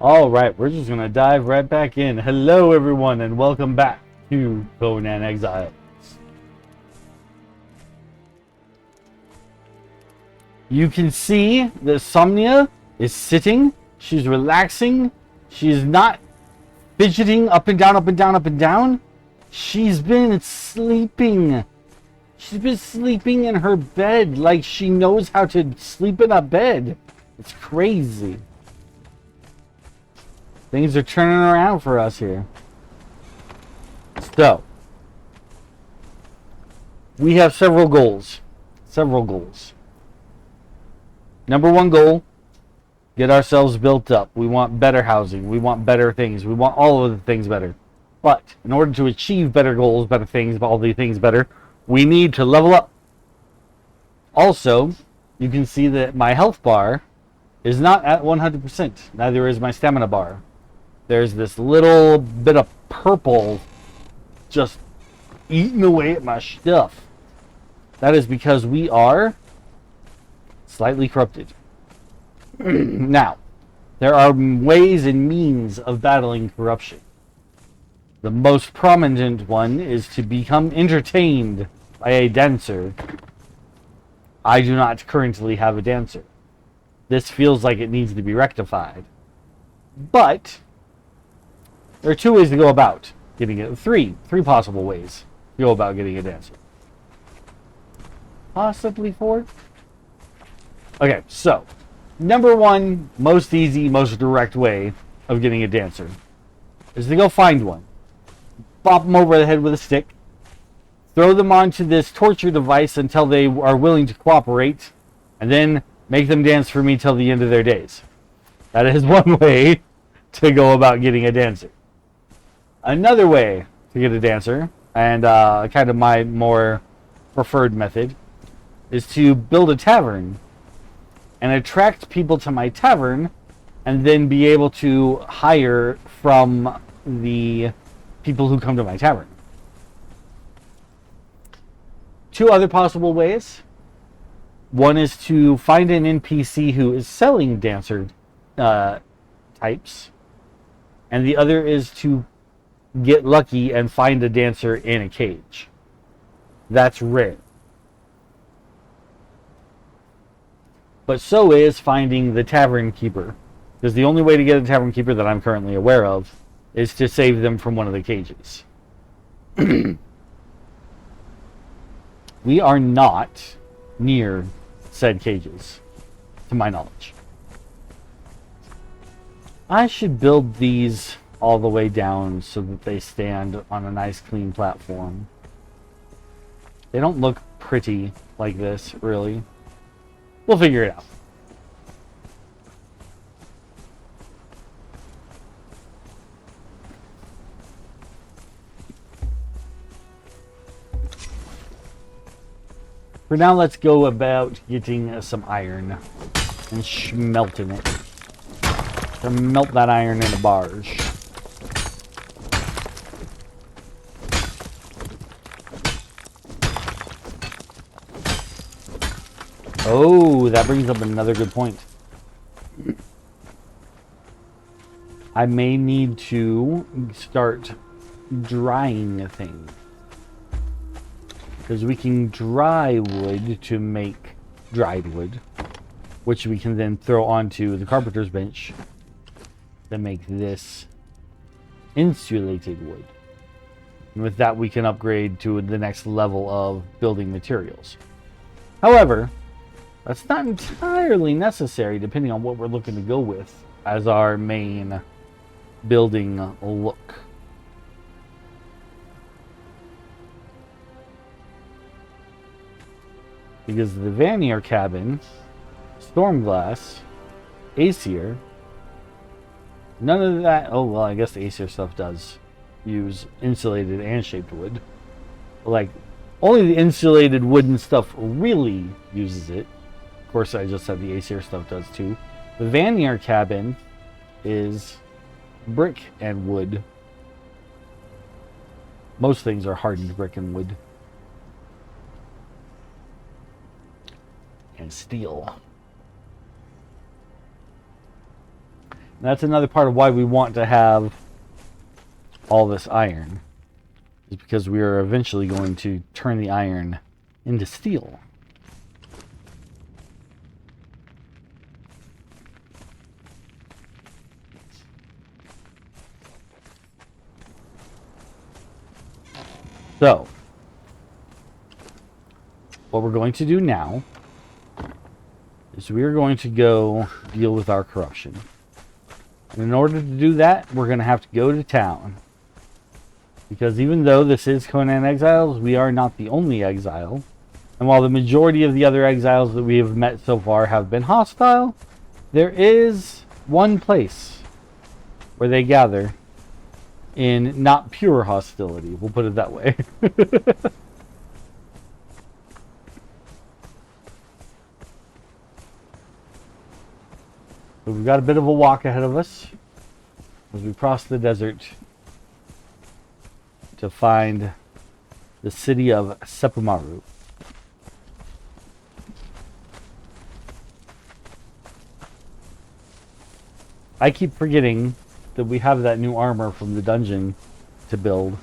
All right, we're just going to dive right back in. Hello, everyone, and welcome back to Conan Exiles. You can see that Somnia is sitting. She's relaxing. She's not fidgeting up and down, up and down, up and down. She's been sleeping. She's been sleeping in her bed like she knows how to sleep in a bed. It's crazy. Things are turning around for us here. So, we have several goals. Number one goal, get ourselves built up. We want better housing. We want better things. We want all of the things better. But in order to achieve better goals, better things, all the things better, we need to level up. Also, you can see that my health bar is not at 100%. Neither is my stamina bar. There's this little bit of purple just eating away at my stuff. That is because we are slightly corrupted. Now, there are ways and means of battling corruption. The most prominent one is to become entertained by a dancer. I do not currently have a dancer. This feels like it needs to be rectified. But there are two ways to go about getting it. Three possible ways to go about getting a dancer. Possibly four. Okay, so number one, most easy, most direct way of getting a dancer is to go find one. Bop them over the head with a stick. Throw them onto this torture device until they are willing to cooperate. And then make them dance for me till the end of their days. That is one way to go about getting a dancer. Another way to get a dancer, and kind of my more preferred method, is to build a tavern and attract people to my tavern and then be able to hire from the people who come to my tavern. Two other possible ways. One is to find an NPC who is selling dancer types, and the other is to get lucky and find a dancer in a cage. That's rare. But so is finding the tavern keeper. Because the only way to get a tavern keeper that I'm currently aware of is to save them from one of the cages. We are not near said cages, to my knowledge. I should build these all the way down so that they stand on a nice clean platform. They don't look pretty like this, really. We'll figure it out. For now, let's go about getting some iron and smelting it. To melt that iron in a barge. Oh, that brings up another good point. I may need to start drying things. Because we can dry wood to make dried wood, which we can then throw onto the carpenter's bench to make this insulated wood. And with that, we can upgrade to the next level of building materials. However, that's not entirely necessary depending on what we're looking to go with as our main building look. Because the Vanier cabin, Stormglass, Aesir, none of that. Oh, well, I guess the Aesir stuff does use insulated and shaped wood. Like, only the insulated wooden stuff really uses it. Of course, I just said the Aesir stuff does too. The Vanier cabin is brick and wood. Most things are hardened brick and wood. And steel. That's another part of why we want to have all this iron. Is because we are eventually going to turn the iron into steel. So, what we're going to do now is we are going to go deal with our corruption. And in order to do that, we're going to have to go to town. Because even though this is Conan Exiles, we are not the only exile. And while the majority of the other exiles that we have met so far have been hostile, there is one place where they gather in not pure hostility. We'll put it that way. But we've got a bit of a walk ahead of us as we cross the desert to find the city of Sepumaru. I keep forgetting that we have that new armor from the dungeon to build.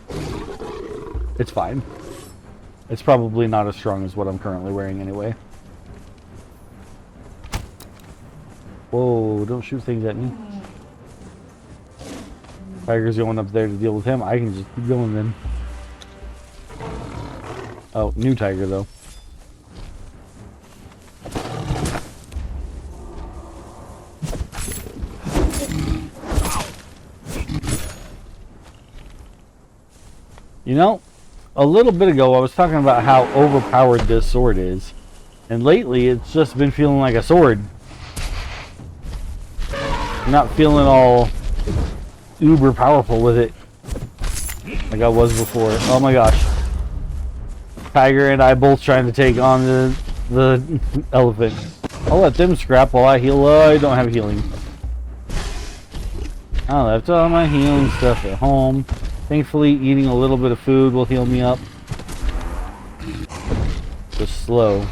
It's fine. It's probably not as strong as what I'm currently wearing anyway. Whoa, don't shoot things at me. Tiger's going up there to deal with him. I can just keep going then. Oh, new tiger though. You know, a little bit ago I was talking about how overpowered this sword is. And lately it's just been feeling like a sword. I'm not feeling all uber powerful with it like I was before. Oh my gosh. Tiger and I both trying to take on the elephant. I'll let them scrap while I heal. I don't have healing. I left all my healing stuff at home. Thankfully, eating a little bit of food will heal me up. Just slow.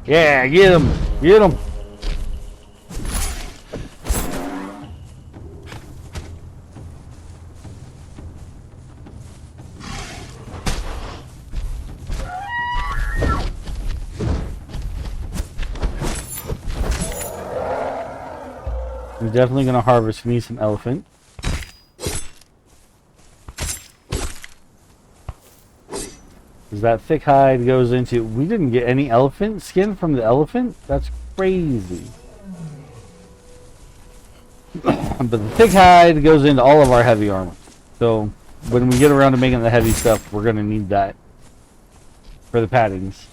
Yeah, get him! Get him! I'm definitely going to harvest me some elephant. Because that thick hide goes into... We didn't get any elephant skin from the elephant? That's crazy. But the thick hide goes into all of our heavy armor. So when we get around to making the heavy stuff, we're going to need that for the paddings.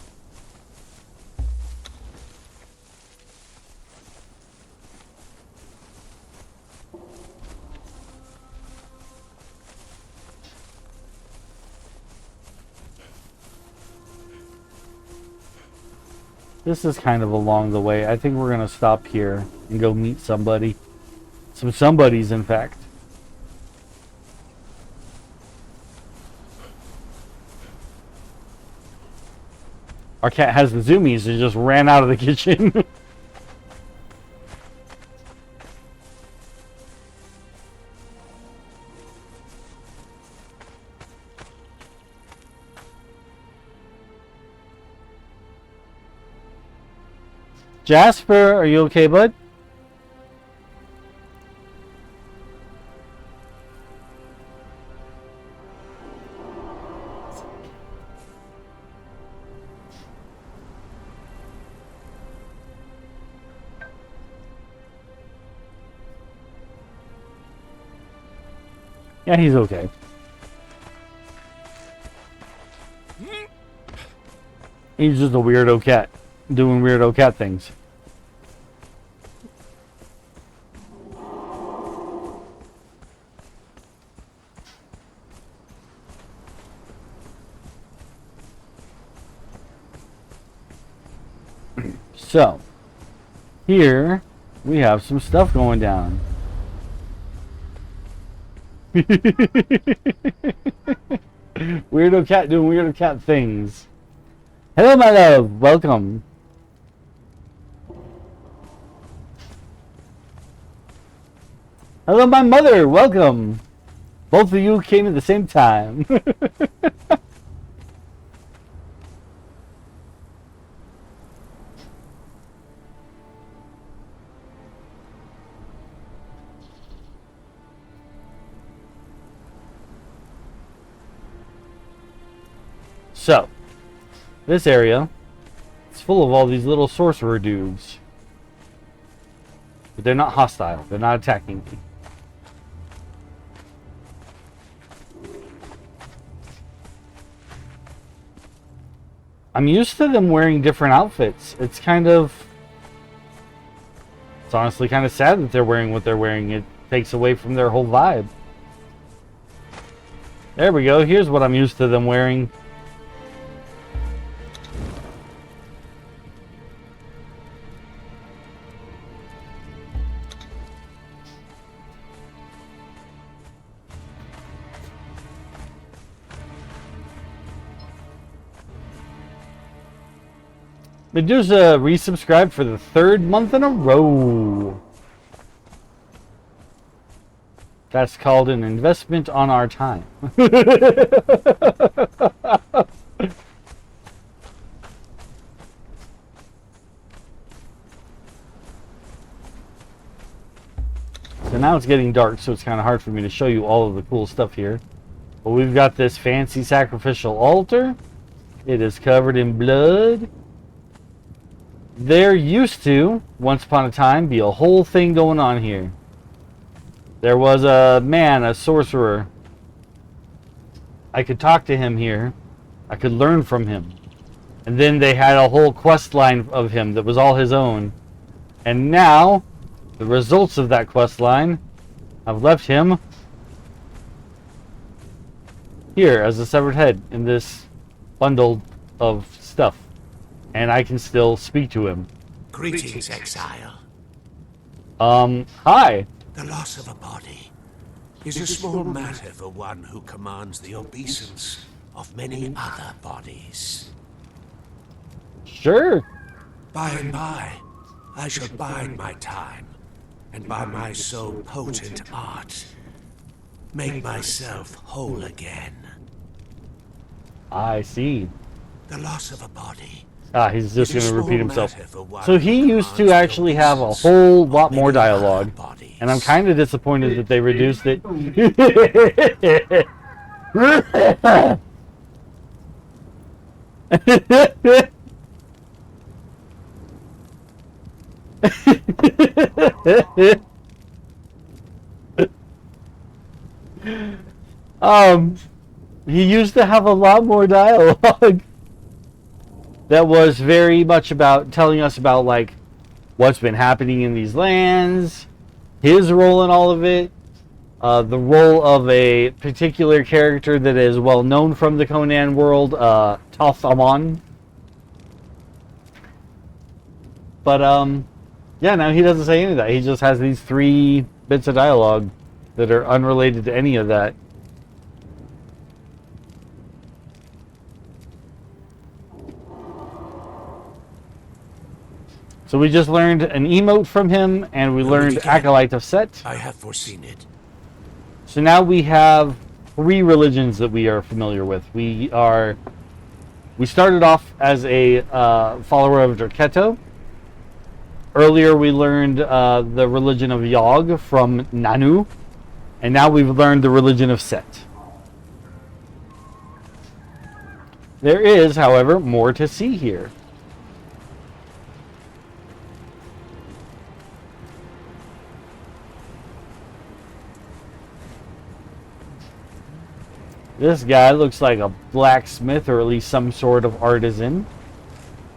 This is kind of along the way. I think we're going to stop here and go meet somebody. Some somebodies, in fact. Our cat has the zoomies and just ran out of the kitchen. Jasper, are you okay, bud? Yeah, he's okay. He's just a weirdo cat doing weirdo cat things. So, here we have some stuff going down. Weirdo cat doing weirdo cat things. Hello, my love. Welcome. Hello, my mother. Welcome. Both of you came at the same time. So, this area is full of all these little sorcerer dudes. But they're not hostile. They're not attacking me. I'm used to them wearing different outfits. It's honestly kind of sad that they're wearing what they're wearing. It takes away from their whole vibe. There we go. Here's what I'm used to them wearing. Medusa resubscribed for the 3rd month in a row. That's called an investment on our time. So now it's getting dark, so it's kind of hard for me to show you all of the cool stuff here. But we've got this fancy sacrificial altar. It is covered in blood. There used to, once upon a time, be a whole thing going on here. There was a man, a sorcerer. I could talk to him here. I could learn from him. And then they had a whole quest line of him that was all his own. And now, the results of that quest line have left him here as a severed head in this bundle of stuff. And I can still speak to him. Greetings, Exile. Hi. The loss of a body is a small matter for one who commands the obeisance of many other bodies. Sure. By and by, I shall bide my time, and by my so potent art, make myself whole again. I see. The loss of a body. He's just going to repeat himself. So he used to actually have a whole lot more dialogue. And I'm kind of disappointed that they reduced it. He used to have a lot more dialogue. That was very much about telling us about, like, what's been happening in these lands, his role in all of it, the role of a particular character that is well known from the Conan world, Tothamon. But, yeah, now he doesn't say any of that. He just has these 3 bits of dialogue that are unrelated to any of that. So we just learned an emote from him, and we learned Acolyte of Set. I have foreseen it. So now we have 3 religions that we are familiar with. We started off as a follower of Derketo. Earlier we learned the religion of Yog from Nanu, and now we've learned the religion of Set. There is, however, more to see here. This guy looks like a blacksmith, or at least some sort of artisan.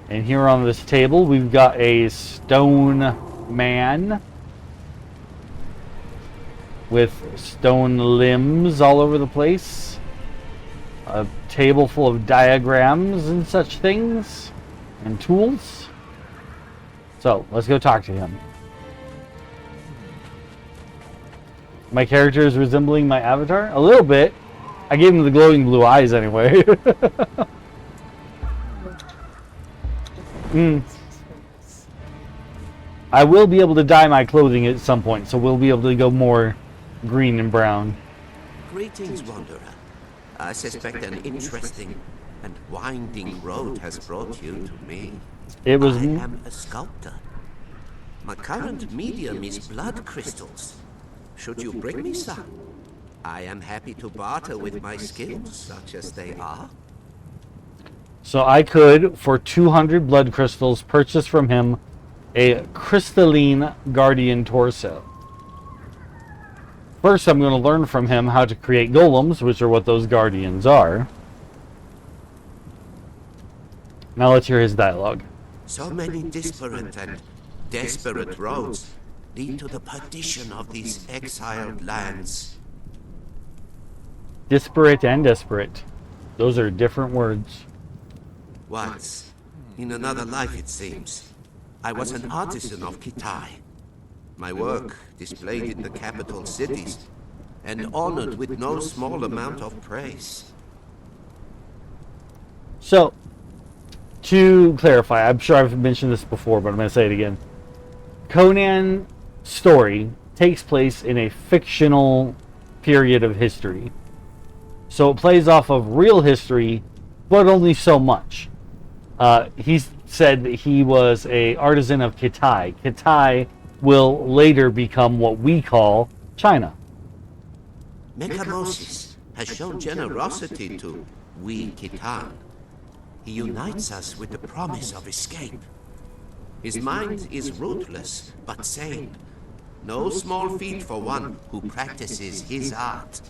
And here on this table, we've got a stone man with stone limbs all over the place. A table full of diagrams and such things, and tools. So, let's go talk to him. My character is resembling my avatar? A little bit. I gave him the glowing blue eyes anyway. I will be able to dye my clothing at some point, so we'll be able to go more green and brown. Greetings, Wanderer. I suspect an interesting and winding road has brought you to me. It was... I am a sculptor. My current medium is blood crystals. Should you bring me some, I am happy to barter with my skills, such as they are. So I could, for 200 blood crystals, purchase from him a crystalline guardian torso. First, I'm going to learn from him how to create golems, which are what those guardians are. Now let's hear his dialogue. So many disparate and desperate roads lead to the perdition of these exiled lands. Disparate and desperate. Those are different words. Once, in another life it seems, I was an artisan of Kitai. My work displayed in the capital cities and honored with no small amount of praise. So, to clarify, I'm sure I've mentioned this before, but I'm going to say it again. Conan's story takes place in a fictional period of history. So it plays off of real history, but only so much. He said that he was an artisan of Kitai. Kitai will later become what we call China. Mechamosis has shown generosity to we Kitan. He unites us with the promise of escape. His mind is ruthless, but sane. No small feat for one who practices his art.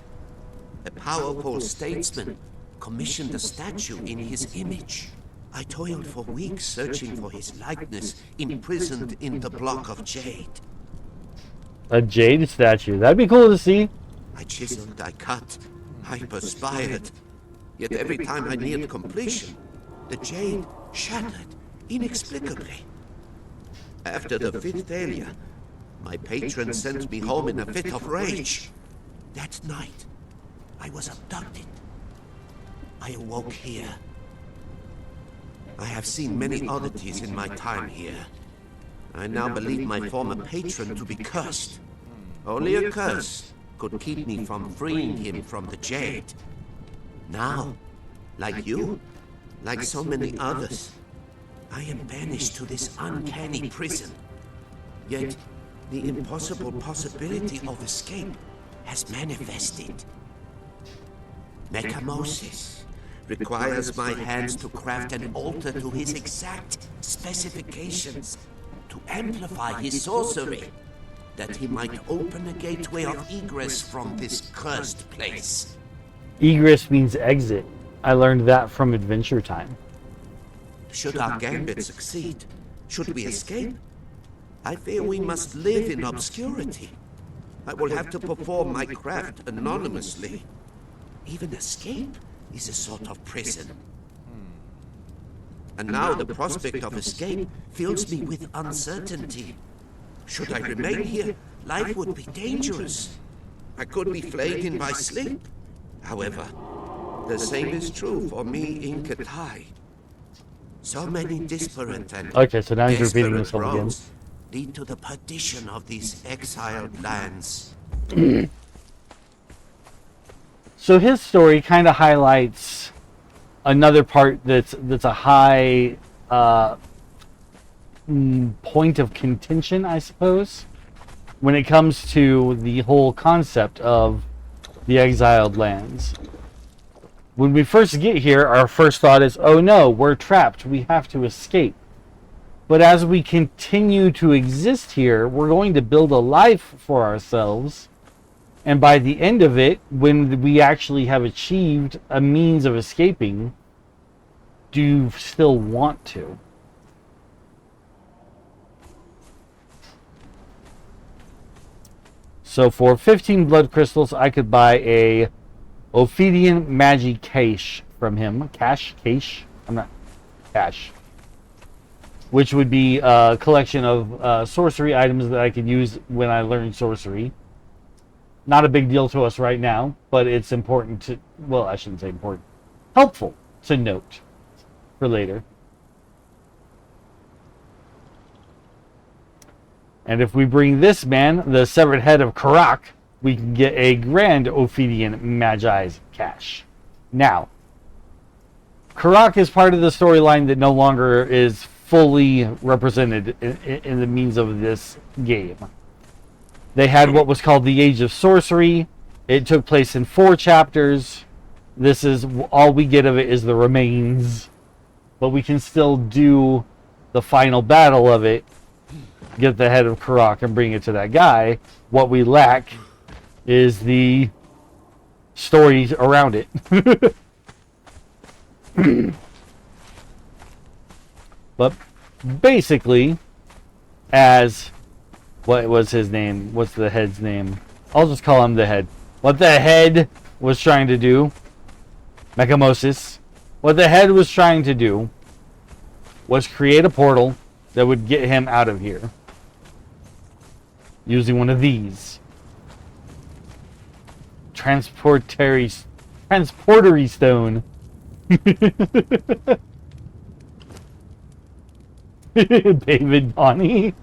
A powerful statesman commissioned a statue in his image. I toiled for weeks searching for his likeness, imprisoned in the block of jade. A jade statue. That'd be cool to see. I chiseled, I cut, I perspired. Yet every time I neared completion, the jade shattered inexplicably. After the fifth failure, my patron sent me home in a fit of rage. That night, I was abducted. I awoke here. I have seen many oddities in my time here. I now believe my former patron to be cursed. Only a curse could keep me from freeing him from the jade. Now, like you, like so many others, I am banished to this uncanny prison. Yet, the impossible possibility of escape has manifested. Mechamosis requires my hands to craft an altar to his exact specifications, to amplify his sorcery, that he might open a gateway of egress from this cursed place. Egress means exit. I learned that from Adventure Time. Should our gambit succeed, should we escape, I fear we must live in obscurity. I will have to perform my craft anonymously. Even escape is a sort of prison. And now the prospect of escape fills me with uncertainty. Should I remain here, life would be dangerous. I could be flayed in my sleep. However, the same is true for me in Kitai. So many disparate and Okay, so now he's repeating desperate himself again. roads lead to the perdition of these exiled lands. So his story kind of highlights another part that's a high point of contention, I suppose, when it comes to the whole concept of the exiled lands. When we first get here, our first thought is, oh no, we're trapped, we have to escape. But as we continue to exist here, we're going to build a life for ourselves. And by the end of it, when we actually have achieved a means of escaping, do you still want to? So for 15 blood crystals, I could buy a Ophidian Magi Cache from him. Cache? I'm not... Cache. Which would be a collection of sorcery items that I could use when I learn sorcery. Not a big deal to us right now, but it's important to... Well, I shouldn't say important. Helpful to note for later. And if we bring this man, the severed head of Karak, we can get a grand Ophidian Magi's cache. Now, Karak is part of the storyline that no longer is fully represented in the means of this game. They had what was called the Age of Sorcery. It took place in 4 chapters. This is all we get of it is the remains. But we can still do the final battle of it. Get the head of Karak and bring it to that guy. What we lack is the story around it. But basically, as what was his name? What's the head's name? I'll just call him the head. What the head was trying to do, Mechamosis, what the head was trying to do was create a portal that would get him out of here using one of these transportery stone. David Bonnie.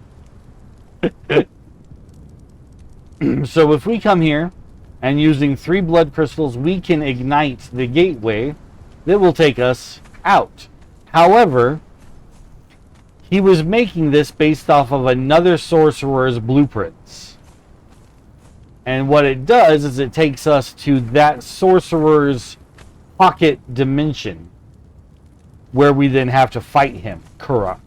So if we come here and using 3 blood crystals, we can ignite the gateway that will take us out. However, he was making this based off of another sorcerer's blueprints. And what it does is it takes us to that sorcerer's pocket dimension, where we then have to fight him, Karak.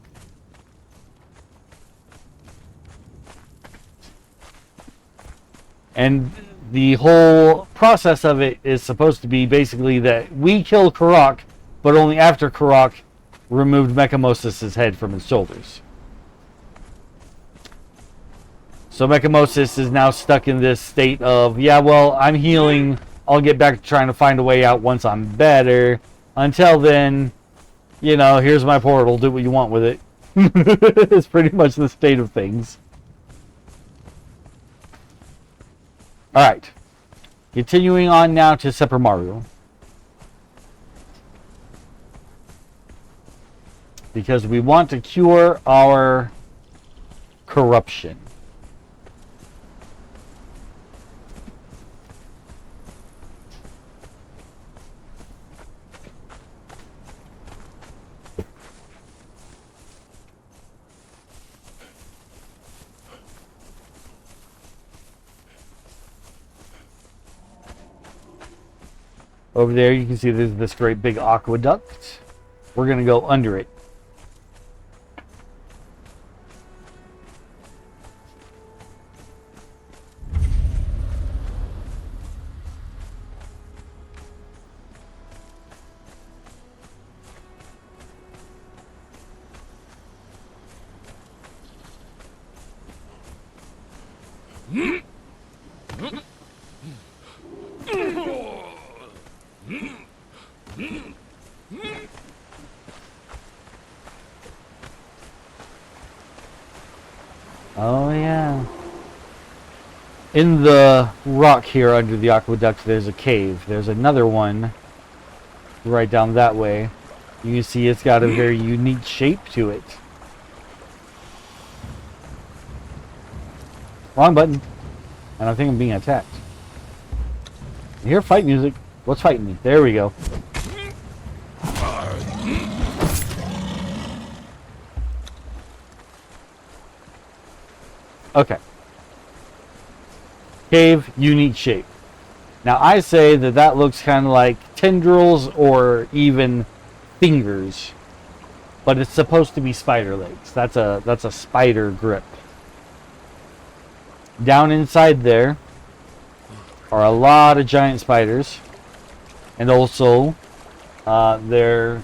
And the whole process of it is supposed to be basically that we kill Karak, but only after Karak removed Mechamosis' head from his shoulders. So Mechamosis is now stuck in this state of, yeah, well, I'm healing. I'll get back to trying to find a way out once I'm better. Until then, you know, here's my portal. Do what you want with it. It's pretty much the state of things. Alright. Continuing on now to Sephiroth. Because we want to cure our corruption. Over there you can see there's this great big aqueduct. We're going to go under it. Oh yeah. In the rock here under the aqueduct there's a cave. There's another one right down that way. You can see it's got a very unique shape to it. Wrong button. And I think I'm being attacked. I hear fight music. What's fighting me? There we go. Okay. Cave, unique shape. Now I say that that looks kind of like tendrils or even fingers, but it's supposed to be spider legs. That's a spider grip. Down inside there are a lot of giant spiders, and also their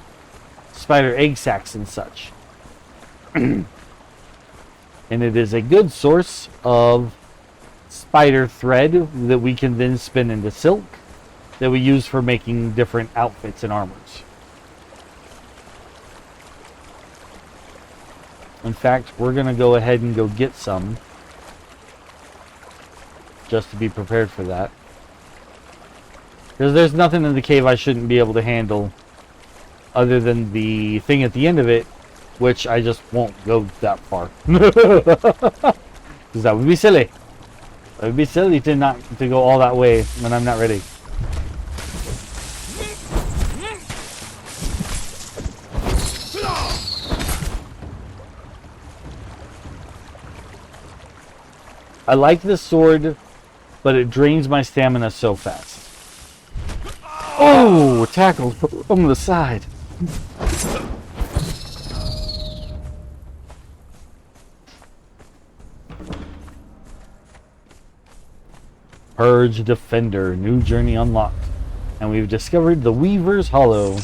spider egg sacs and such. And it is a good source of spider thread that we can then spin into silk that we use for making different outfits and armors. In fact, we're going to go ahead and go get some just to be prepared for that. Because there's nothing in the cave I shouldn't be able to handle other than the thing at the end of it, which I just won't go that far. Because that would be silly. It would be silly to not to go all that way when I'm not ready. I like this sword, but it drains my stamina so fast. Oh, tackled from the side. Purge Defender, new journey unlocked. And we've discovered the Weaver's Hollow.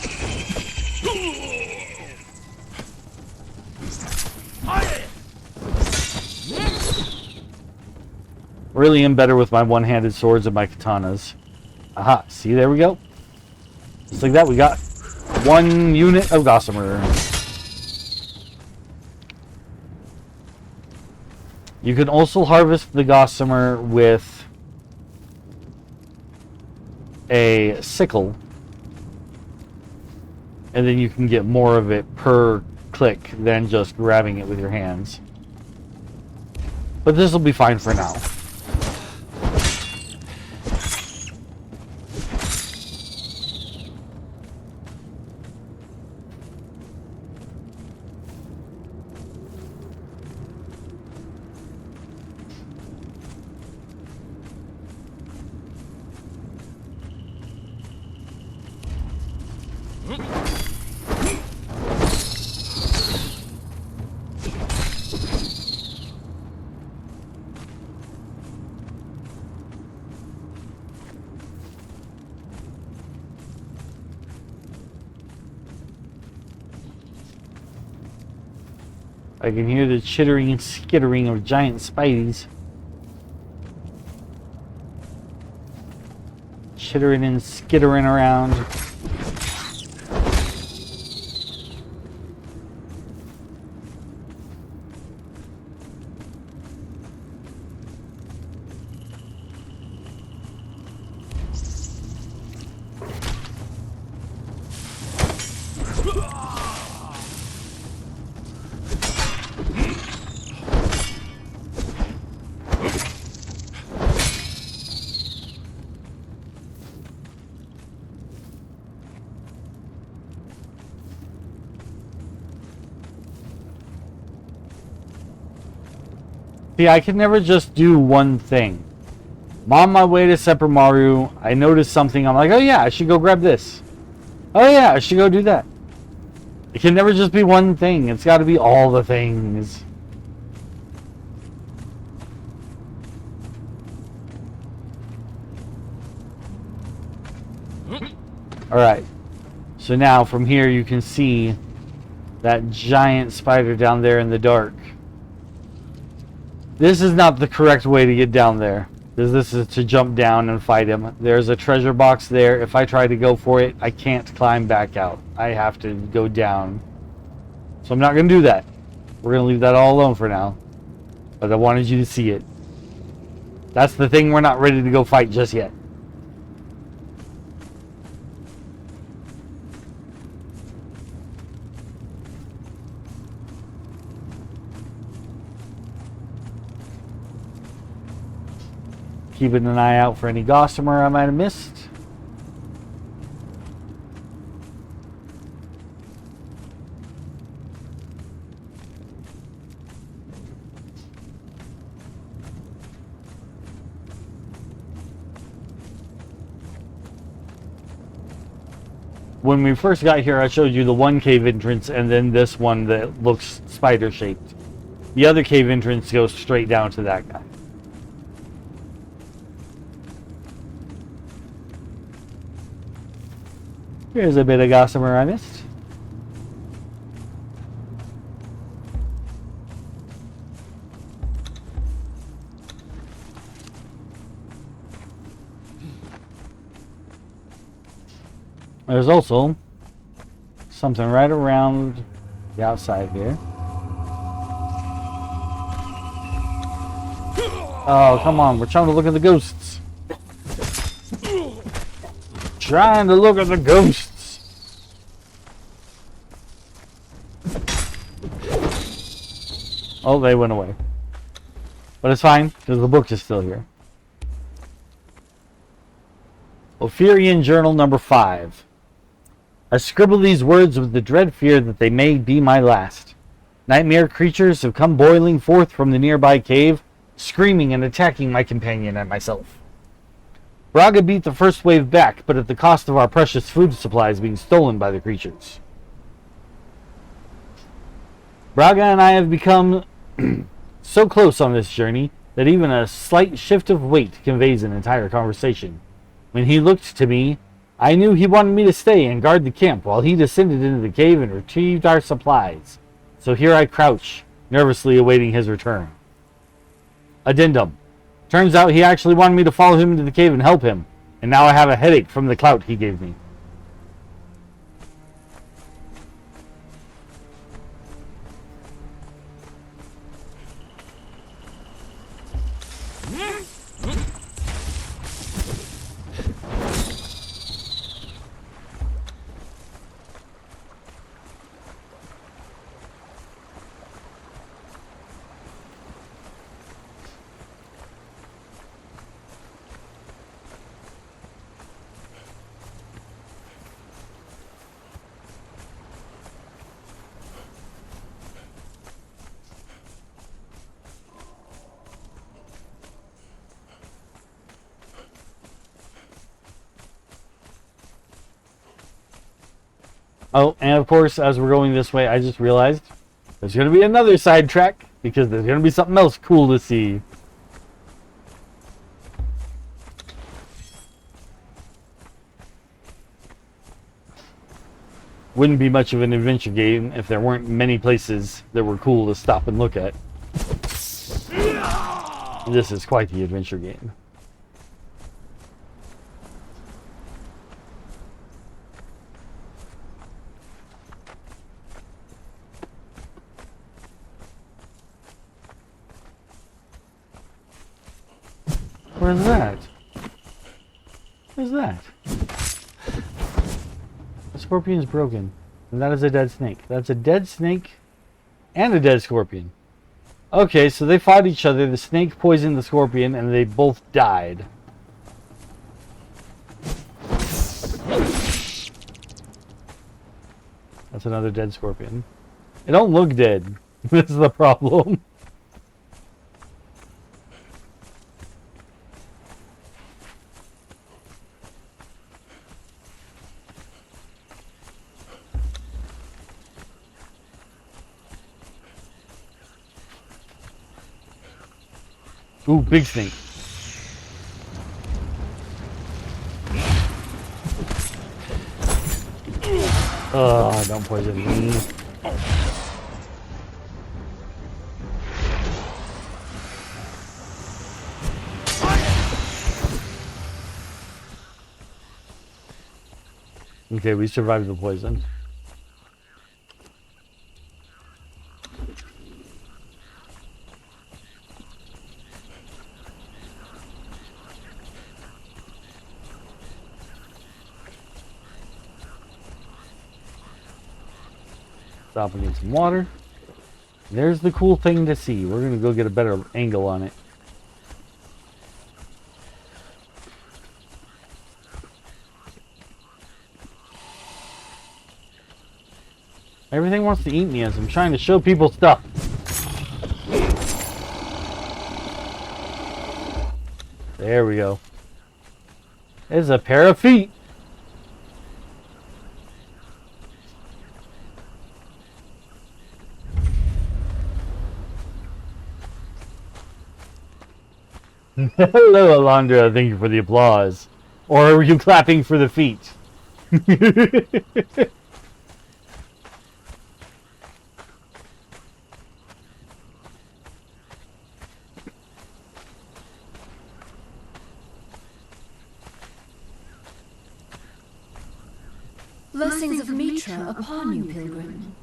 Really am better with my one-handed swords and my katanas. Aha, see, there we go. Just like that, we got 1 unit of Gossamer. You can also harvest the Gossamer with a sickle, and then you can get more of it per click than just grabbing it with your hands. But this will be fine for now. I can hear the chittering and skittering of giant spideys. Chittering and skittering around. See, I can never just do one thing. I'm on my way to Super Mario. I noticed something. I'm like, oh yeah, I should go grab this. Oh yeah, I should go do that. It can never just be one thing. It's got to be all the things. Alright. So now from here you can see that giant spider down there in the dark. This is not the correct way to get down there. This is to jump down and fight him. There's a treasure box there. If I try to go for it, I can't climb back out. I have to go down. So I'm not going to do that. We're going to leave that all alone for now. But I wanted you to see it. That's the thing we're not ready to go fight just yet. Keeping an eye out for any Gossamer I might have missed. When we first got here, I showed you the one cave entrance and then this one that looks spider-shaped. The other cave entrance goes straight down to that guy. Here's a bit of Gossamer I missed. There's also something right around the outside here. Oh, come on. We're trying to look at the ghosts. Trying to look at the ghosts. Oh, they went away. But it's fine, because the book is still here. Ophirian Journal number 5. I scribble these words with the dread fear that they may be my last. Nightmare creatures have come boiling forth from the nearby cave, screaming and attacking my companion and myself. Braga beat the first wave back, but at the cost of our precious food supplies being stolen by the creatures. Braga and I have become so close on this journey that even a slight shift of weight conveys an entire conversation. When he looked to me, I knew he wanted me to stay and guard the camp while he descended into the cave and retrieved our supplies. So here I crouch, nervously awaiting his return. Addendum. Turns out he actually wanted me to follow him into the cave and help him, and now I have a headache from the clout he gave me. Oh, and of course, as we're going this way, I just realized there's going to be another sidetrack because there's going to be something else cool to see. Wouldn't be much of an adventure game if there weren't many places that were cool to stop and look at. This is quite the adventure game. Where's that? Where's that? The scorpion's broken. And that is a dead snake. That's a dead snake and a dead scorpion. Okay, so they fought each other. The snake poisoned the scorpion and they both died. That's another dead scorpion. It don't look dead. This is the problem. Ooh, big snake. Oh, don't poison me. Okay, we survived the poison. Stop and get some water. There's the cool thing to see. We're going to go get a better angle on it. Everything wants to eat me as I'm trying to show people stuff. There we go. There's a pair of feet. Hello, Alondra. Thank you for the applause. Or were you clapping for the feet? Blessings of Mitra upon you, pilgrim.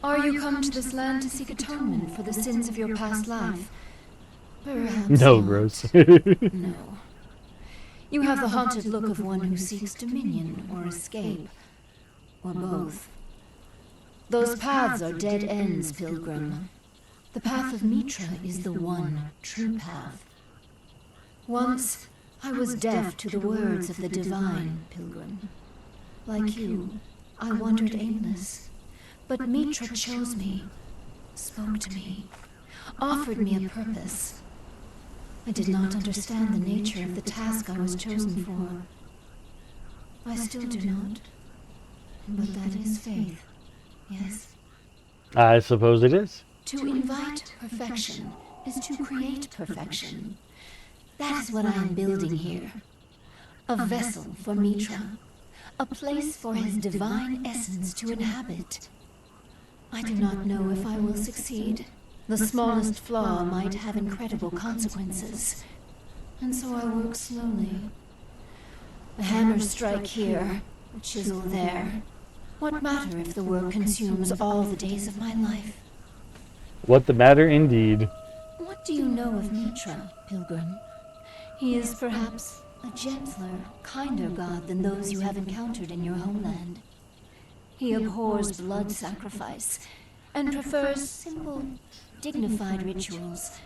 Are you come to this land to seek atonement for the sins of your past life? Perhaps No, not. Gross. No. You have the haunted look of one who seeks dominion or escape, or both. Those paths are dead ends, pilgrim. The path of Mitra is the one true path. Once, I was deaf to the words of the divine, Pilgrim. Like you, I wandered aimless. But Mitra chose me, spoke to me, offered me a purpose. I did not understand the nature of the task I was chosen for. I still do not. But that is faith, yes? I suppose it is. To invite perfection is to create perfection. That is what I am building here. A vessel for Mitra. A place for his divine essence to inhabit. I do not know if I will succeed. The smallest flaw might have incredible consequences. And so I work slowly. A hammer strike here, a chisel there. What matter if the work consumes all the days of my life? What the matter indeed. What do you know of Mitra, Pilgrim? He is perhaps a gentler, kinder god than those you have encountered in your homeland. He abhors blood sacrifice and prefers simple, dignified rituals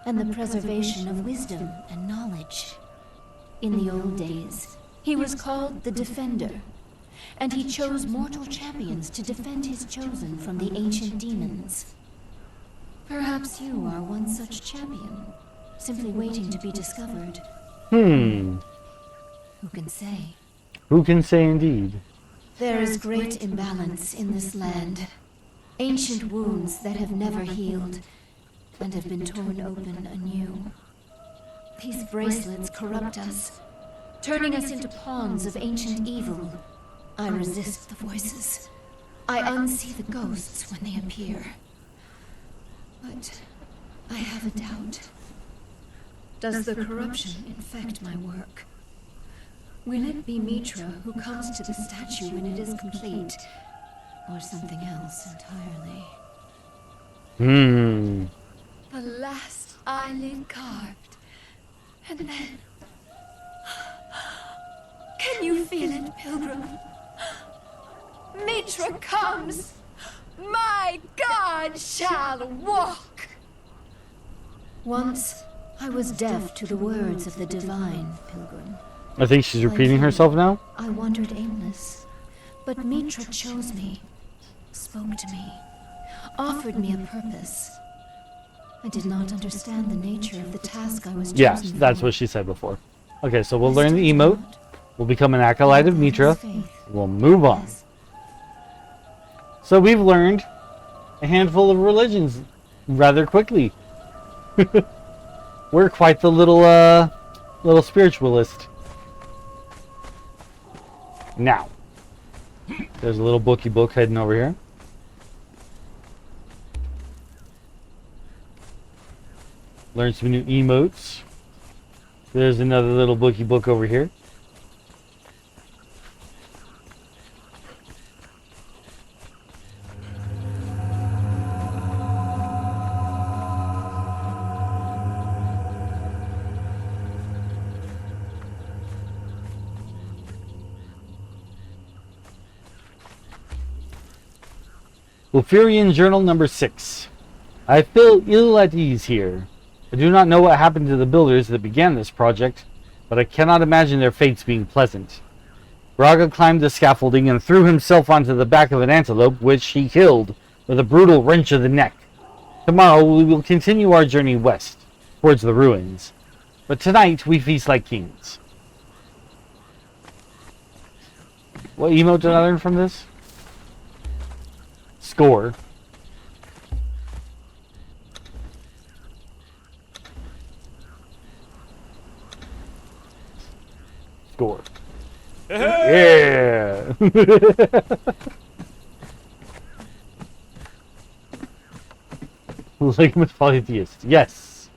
and the preservation of wisdom and knowledge. In the old days, he was called the Defender, and he chose mortal champions to defend his chosen from the ancient demons. Perhaps you are one such champion, simply waiting to be discovered. Who can say? Who can say indeed? There is great imbalance in this land. Ancient wounds that have never healed, and have been torn open anew. These bracelets corrupt us, turning us into pawns of ancient evil. I resist the voices. I unsee the ghosts when they appear. But I have a doubt. Does the corruption infect my work? Will it be Mitra who comes to the statue when it is complete, or something else entirely? The last eyelid carved, and then... Can you feel it, Pilgrim? Mitra comes! My God shall walk! Once, I was deaf to the words of the divine, Pilgrim. I think she's repeating herself now. I wandered aimless, but Mitra chose me, spoke to me, offered me a purpose. I did not understand the nature of the task I was chosen Yes, that's for. what she said before. Okay, so we'll learn the emote. We'll become an acolyte of Mitra. We'll move on. Yes. So we've learned a handful of religions rather quickly. We're quite the little spiritualist. Now, there's a little bookie book heading over here. Learn some new emotes. There's another little bookie book over here. Ulfurian Journal number 6. I feel ill at ease here. I do not know what happened to the builders that began this project, but I cannot imagine their fates being pleasant. Braga climbed the scaffolding and threw himself onto the back of an antelope, which he killed with a brutal wrench of the neck. Tomorrow we will continue our journey west, towards the ruins. But tonight we feast like kings. What emote did I learn from this? Score. Score. Yeah. Legitimate polytheist. Yes.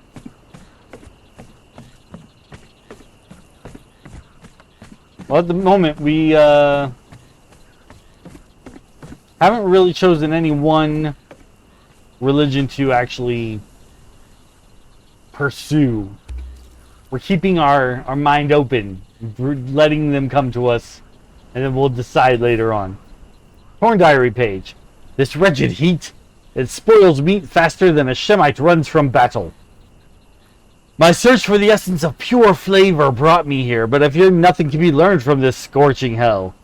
Well, at the moment we haven't really chosen any one religion to actually pursue. We're keeping our mind open, letting them come to us, and then we'll decide later on. Torn diary page. This wretched heat. It spoils meat faster than a Shemite runs from battle. My search for the essence of pure flavor brought me here, but I fear nothing can be learned from this scorching hell.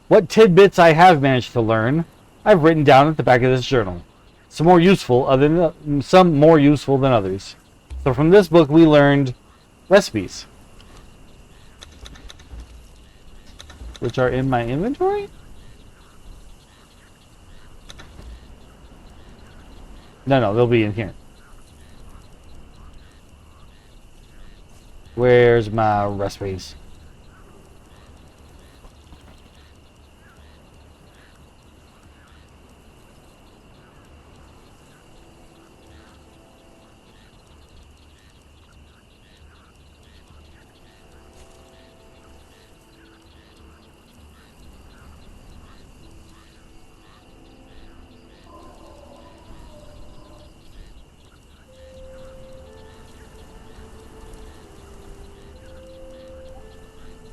What tidbits I have managed to learn, I've written down at the back of this journal. Some more useful than others. So from this book we learned recipes, which are in my inventory? No, they'll be in here. Where's my recipes?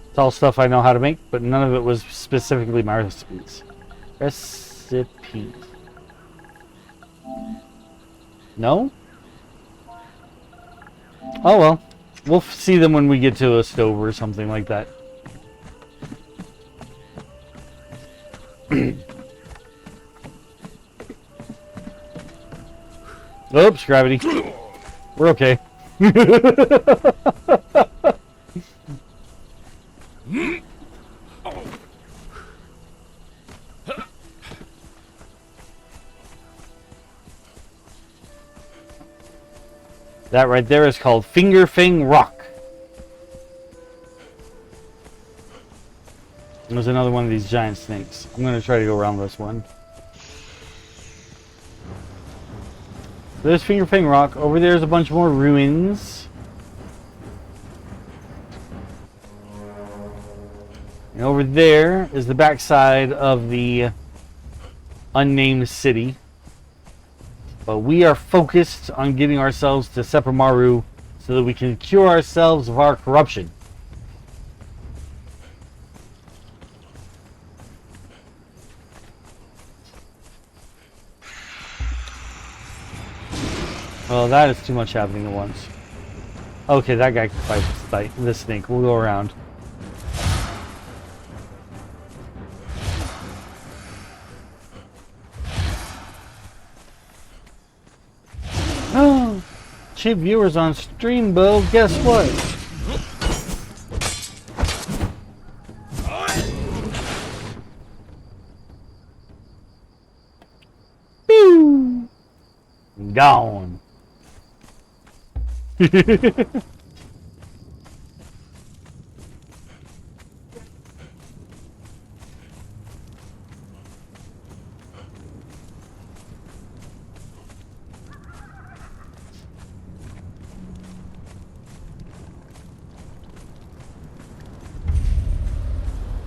It's all stuff I know how to make, but none of it was specifically my recipes. Recipes. No? Oh well. We'll see them when we get to a stove or something like that. Oops, gravity. We're okay. That right there is called Finger Fang Rock. There's another one of these giant snakes. I'm going to try to go around this one. There's Finger Fang Rock. Over there's a bunch more ruins. And over there is the backside of the unnamed city. But we are focused on getting ourselves to Sephiroth so that we can cure ourselves of our corruption. Well, that is too much happening at once. Okay, that guy can fight this snake. We'll go around. Oh, cheap viewers on stream, Bo. Guess what? Pew! Gone.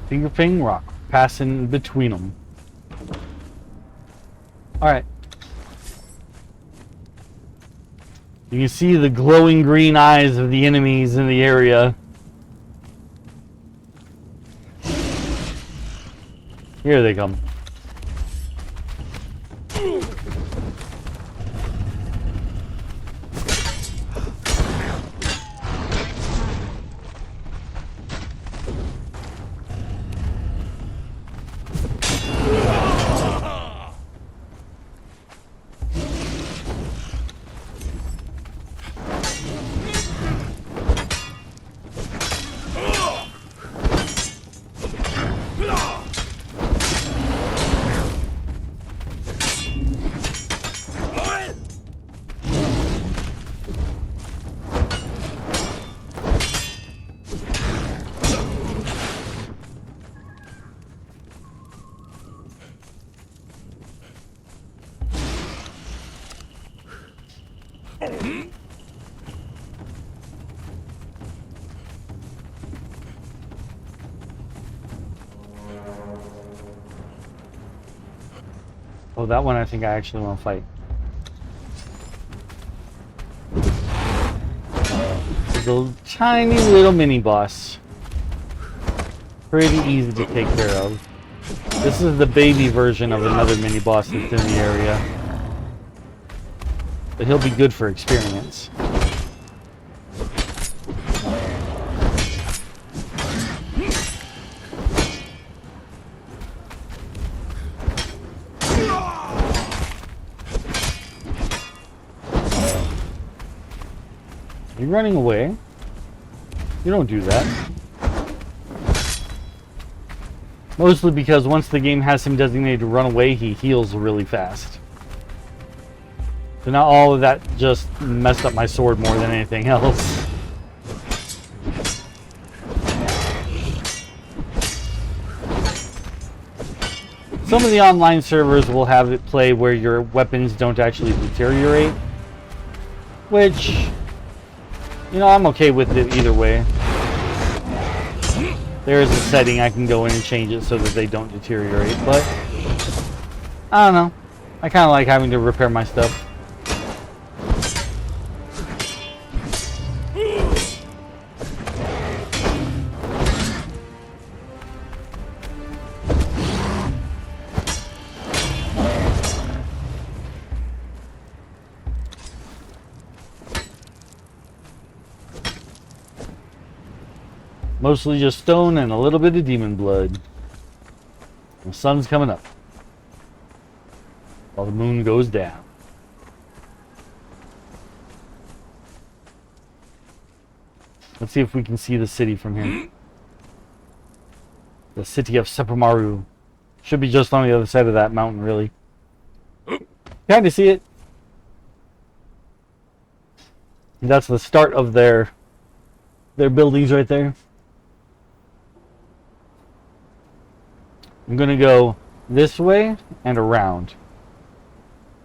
Finger Fang Rock, passing between them. Alright. You can see the glowing green eyes of the enemies in the area. Here they come. Oh, that one I think I actually want to fight. It's a tiny little mini boss. Pretty easy to take care of. This is the baby version of another mini boss that's in the area. But he'll be good for experience. You're running away. You don't do that. Mostly because once the game has him designated to run away, he heals really fast. So now all of that just messed up my sword more than anything else. Some of the online servers will have it play where your weapons don't actually deteriorate. Which, you know, I'm okay with it either way. There is a setting I can go in and change it so that they don't deteriorate, but I don't know. I kind of like having to repair my stuff. Mostly just stone and a little bit of demon blood. The sun's coming up while the moon goes down. Let's see if we can see the city from here. The city of Sepamaru. Should be just on the other side of that mountain, really. Kind of see it. That's the start of their buildings right there. I'm gonna go this way and around.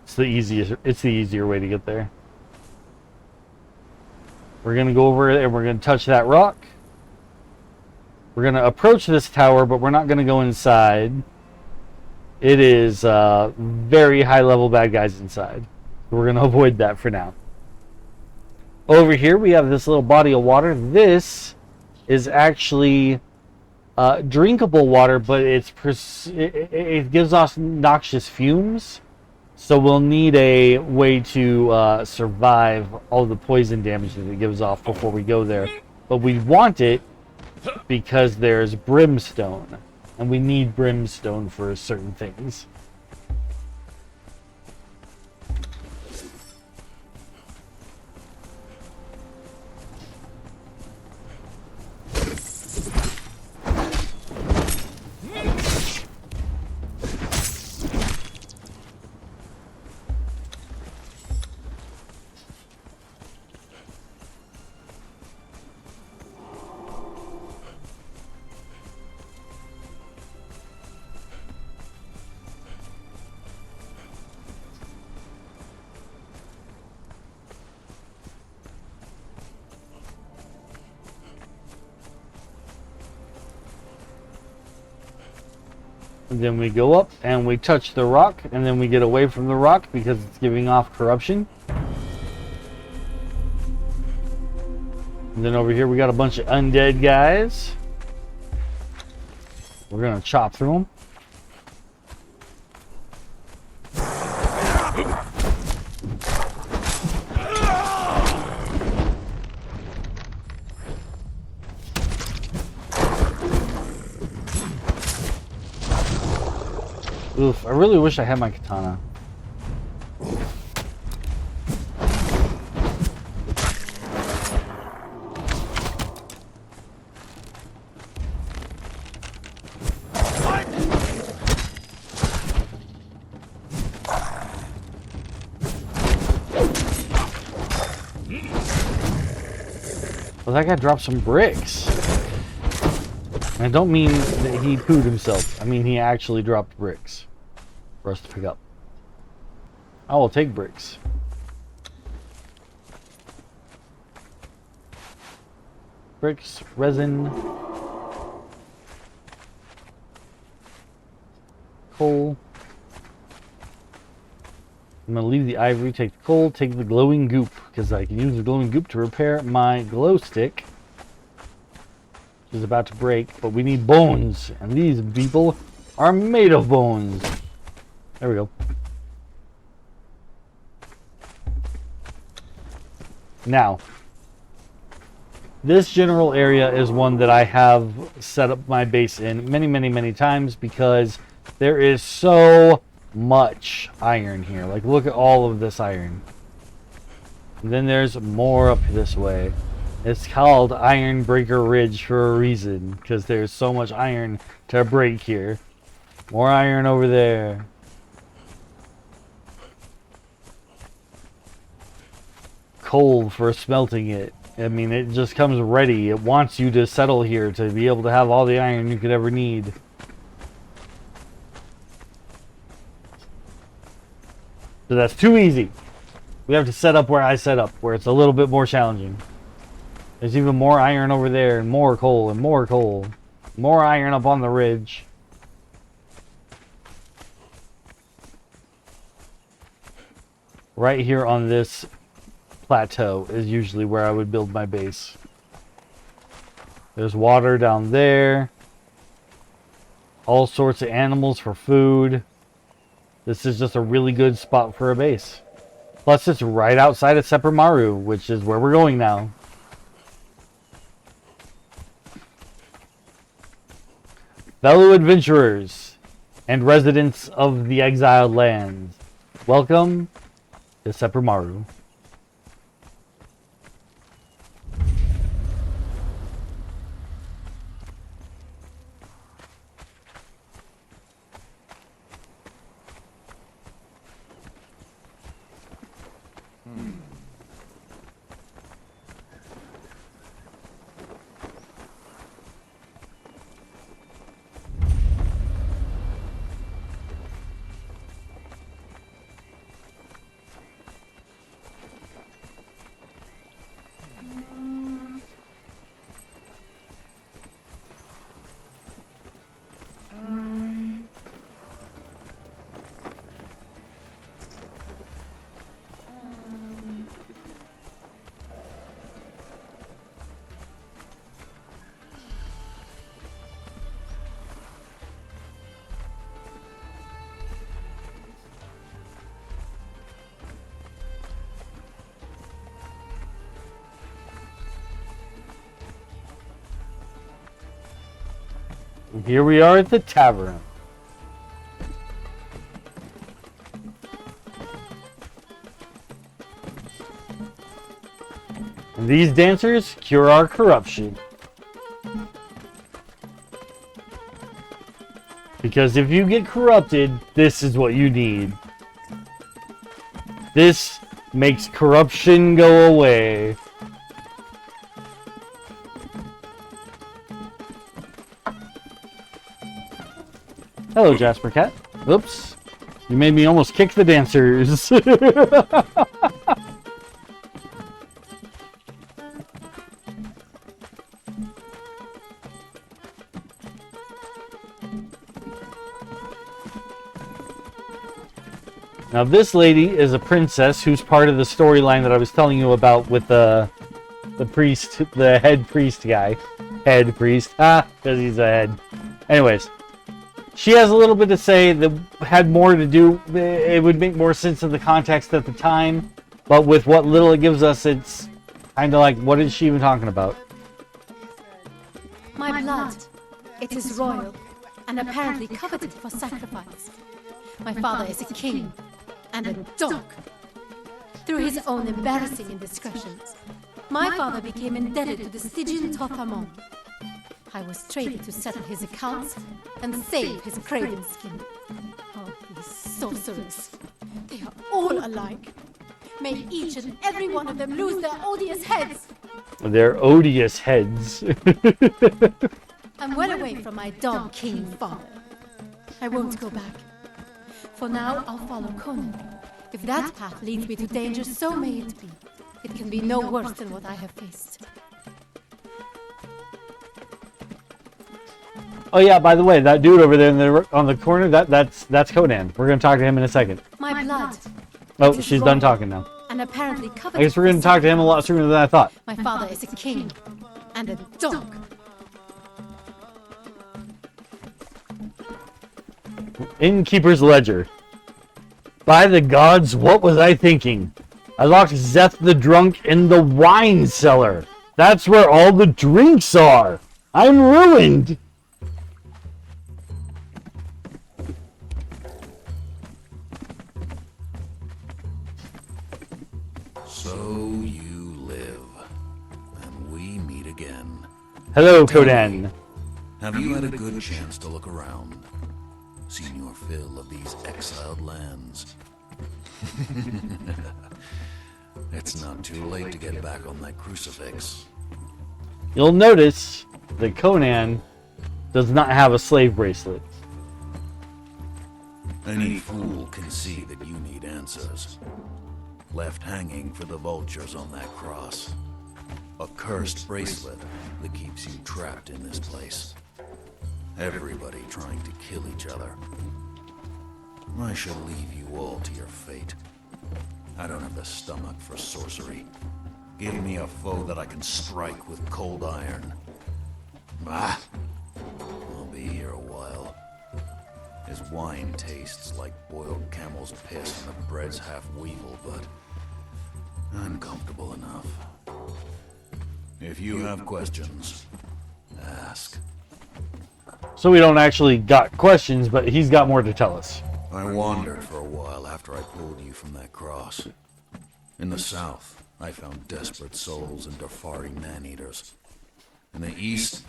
It's the easier way to get there. We're gonna go over it and we're gonna touch that rock. We're gonna approach this tower, but we're not gonna go inside. It is very high level bad guys inside. We're gonna avoid that for now. Over here we have this little body of water. This is actually drinkable water, but it gives off noxious fumes, so we'll need a way to survive all the poison damage that it gives off before we go there. But we want it because there's brimstone, and we need brimstone for certain things. And then we go up and we touch the rock, and then we get away from the rock because it's giving off corruption. And then over here we got a bunch of undead guys. We're gonna chop through them. Oof, I really wish I had my katana. Well, that guy dropped some bricks. I don't mean that he pooed himself. I mean he actually dropped bricks for us to pick up. I will take bricks. Bricks, resin, coal. I'm going to leave the ivory, take the coal, take the glowing goop, because I can use the glowing goop to repair my glow stick. Is about to break, but we need bones, and these people are made of bones. There we go. Now, this general area is one that I have set up my base in many times because there is so much iron here. Like, look at all of this iron. And then there's more up this way. It's called Iron Breaker Ridge for a reason, because there's so much iron to break here. More iron over there. Coal for smelting it. I mean, it just comes ready. It wants you to settle here to be able to have all the iron you could ever need. So that's too easy. We have to set up where I set up, where it's a little bit more challenging. There's even more iron over there, and more coal, and more coal. More iron up on the ridge. Right here on this plateau is usually where I would build my base. There's water down there. All sorts of animals for food. This is just a really good spot for a base. Plus, it's right outside of Seppermaru, which is where we're going now. Fellow adventurers and residents of the exiled lands, welcome to Seppermaru. Here we are at the tavern. And these dancers cure our corruption. Because if you get corrupted, this is what you need. This makes corruption go away. Hello, Jasper Cat. Oops. You made me almost kick the dancers. Now, this lady is a princess who's part of the storyline that I was telling you about with the priest, the head priest guy. Head priest. Because he's a head. Anyways. She has a little bit to say that had more to do. It would make more sense in the context at the time. But with what little it gives us, it's kind of like, what is she even talking about? My blood. It is royal and apparently coveted for sacrifice. My father is a king and a dog. Through his own embarrassing indiscretions, my father became indebted to the Stygian Tothamon. I was traded to settle his accounts and save his craven skin. Oh, these sorcerers. They are all alike. May each and every one of them lose their odious heads. Their odious heads. I'm well away from my dog king father. I won't go back. For now, I'll follow Conan. If that path leads me to danger, so may it be. It can be no worse than what I have faced. Oh yeah, by the way, that dude over there on the corner, that's Conan. We're gonna talk to him in a second. My blood. Oh, she's done talking now. And apparently covered. I guess we're gonna talk to him a lot sooner than I thought. My father is a king and a dog. Innkeeper's Ledger. By the gods, what was I thinking? I locked Zeth the drunk in the wine cellar. That's where all the drinks are. I'm ruined. So you live, and we meet again. Hello, Conan. Have you had a good chance to look around? Seen your fill of these exiled lands? It's not too late to get back on that crucifix. You'll notice that Conan does not have a slave bracelet. Any fool can see that you need answers. Left hanging for the vultures on that cross. A cursed bracelet that keeps you trapped in this place. Everybody trying to kill each other. I shall leave you all to your fate. I don't have the stomach for sorcery. Give me a foe that I can strike with cold iron. Bah! I'll be here a while. His wine tastes like boiled camel's piss and the bread's half weevil, but I'm comfortable enough. If you have questions, ask. So we don't actually got questions, but he's got more to tell us. I wandered for a while after I pulled you from that cross. In the south, I found desperate souls and defarring man-eaters. In the east,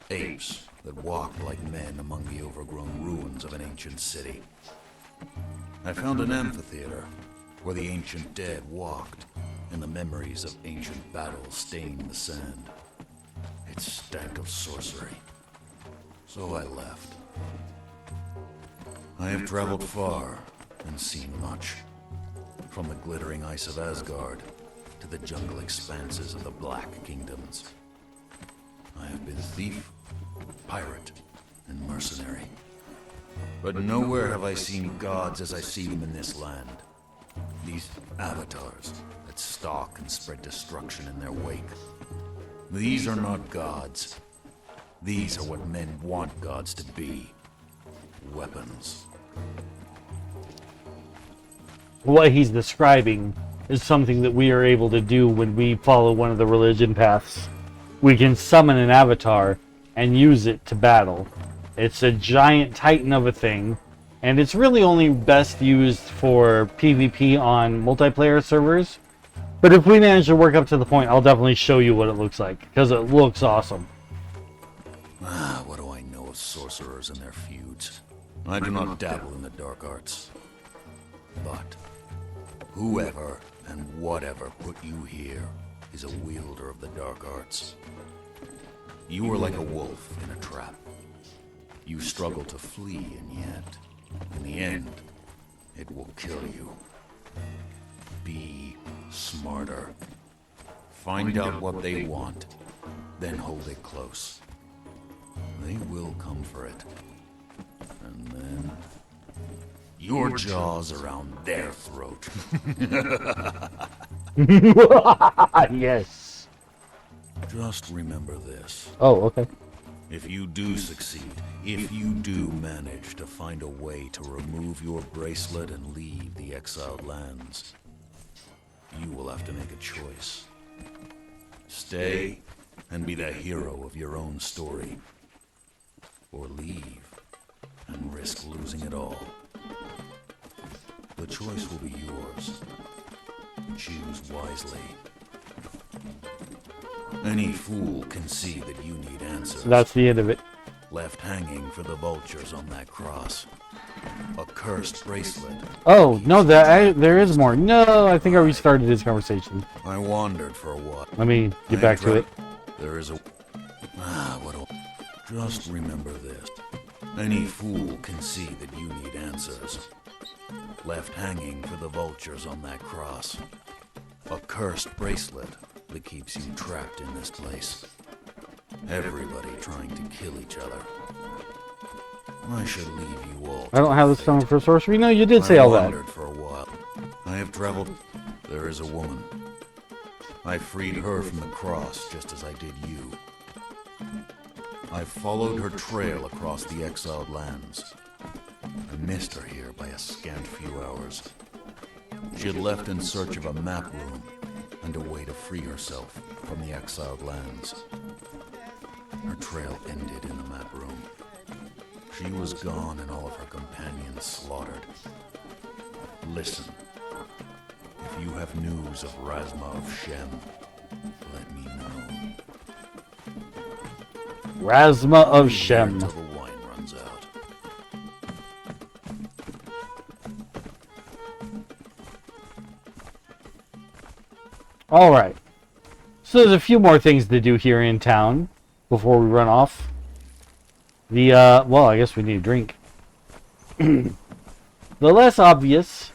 apes that walked like men among the overgrown ruins of an ancient city. I found an amphitheater where the ancient dead walked, and the memories of ancient battles stained the sand. It stank of sorcery. So I left. I have traveled far and seen much. From the glittering ice of Asgard to the jungle expanses of the Black Kingdoms. I have been thief, pirate, and mercenary. But nowhere have I seen gods as I see them in this land. These avatars that stalk and spread destruction in their wake. These are not gods. These are what men want gods to be. Weapons. What he's describing is something that we are able to do when we follow one of the religion paths. We can summon an avatar and use it to battle. It's a giant titan of a thing, and it's really only best used for PvP on multiplayer servers. But if we manage to work up to the point, I'll definitely show you what it looks like, because it looks awesome. What do I know of sorcerers and their feuds? I do not dabble in the dark arts. But whoever and whatever put you here is a wielder of the dark arts. You are like a wolf in a trap. You struggle to flee, and yet, in the end, it will kill you. Be smarter. Find out what they want, then hold it close. They will come for it. And then your jaws around their throat. Yes. Just remember this. Oh, okay. If you do succeed, if you do manage to find a way to remove your bracelet and leave the exiled lands, you will have to make a choice. Stay and be the hero of your own story, or leave and risk losing it all. The choice will be yours. Choose wisely. Any fool can see that you need answers. That's the end of it. Left hanging for the vultures on that cross. A cursed bracelet. Oh, no, there is more. No, I think I restarted this conversation. I wandered for a while. Let me get back to it. There is a... Just remember this. Any fool can see that you need answers. Left hanging for the vultures on that cross. A cursed bracelet that keeps you trapped in this place. Everybody trying to kill each other. I should leave you all. I don't have the stomach for sorcery. No, you did say all I that. wandered for a while. I have traveled. There is a woman. I freed her from the cross just as I did you. I followed her trail across the exiled lands. I missed her here by a scant few hours. She had left in search of a map room and a way to free herself from the exiled lands. Her trail ended in the map room. She was gone and all of her companions slaughtered. Listen. If you have news of Razma of Shem, let me know. Razma of Be here Shem. till the wine runs out. Alright. So there's a few more things to do here in town before we run off. Well, I guess we need a drink. The less obvious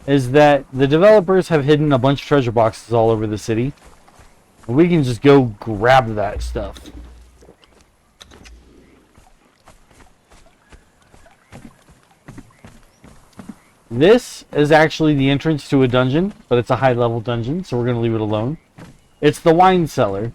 is that the developers have hidden a bunch of treasure boxes all over the city. And we can just go grab that stuff. This is actually the entrance to a dungeon, but it's a high-level dungeon, so we're going to leave it alone. It's the wine cellar.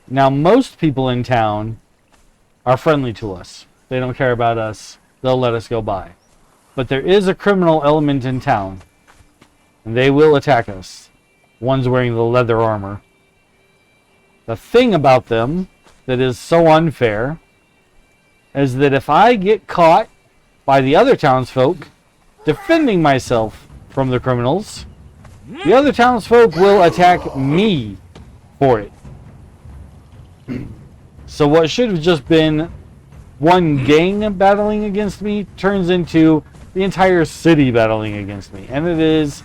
Now, most people in town are friendly to us. They don't care about us. They'll let us go by. But there is a criminal element in town. And they will attack us. One's wearing the leather armor. The thing about them that is so unfair is that if I get caught by the other townsfolk defending myself from the criminals, the other townsfolk will attack me for it. So what should have just been one gang battling against me turns into the entire city battling against me. And it is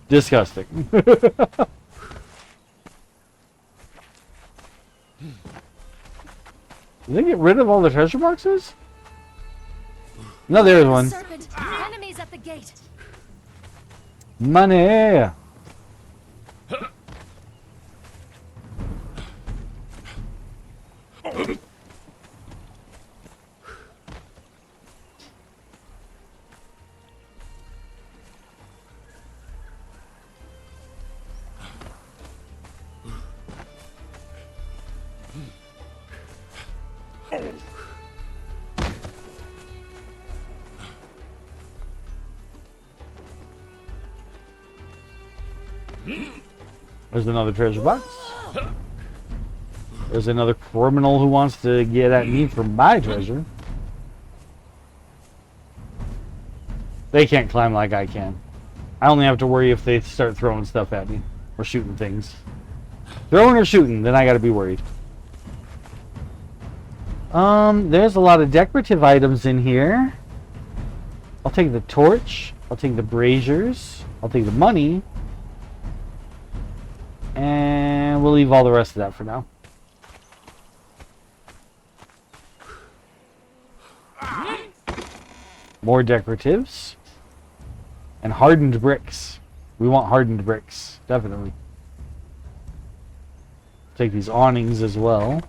disgusting. Did they get rid of all the treasure boxes? No, there's one. Serpent, enemies at the gate. Money! There's another treasure box. There's another criminal who wants to get at me for my treasure. They can't climb like I can. I only have to worry if they start throwing stuff at me or shooting things. Throwing or shooting, then I gotta be worried. There's a lot of decorative items in here. I'll take the torch. I'll take the braziers. I'll take the money. And we'll leave all the rest of that for now. More decoratives. And hardened bricks. We want hardened bricks. Definitely. Take these awnings as well.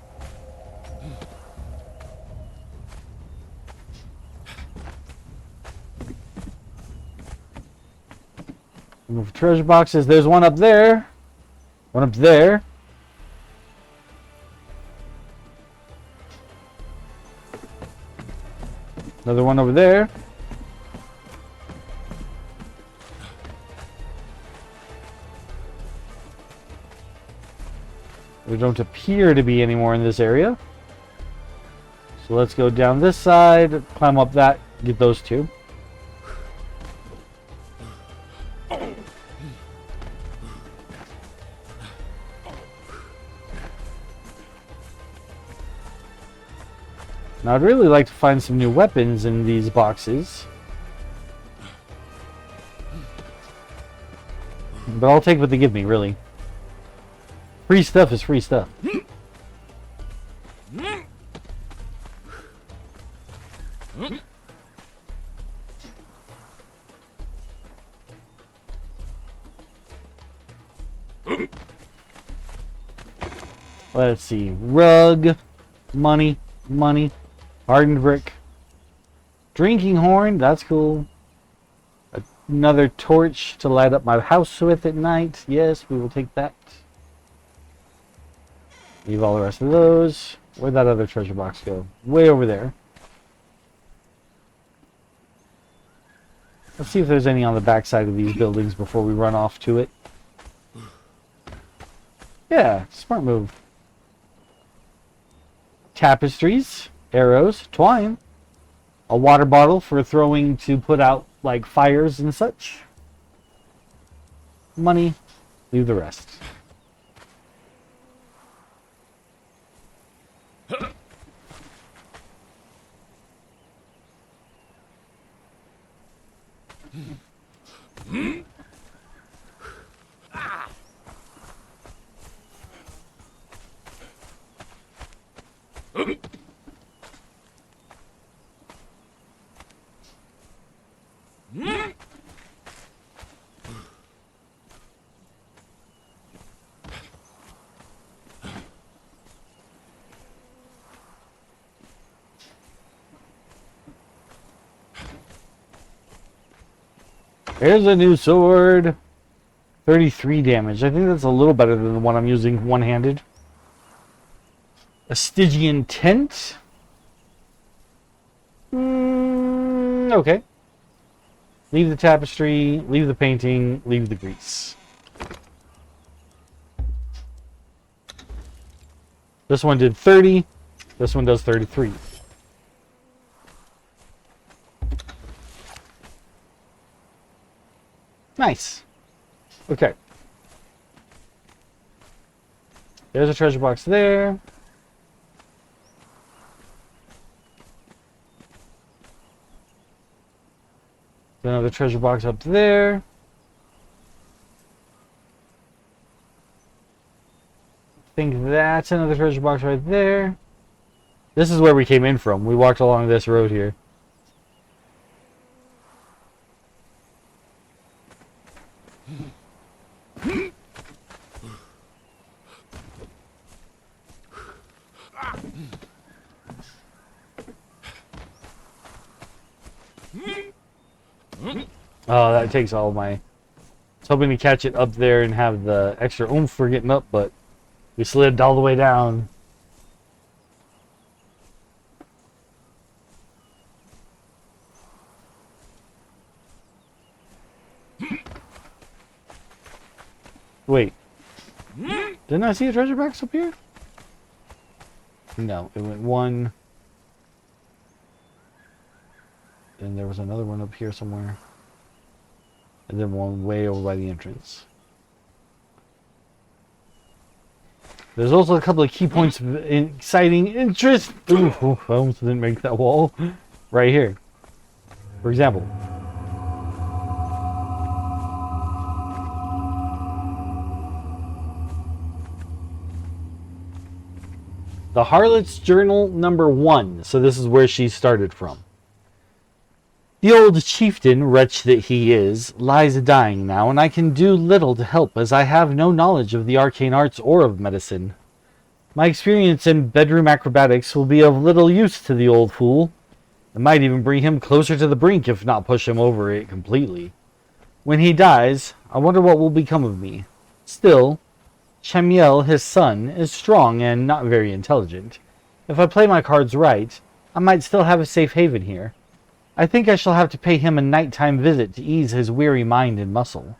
Move treasure boxes. There's one up there. One up there. Another one over there. There don't appear to be any more in this area. So let's go down this side, climb up that, get those two. Now I'd really like to find some new weapons in these boxes. But I'll take what they give me, really. Free stuff is free stuff. Let's see. Rug. Money. Money. Hardened brick. Drinking horn, that's cool. Another torch to light up my house with at night. Yes, we will take that. Leave all the rest of those. Where'd that other treasure box go? Way over there. Let's see if there's any on the backside of these buildings before we run off to it. Yeah, smart move. Tapestries, arrows, twine. A water bottle for throwing to put out like fires and such. Money, leave the rest. Here's a new sword. 33 damage. I think that's a little better than the one I'm using one-handed. A Stygian tent. Okay. Leave the tapestry, leave the painting, leave the grease. This one did 30. This one does 33. Nice. Okay. There's a treasure box there. Another treasure box up there. I think that's another treasure box right there. This is where we came in from. We walked along this road here. Oh, that takes all my... I was hoping to catch it up there and have the extra oomph for getting up, but we slid all the way down. Wait. Didn't I see a treasure box up here? No, it went one. And there was another one up here somewhere. And then one way over by the entrance. There's also a couple of key points of exciting interest. Ooh, I almost didn't make that wall. Right here. For example. The Harlot's Journal number 1. So this is where she started from. The old chieftain, wretch that he is, lies dying now, and I can do little to help, as I have no knowledge of the arcane arts or of medicine. My experience in bedroom acrobatics will be of little use to the old fool. It might even bring him closer to the brink, if not push him over it completely. When he dies, I wonder what will become of me. Still, Chamiel, his son, is strong and not very intelligent. If I play my cards right, I might still have a safe haven here. I think I shall have to pay him a nighttime visit to ease his weary mind and muscle.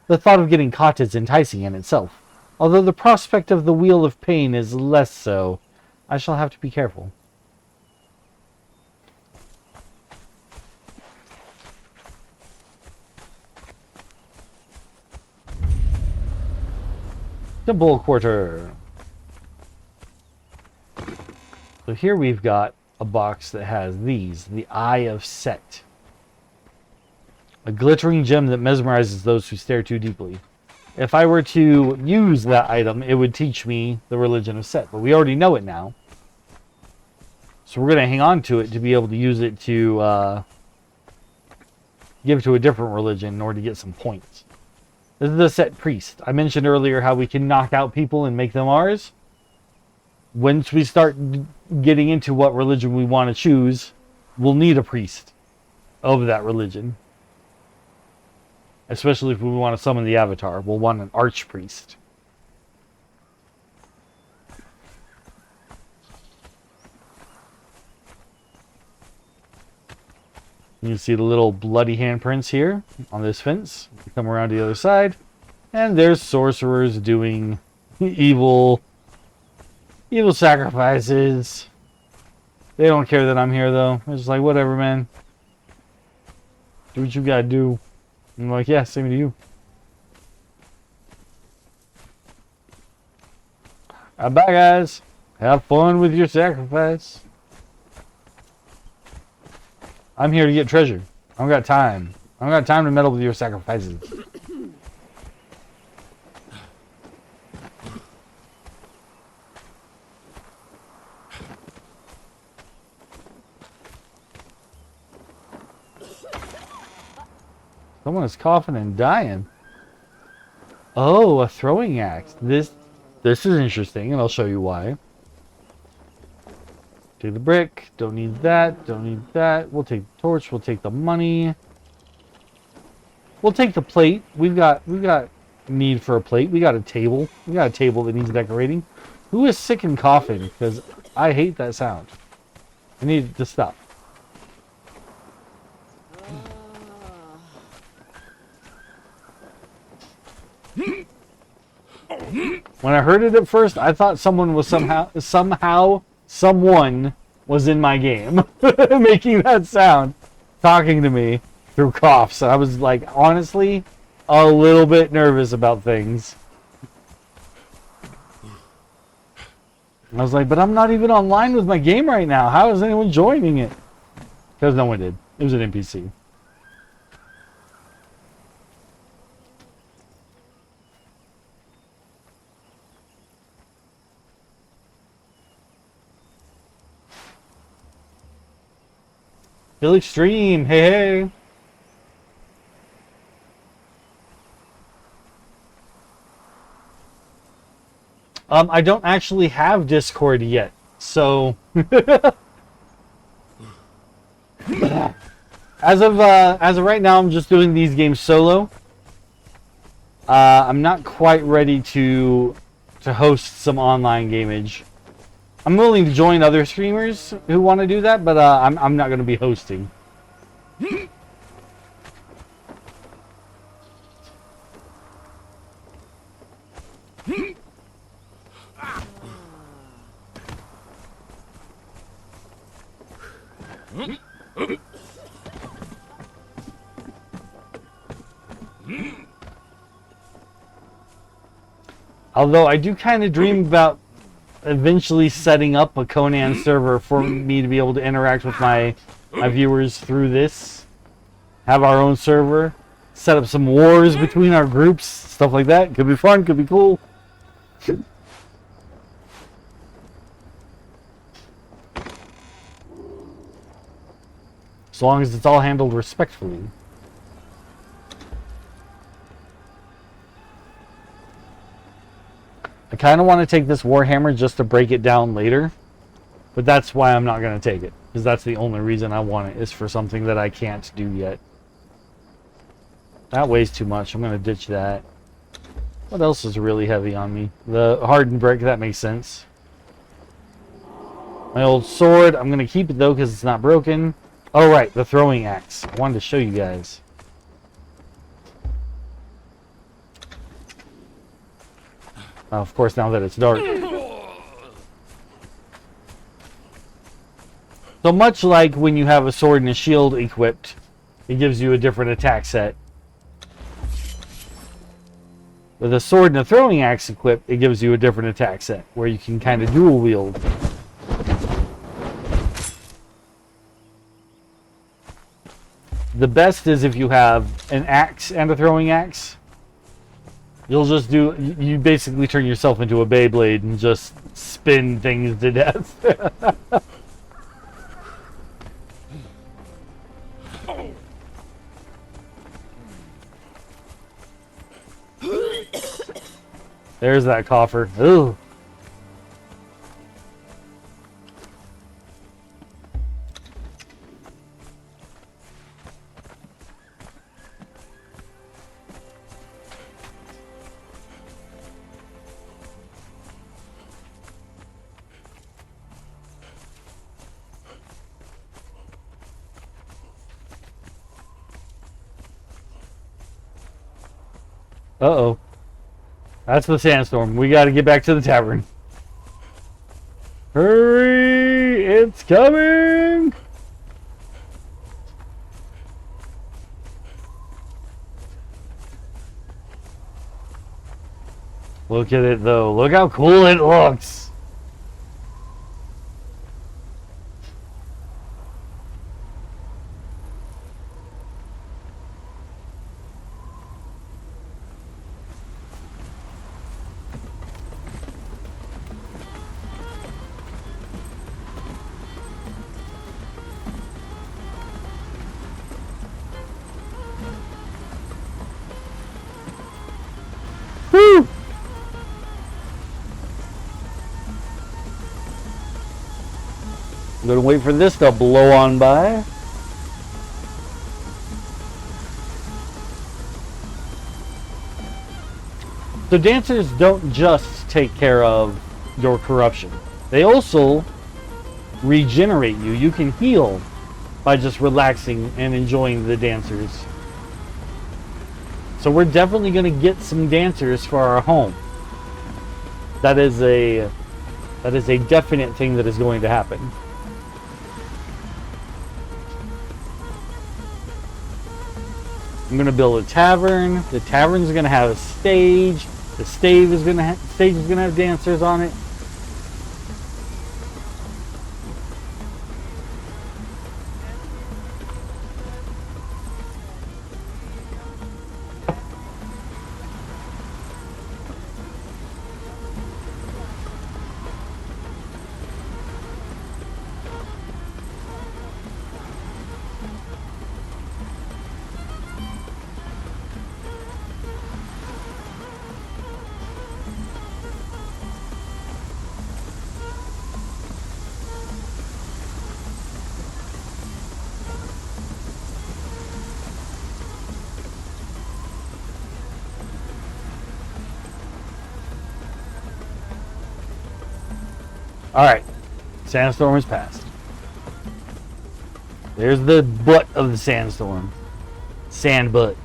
The thought of getting caught is enticing in itself, although the prospect of the wheel of pain is less so. I shall have to be careful. Temple Quarter. So here we've got a box that has these, the Eye of Set. A glittering gem that mesmerizes those who stare too deeply. If I were to use that item, it would teach me the religion of Set, but we already know it now. So we're going to hang on to it to be able to use it to give to a different religion in order to get some points. This is the Set Priest. I mentioned earlier how we can knock out people and make them ours. Once we start getting into what religion we want to choose, we'll need a priest. of that religion. Especially if we want to summon the Avatar. We'll want an archpriest. You can see the little bloody handprints here on this fence. Come around to the other side. And there's sorcerers doing evil sacrifices. They don't care that I'm here, though. It's just like, whatever, man. Do what you gotta do. I'm like, yeah, same to you. Bye, guys. Have fun with your sacrifice. I'm here to get treasure. I don't got time. I don't got time to meddle with your sacrifices. Someone is coughing and dying. Oh, a throwing axe. This is interesting, and I'll show you why. Take the brick. Don't need that. Don't need that. We'll take the torch. We'll take the money. We'll take the plate. We've got need for a plate. We got a table. We got a table that needs decorating. Who is sick and coughing? Because I hate that sound. I need it to stop. When I heard it at first, I thought someone was someone was in my game making that sound, talking to me through coughs. I was like, honestly, a little bit nervous about things. I was like, but I'm not even online with my game right now. How is anyone joining it? Because no one did. It was an NPC. Phil Extreme, hey. I don't actually have Discord yet, so as of right now, I'm just doing these games solo. I'm not quite ready to host some online gamage. I'm willing to join other streamers who want to do that, but I'm not going to be hosting. Although I do kind of dream about eventually setting up a Conan server for me to be able to interact with my viewers through this. Have our own server. Set up some wars between our groups. Stuff like that. Could be fun. Could be cool. As long as it's all handled respectfully. I kind of want to take this Warhammer just to break it down later. But that's why I'm not going to take it. Because that's the only reason I want it, is for something that I can't do yet. That weighs too much. I'm going to ditch that. What else is really heavy on me? The hardened brick, that makes sense. My old sword, I'm going to keep it though because it's not broken. Oh right, the throwing axe. I wanted to show you guys. Of course, now that it's dark. So much like when you have a sword and a shield equipped, it gives you a different attack set. With a sword and a throwing axe equipped, it gives you a different attack set, where you can kind of dual wield. The best is if you have an axe and a throwing axe. You'll just do, you basically turn yourself into a Beyblade and just spin things to death. There's that coffer. Ooh. Uh-oh. That's the sandstorm. We got to get back to the tavern. Hurry! It's coming! Look at it, though. Look how cool it looks. Woo! I'm gonna wait for this to blow on by. So dancers don't just take care of your corruption. They also regenerate you. You can heal by just relaxing and enjoying the dancers. So we're definitely going to get some dancers for our home. That is a definite thing that is going to happen. I'm going to build a tavern. The tavern's going to have a stage. The stage is going to have dancers on it. Alright, sandstorm is passed. There's the butt of the sandstorm. Sand butt.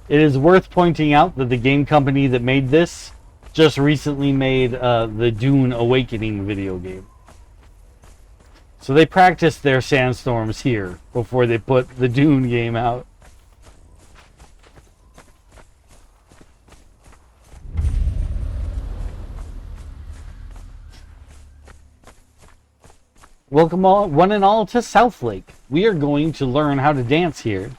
It is worth pointing out that the game company that made this just recently made the Dune Awakening video game. So they practiced their sandstorms here before they put the Dune game out. Welcome all, one and all, to South Lake. We are going to learn how to dance here.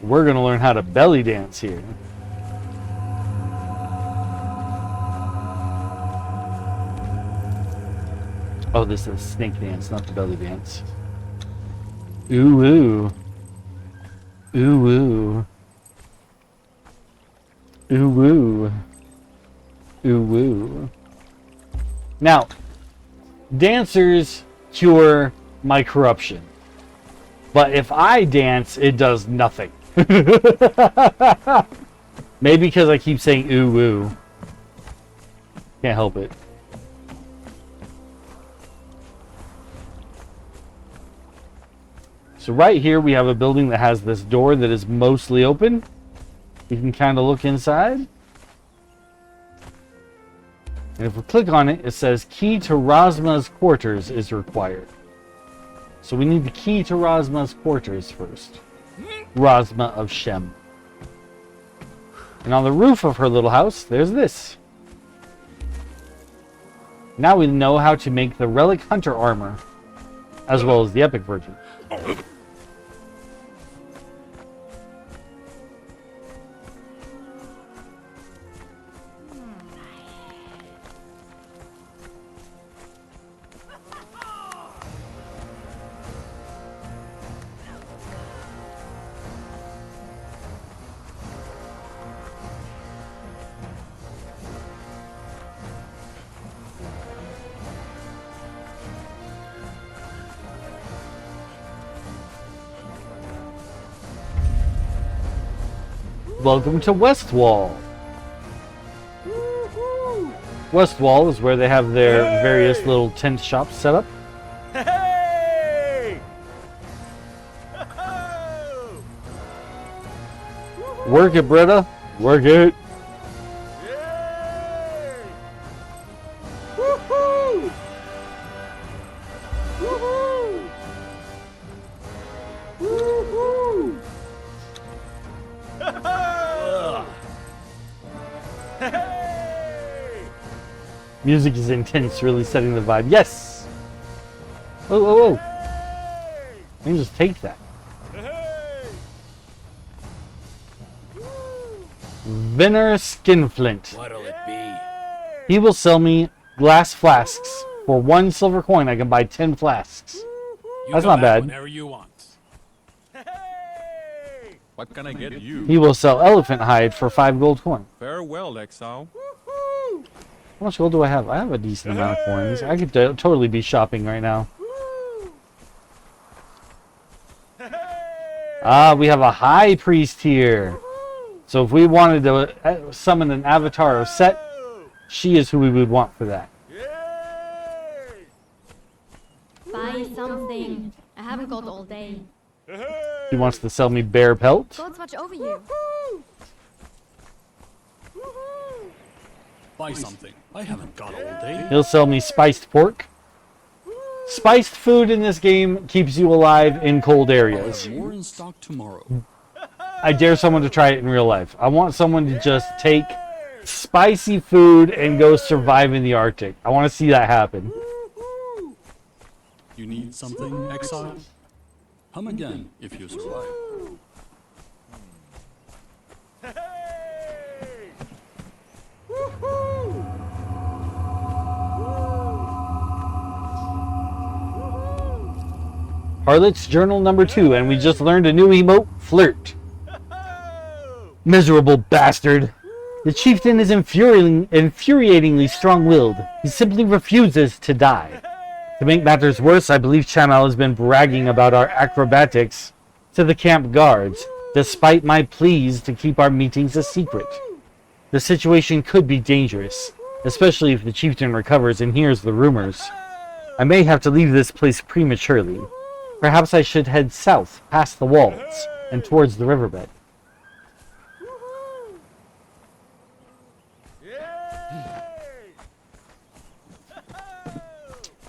We're going to learn how to belly dance here. Oh, this is snake dance, not the belly dance. Ooh, ooh. Ooh, ooh. Ooh, woo. Ooh, woo. Now, dancers cure my corruption. But if I dance, it does nothing. Maybe because I keep saying ooh, woo. Can't help it. So right here we have a building that has this door that is mostly open. You can kind of look inside. And if we click on it, it says key to Rosma's quarters is required. So we need the key to Rosma's quarters first. Rosma of Shem. And on the roof of her little house, there's this. Now we know how to make the Relic Hunter armor, as well as the Epic version. Welcome to Westwall. Westwall is where they have their various little tent shops set up. Hey! Work it, Britta. Work it. Yay! Woohoo! Woohoo! Woohoo! Hey! Music is intense, really setting the vibe. Yes! Oh, oh, oh. Hey! I can just take that. Hey! Venner Skinflint. What'll it be? He will sell me glass flasks. For 1 silver coin, I can buy 10 flasks. You That's come not back bad. Whenever you want. Hey! What can I get you? He will sell elephant hide for 5 gold coin. Farewell, Exile. Woohoo! How much gold do I have? I have a decent amount of coins. I could totally be shopping right now. Ah, we have a high priest here. So if we wanted to summon an avatar of Set, she is who we would want for that. Yay! Buy something. I haven't got all day. He wants to sell me bear pelt. Gods watch over you. Buy something. I haven't got all day. He'll sell me spiced pork. Spiced food in this game keeps you alive in cold I'll areas. have more in stock tomorrow. I dare someone to try it in real life. I want someone to just take spicy food and go survive in the Arctic. I want to see that happen. You need something, Exile? Come again if you survive. Hey! Harlot's Journal number 2, and we just learned a new emote, Flirt. Miserable bastard. The chieftain is infuriatingly strong-willed. He simply refuses to die. To make matters worse, I believe Chanel has been bragging about our acrobatics to the camp guards, despite my pleas to keep our meetings a secret. The situation could be dangerous, especially if the chieftain recovers and hears the rumors. I may have to leave this place prematurely. Perhaps I should head south, past the walls, and towards the riverbed.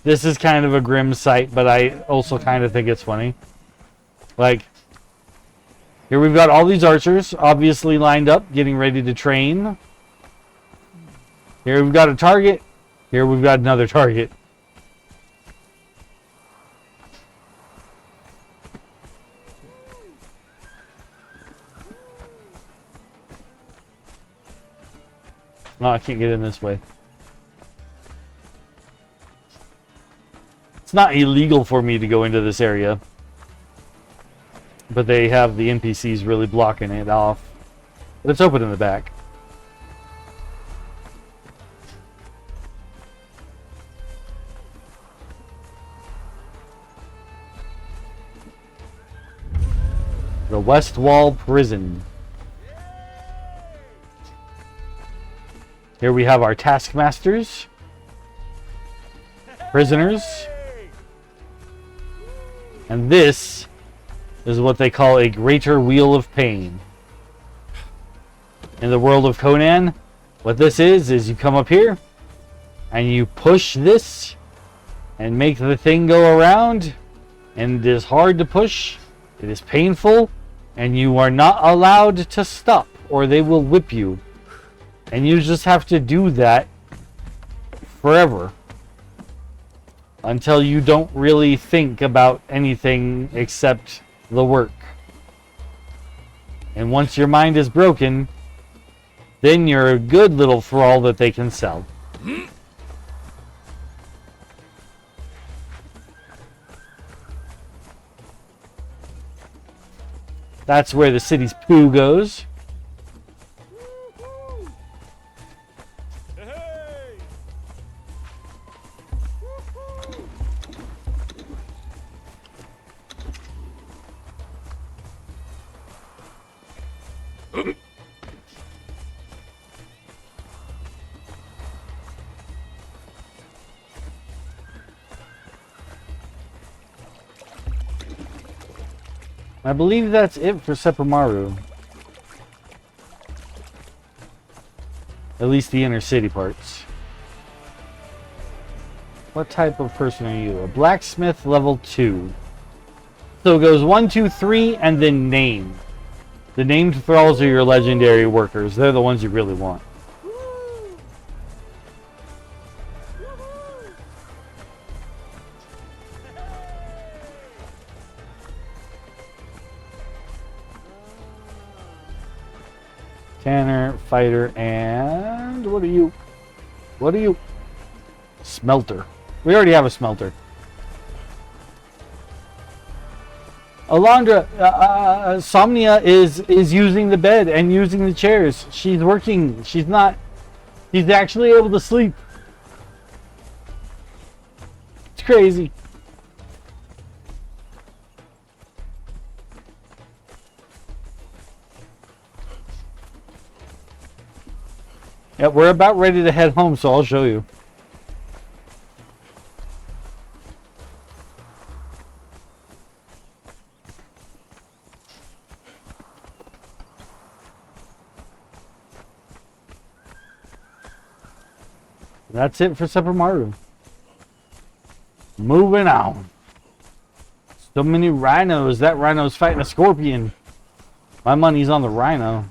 This is kind of a grim sight, but I also kind of think it's funny. Like, here we've got all these archers, obviously lined up, getting ready to train. Here we've got a target. Here we've got another target. No, I can't get in this way. It's not illegal for me to go into this area. But they have the NPCs really blocking it off. But it's open in the back. The West Wall Prison. Here we have our taskmasters, prisoners, and this is what they call a greater wheel of pain. In the world of Conan, what this is you come up here and you push this and make the thing go around, and it is hard to push, it is painful, and you are not allowed to stop or they will whip you. And you just have to do that forever until you don't really think about anything except the work. And once your mind is broken, then you're a good little thrall that they can sell. That's where the city's poo goes. I believe that's it for Seppumaru. At least the inner city parts. What type of person are you? A blacksmith level 2. So it goes 1, 2, 3, and then name. The named thralls are your legendary workers. They're the ones you really want. Tanner, fighter, and what are you? What are you? Smelter. We already have a smelter. Alondra, Somnia is using the bed and using the chairs. She's working. She's not. She's actually able to sleep. It's crazy. Yeah, we're about ready to head home, so I'll show you. That's it for Seppumaru. Moving on. So many rhinos. That rhino's fighting a scorpion. My money's on the rhino.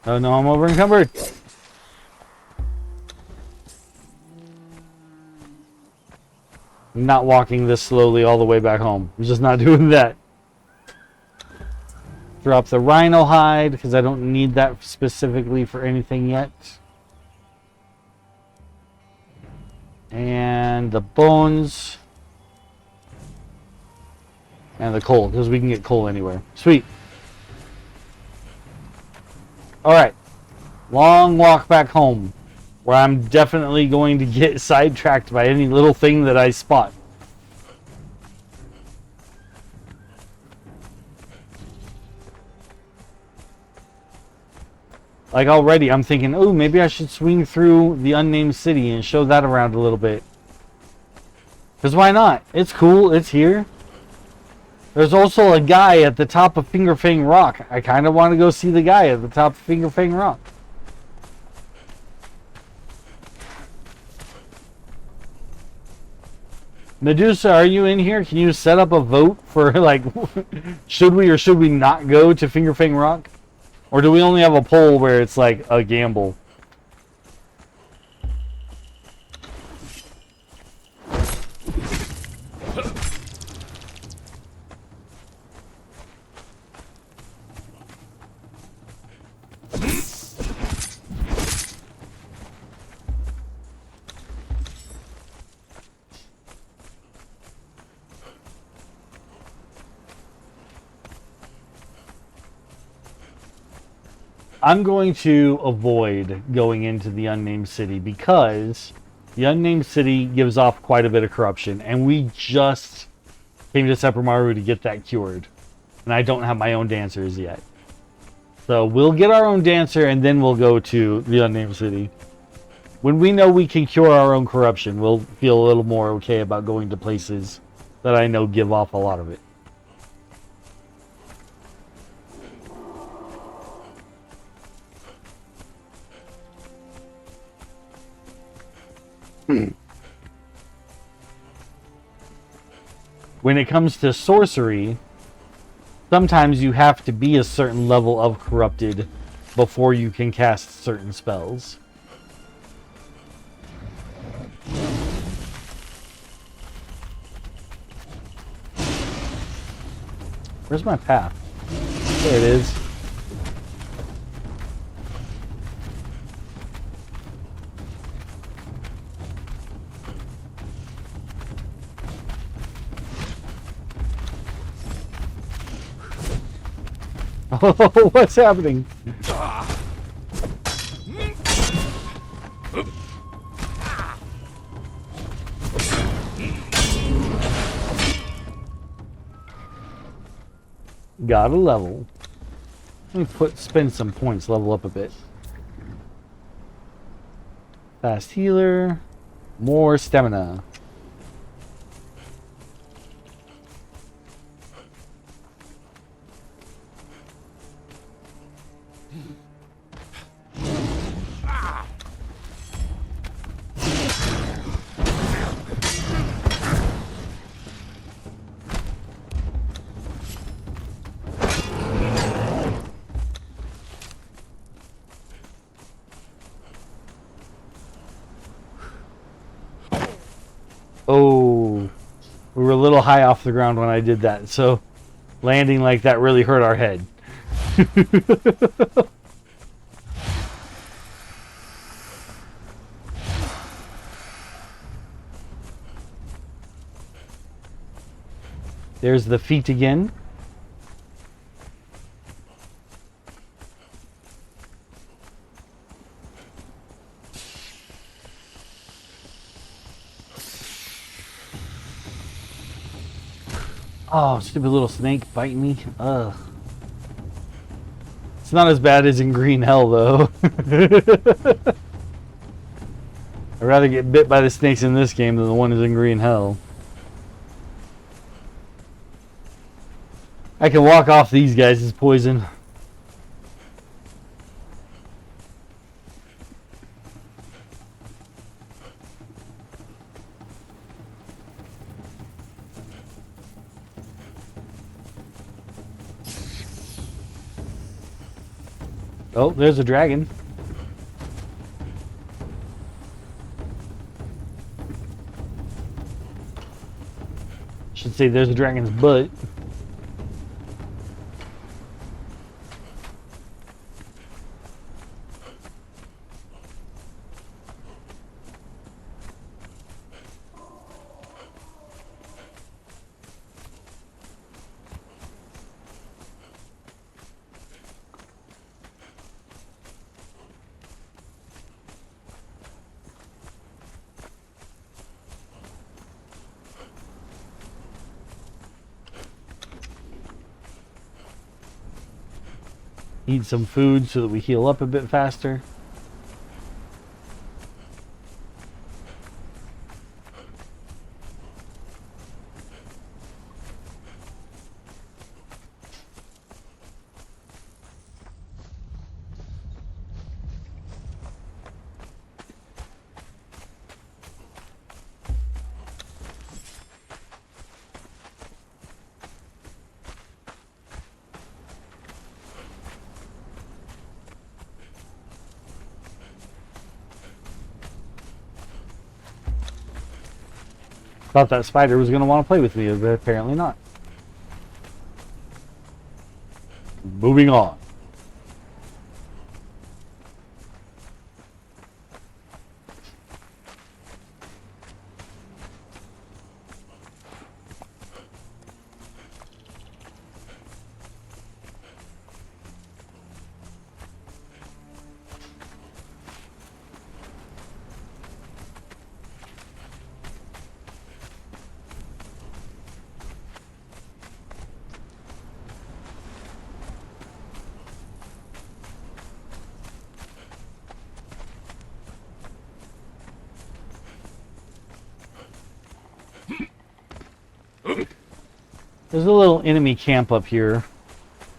Oh no, I'm over encumbered. I'm not walking this slowly all the way back home. I'm just not doing that. Drop the rhino hide because I don't need that specifically for anything yet. And the bones. And the coal, because we can get coal anywhere. Sweet. Alright. Long walk back home. Where I'm definitely going to get sidetracked by any little thing that I spot. Like already, I'm thinking, oh, maybe I should swing through the unnamed city and show that around a little bit. Because why not? It's cool. It's here. There's also a guy at the top of Fingerfang Rock. I kind of want to go see the guy at the top of Fingerfang Rock. Medusa, are you in here? Can you set up a vote for, like, should we or should we not go to Fingerfang Rock? Or do we only have a poll where it's like a gamble? I'm going to avoid going into the unnamed city because the unnamed city gives off quite a bit of corruption, and we just came to Seppumaru to get that cured, and I don't have my own dancers yet. So we'll get our own dancer, and then we'll go to the unnamed city. When we know we can cure our own corruption, we'll feel a little more okay about going to places that I know give off a lot of it. When it comes to sorcery, sometimes you have to be a certain level of corrupted before you can cast certain spells. Where's my path? There it is. Oh, what's happening? Got a level. Let me spend some points, level up a bit. Fast healer. More stamina. Oh, we were a little high off the ground when I did that, so landing like that really hurt our head. There's the feet again. Oh, stupid little snake biting me. Ugh. It's not as bad as in Green Hell, though. I'd rather get bit by the snakes in this game than the one that's in Green Hell. I can walk off these guys as poison. Oh, there's a dragon. Should say there's a dragon's butt. Eat some food so that we heal up a bit faster. Thought that spider was going to want to play with me, but apparently not. Moving on. There's a little enemy camp up here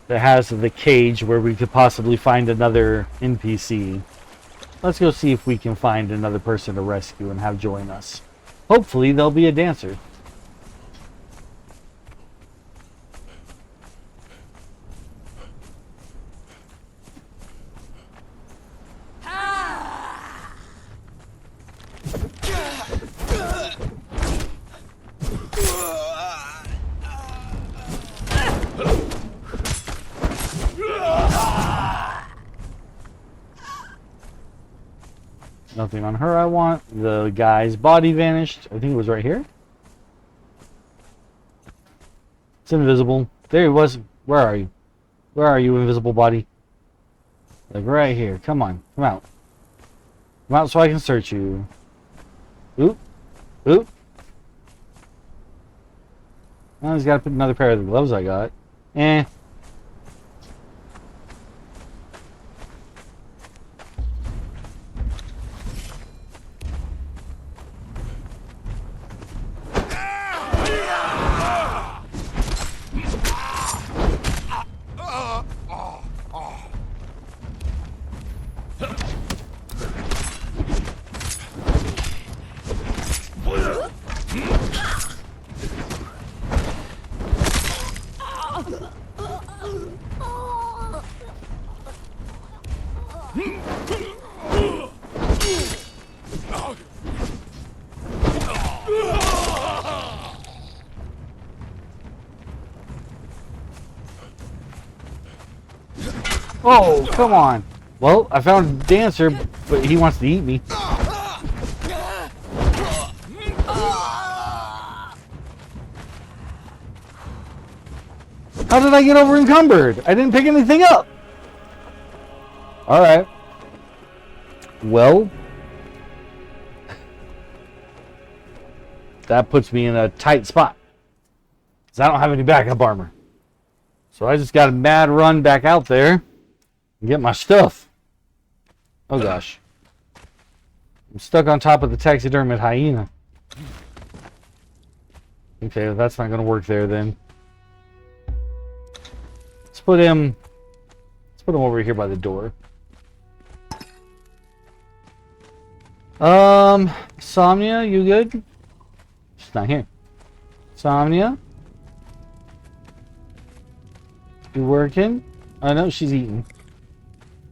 that has the cage where we could possibly find another NPC. Let's go see if we can find another person to rescue and have join us. Hopefully there'll be a dancer. Nothing on her I want. The guy's body vanished. I think it was right here. It's invisible. There he was. Where are you? Where are you, invisible body? Like right here. Come on. Come out. Come out so I can search you. Oop. Oop. Oh, he's got to put another pair of the gloves I got. Eh. Oh, come on. Well, I found a dancer, but he wants to eat me. How did I get over encumbered? I didn't pick anything up. Alright. Well, that puts me in a tight spot. Because I don't have any backup armor. So I just got a mad run back out there and get my stuff. Oh gosh. I'm stuck on top of the taxidermid hyena. Okay, well, that's not going to work there then. Let's put him over here by the door. Somnia, you good? She's not here. Somnia? You working? Oh no, she's eating.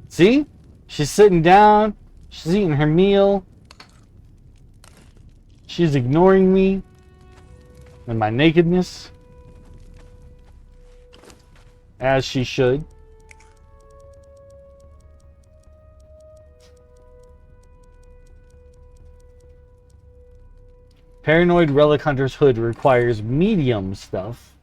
See? She's sitting down. She's eating her meal. She's ignoring me and my nakedness. As she should. Paranoid Relic Hunter's hood requires medium stuff.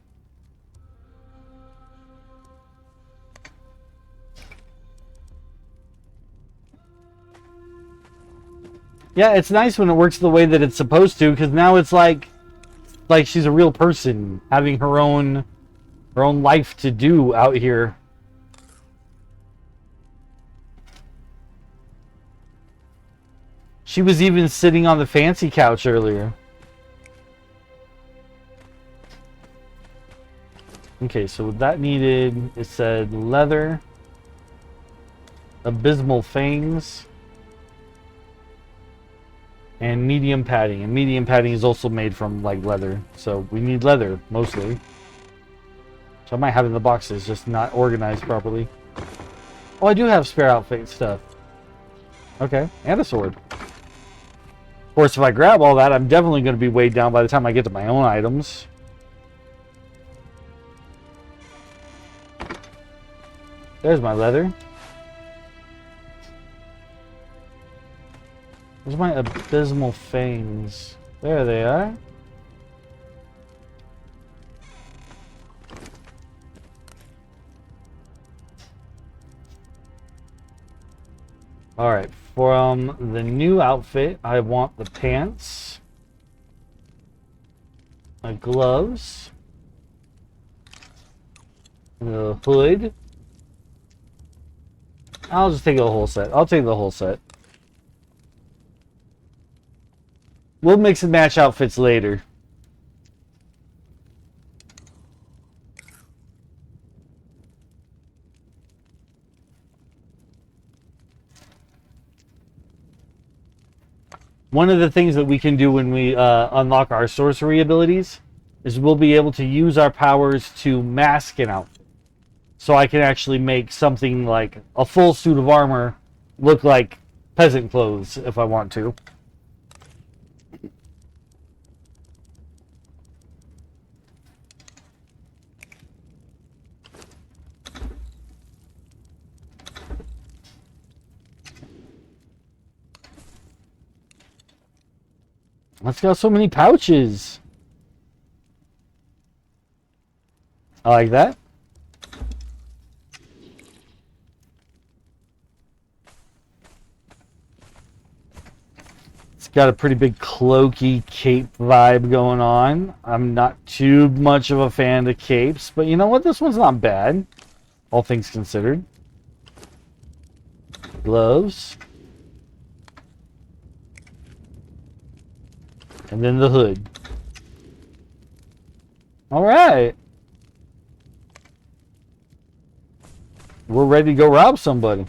Yeah, it's nice when it works the way that it's supposed to, because now it's like she's a real person having her own life to do out here. She was even sitting on the fancy couch earlier. Okay, so that needed, it said leather, abysmal fangs, and medium padding. And medium padding is also made from like leather. So we need leather mostly. So I might have it in the boxes, just not organized properly. Oh, I do have spare outfit stuff. Okay, and a sword. Of course, if I grab all that, I'm definitely going to be weighed down by the time I get to my own items. There's my leather. Where's my abysmal fangs? There they are. Alright, from the new outfit, I want the pants, the gloves, the hood. I'll just take the whole set. I'll take the whole set. We'll mix and match outfits later. One of the things that we can do when we unlock our sorcery abilities is we'll be able to use our powers to mask an outfit. So I can actually make something like a full suit of armor look like peasant clothes if I want to. Let's got so many pouches. I like that. got a pretty big cloaky cape vibe going on. I'm not too much of a fan of capes, but you know what? This one's not bad, all things considered. Gloves. And then the hood. Alright. We're ready to go rob somebody.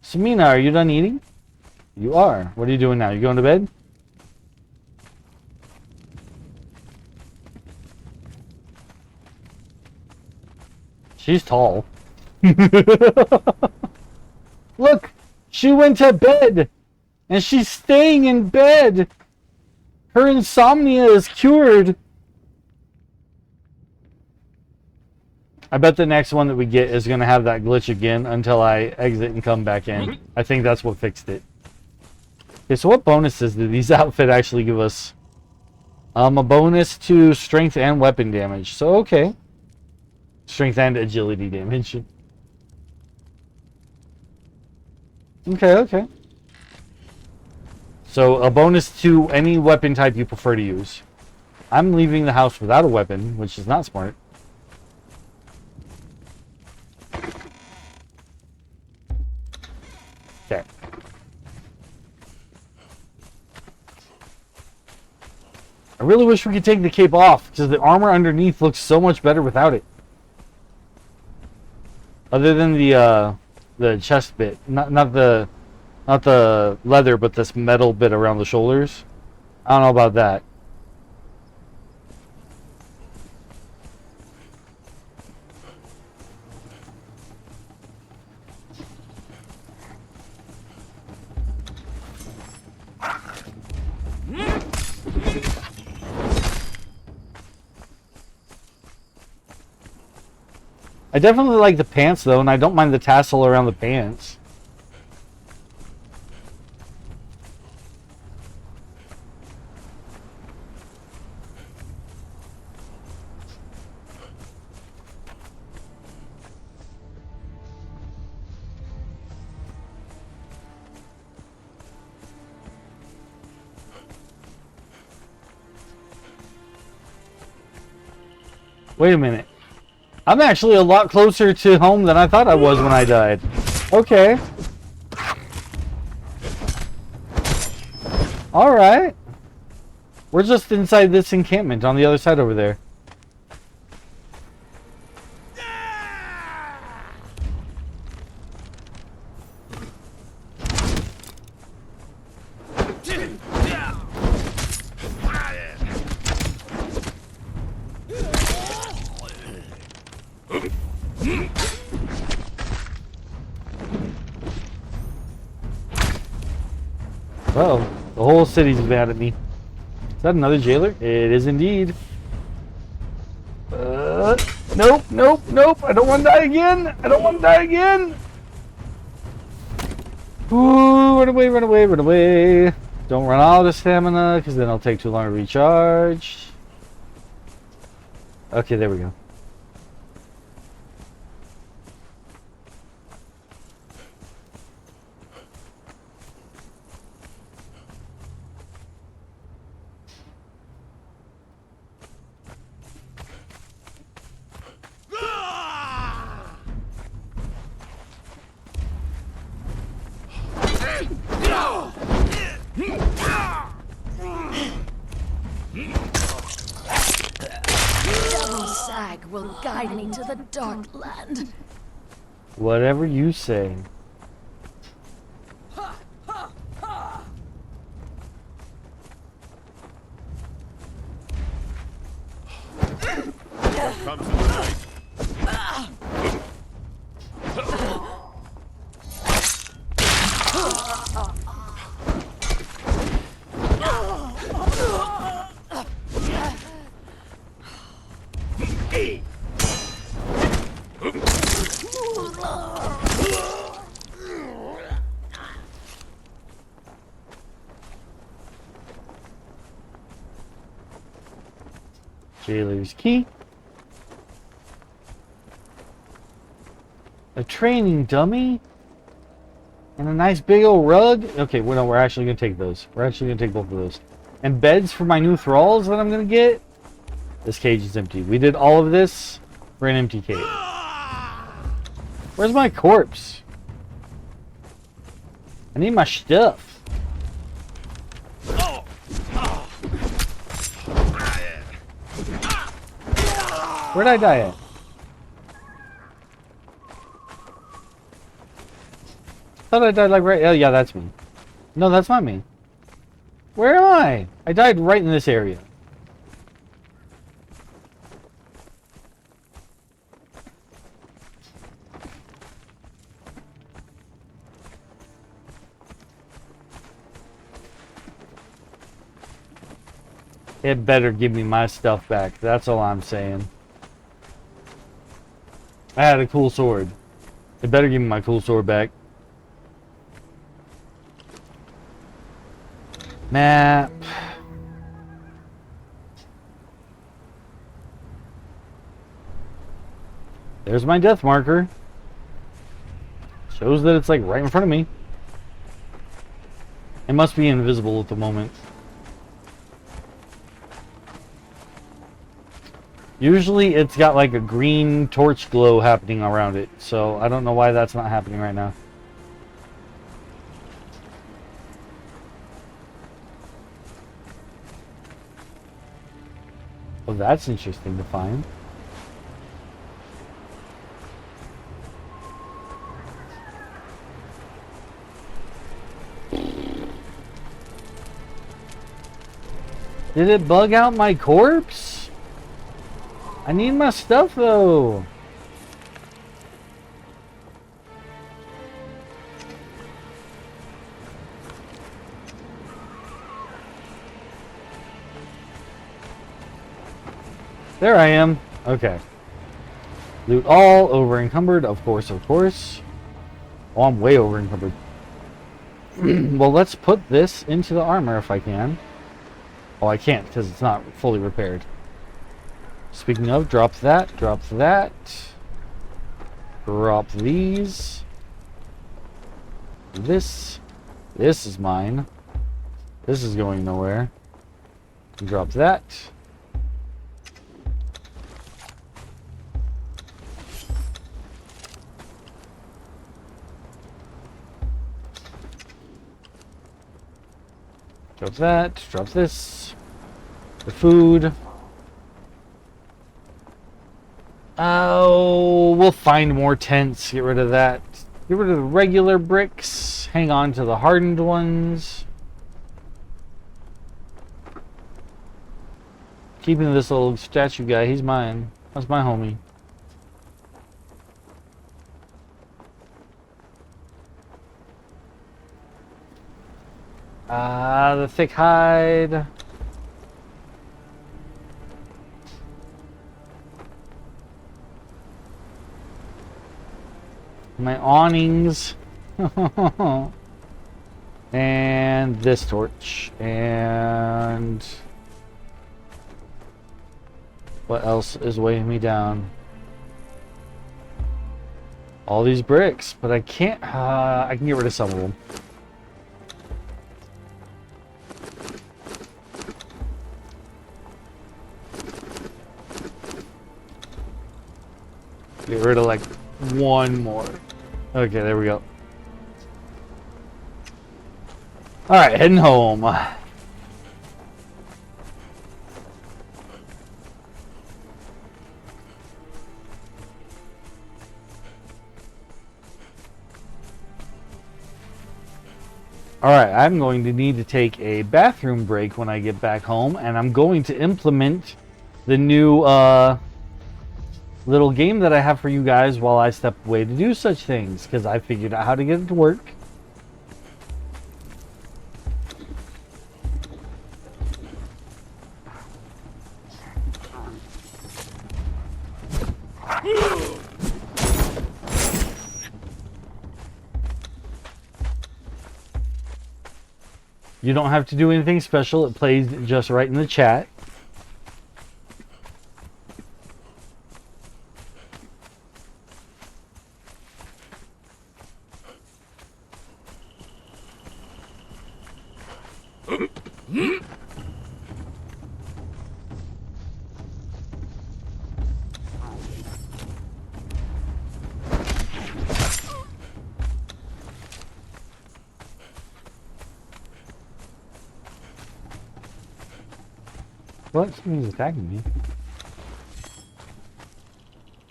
Samina, are you done eating? You are. What are you doing now? You going to bed? She's tall. Look! She went to bed! And she's staying in bed! Her insomnia is cured! I bet the next one that we get is going to have that glitch again until I exit and come back in. I think that's what fixed it. Okay, so what bonuses do these outfits actually give us? A bonus to strength and weapon damage. So, okay. Strength and agility damage. Okay. So, a bonus to any weapon type you prefer to use. I'm leaving the house without a weapon, which is not smart. Okay. I really wish we could take the cape off, because the armor underneath looks so much better without it. Other than the chest bit, not the leather, but this metal bit around the shoulders. I don't know about that. I definitely like the pants though, and I don't mind the tassel around the pants. Wait a minute. I'm actually a lot closer to home than I thought I was when I died. Okay. Alright. We're just inside this encampment on the other side over there. Well, the whole city's mad at me. Is that another jailer? It is indeed. Nope. I don't want to die again. Ooh, run away. Don't run out of stamina, because then it'll take too long to recharge. Okay, there we go. Will guide me to the dark land. Whatever you say. Comes in the night. Jailer's key. A training dummy? And a nice big old rug. Okay, well, no, we're actually going to take those. We're actually going to take both of those. And beds for my new thralls that I'm going to get. This cage is empty. We did all of this for an empty cage. Where's my corpse? I need my stuff. Where'd I die at? I thought I died like right. Oh, yeah, that's me. No, that's not me. Where am I? I died right in this area. It better give me my stuff back. That's all I'm saying. I had a cool sword. It better give me my cool sword back. Map. There's my death marker. Shows that it's like right in front of me. It must be invisible at the moment. Usually it's got like a green torch glow happening around it, so I don't know why that's not happening right now. Well, that's interesting to find. Did it bug out my corpse? I need my stuff though. There I am. Okay. Loot all, over encumbered, of course, of course. Oh, I'm way over encumbered. Well, let's put this into the armor if I can. Oh, I can't because it's not fully repaired. Speaking of, drop that, drop that. Drop these. This is mine. This is going nowhere. Drop that. Drop that, drop this. The food. Oh, we'll find more tents. Get rid of that. Get rid of the regular bricks. Hang on to the hardened ones. Keeping this little statue guy. He's mine. That's my homie. The thick hide. My awnings. And this torch. And what else is weighing me down? All these bricks, but I can't. I can get rid of some of them. Get rid of like one more. Okay, there we go. Alright, heading home. Alright, I'm going to need to take a bathroom break when I get back home, and I'm going to implement the new little game that I have for you guys while I step away to do such things, because I figured out how to get it to work. You don't have to do anything special. It plays just right in the chat. What? Somebody's attacking me.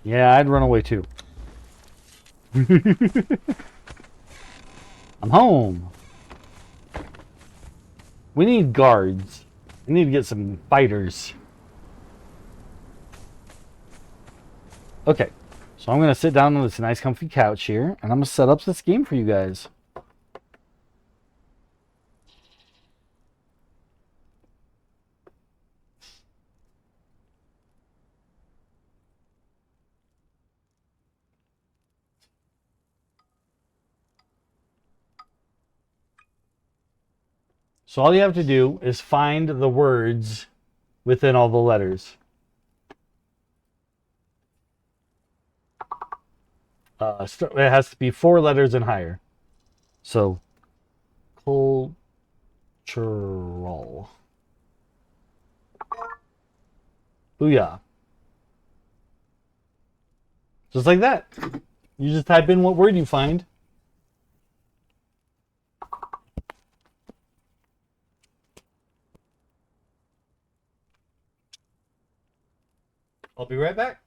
Yeah, I'd run away too. I'm home. We need guards. We need to get some fighters. Okay, so I'm gonna sit down on this nice comfy couch here, and I'm gonna set up this game for you guys. So all you have to do is find the words within all the letters. It has to be 4 letters and higher. So, cultural. Booyah. Just like that. You just type in what word you find. I'll be right back.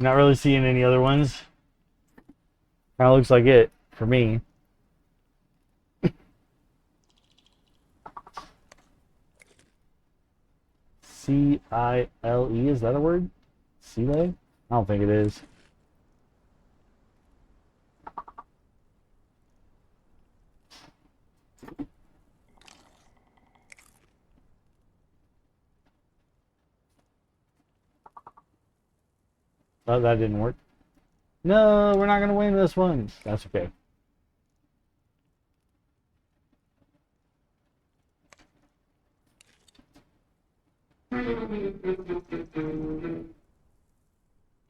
Not really seeing any other ones. Kind of looks like it for me. Cile, is that a word? Cile? I don't think it is. Oh, that didn't work. No, we're not going to win this one. That's okay.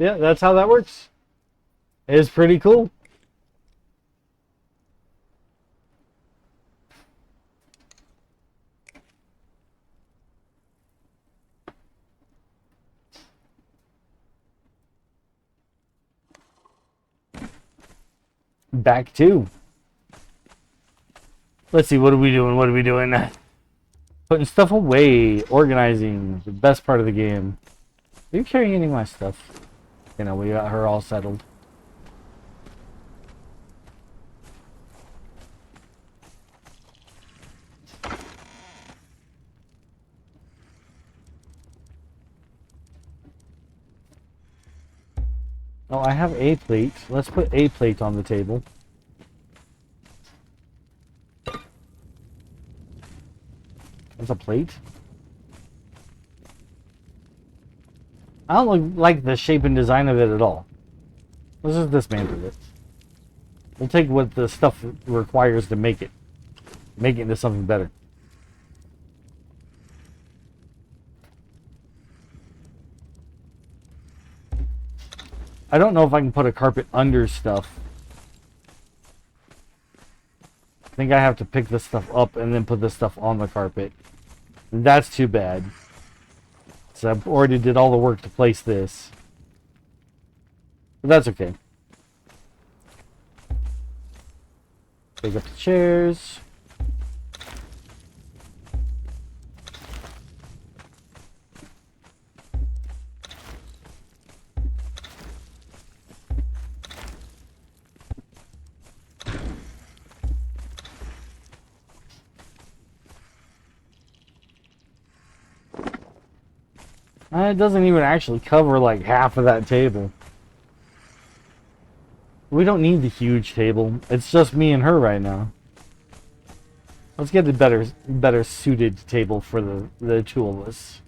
Yeah, that's how that works. It's pretty cool. Back to. Let's see, what are we doing? What are we doing? Putting stuff away. Organizing. The best part of the game. Are you carrying any of my stuff? You know, we got her all settled. Oh, I have a plate. Let's put a plate on the table. That's a plate? I don't like the shape and design of it at all. Let's just dismantle it. We'll take what the stuff requires to make it. Make it into something better. I don't know if I can put a carpet under stuff. I think I have to pick this stuff up and then put this stuff on the carpet. That's too bad. So I've already did all the work to place this. But that's okay. Pick up the chairs. It doesn't even actually cover like half of that table. We don't need the huge table. It's just me and her right now. Let's get a better suited table for the two of us.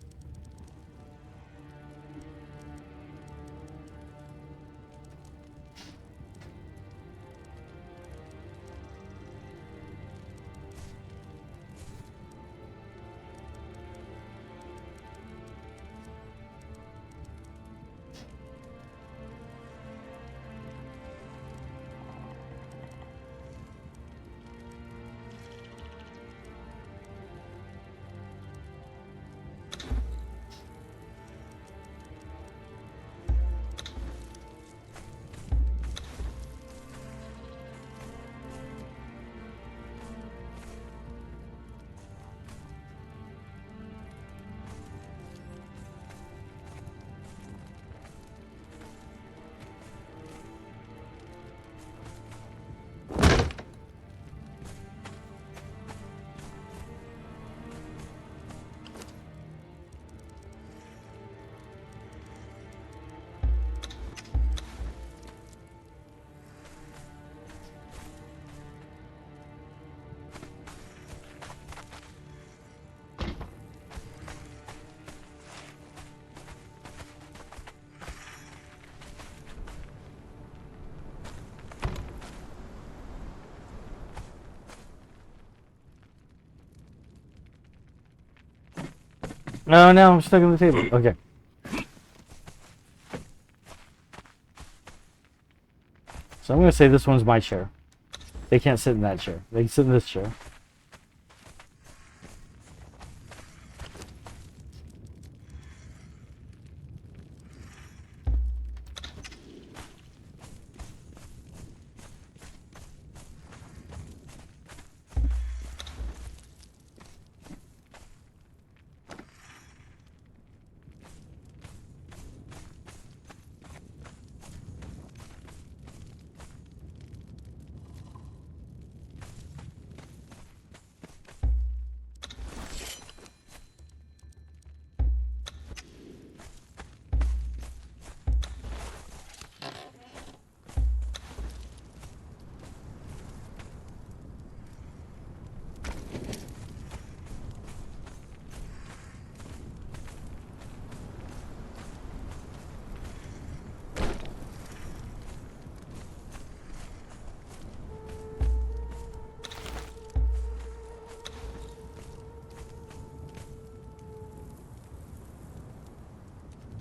Oh no, I'm stuck on the table. Okay. So I'm going to say this one's my chair. They can't sit in that chair. They can sit in this chair.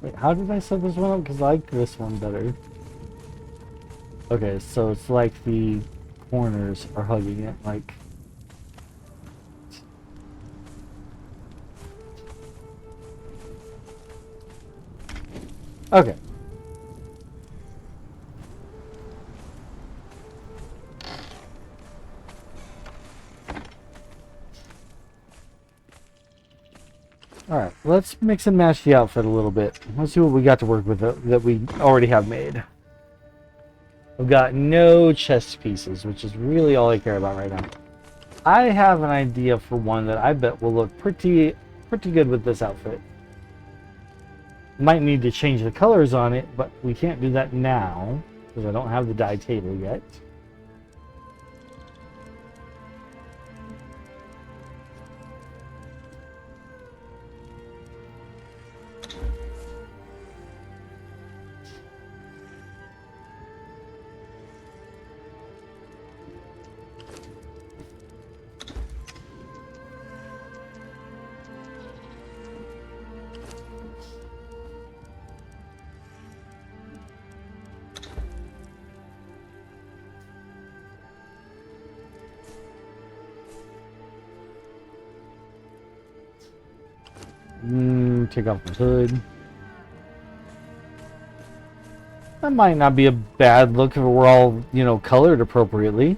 Wait, how did I set this one up? Because I like this one better. Okay, so it's like the corners are hugging it, like... Okay. Alright, let's mix and match the outfit a little bit. Let's see what we got to work with that we already have made. I've got no chest pieces, which is really all I care about right now. I have an idea for one that I bet will look pretty good with this outfit. Might need to change the colors on it, but we can't do that now, because I don't have the dye table yet. Take off the hood. That might not be a bad look if we're all, you know, colored appropriately.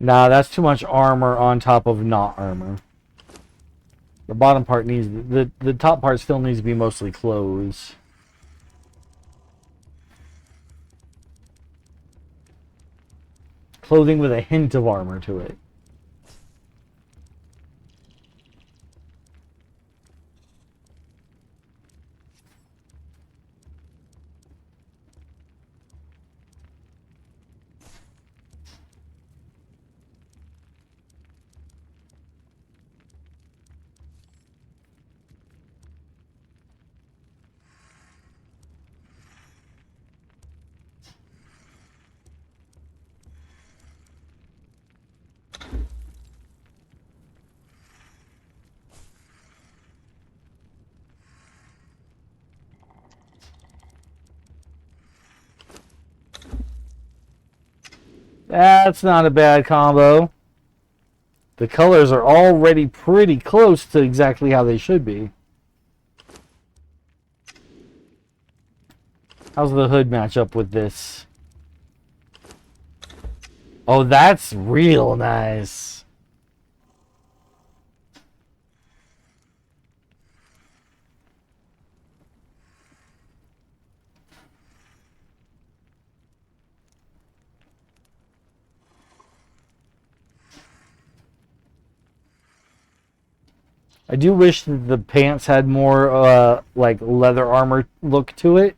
Nah, that's too much armor on top of not armor. The bottom part needs... The top part still needs to be mostly clothes. Clothing with a hint of armor to it. That's not a bad combo. The colors are already pretty close to exactly how they should be. How's the hood match up with this? Oh, that's real nice. I do wish that the pants had more like leather armor look to it.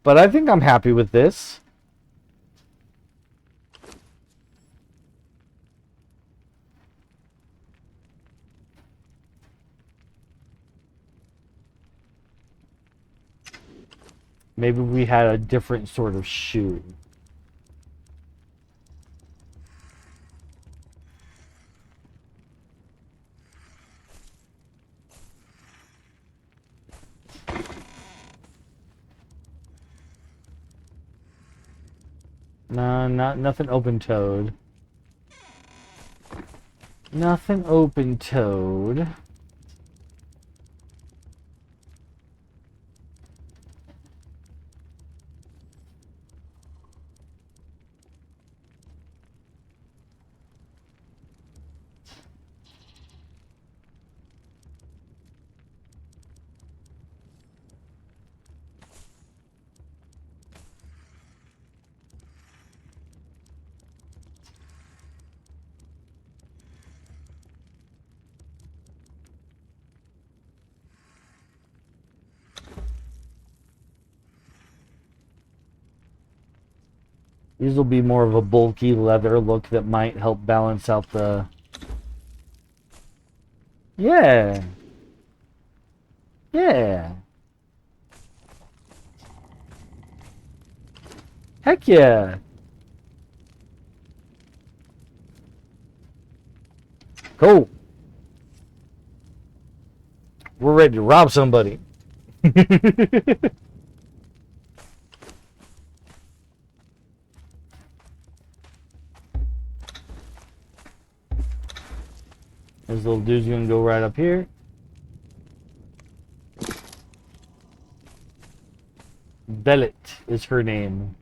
But I think I'm happy with this. Maybe we had a different sort of shoe. No, nothing open-toed. Nothing open-toed. These will be more of a bulky leather look that might help balance out the... Yeah. Yeah. Heck yeah. Cool. We're ready to rob somebody. This little dude's gonna go right up here. Bellet is her name.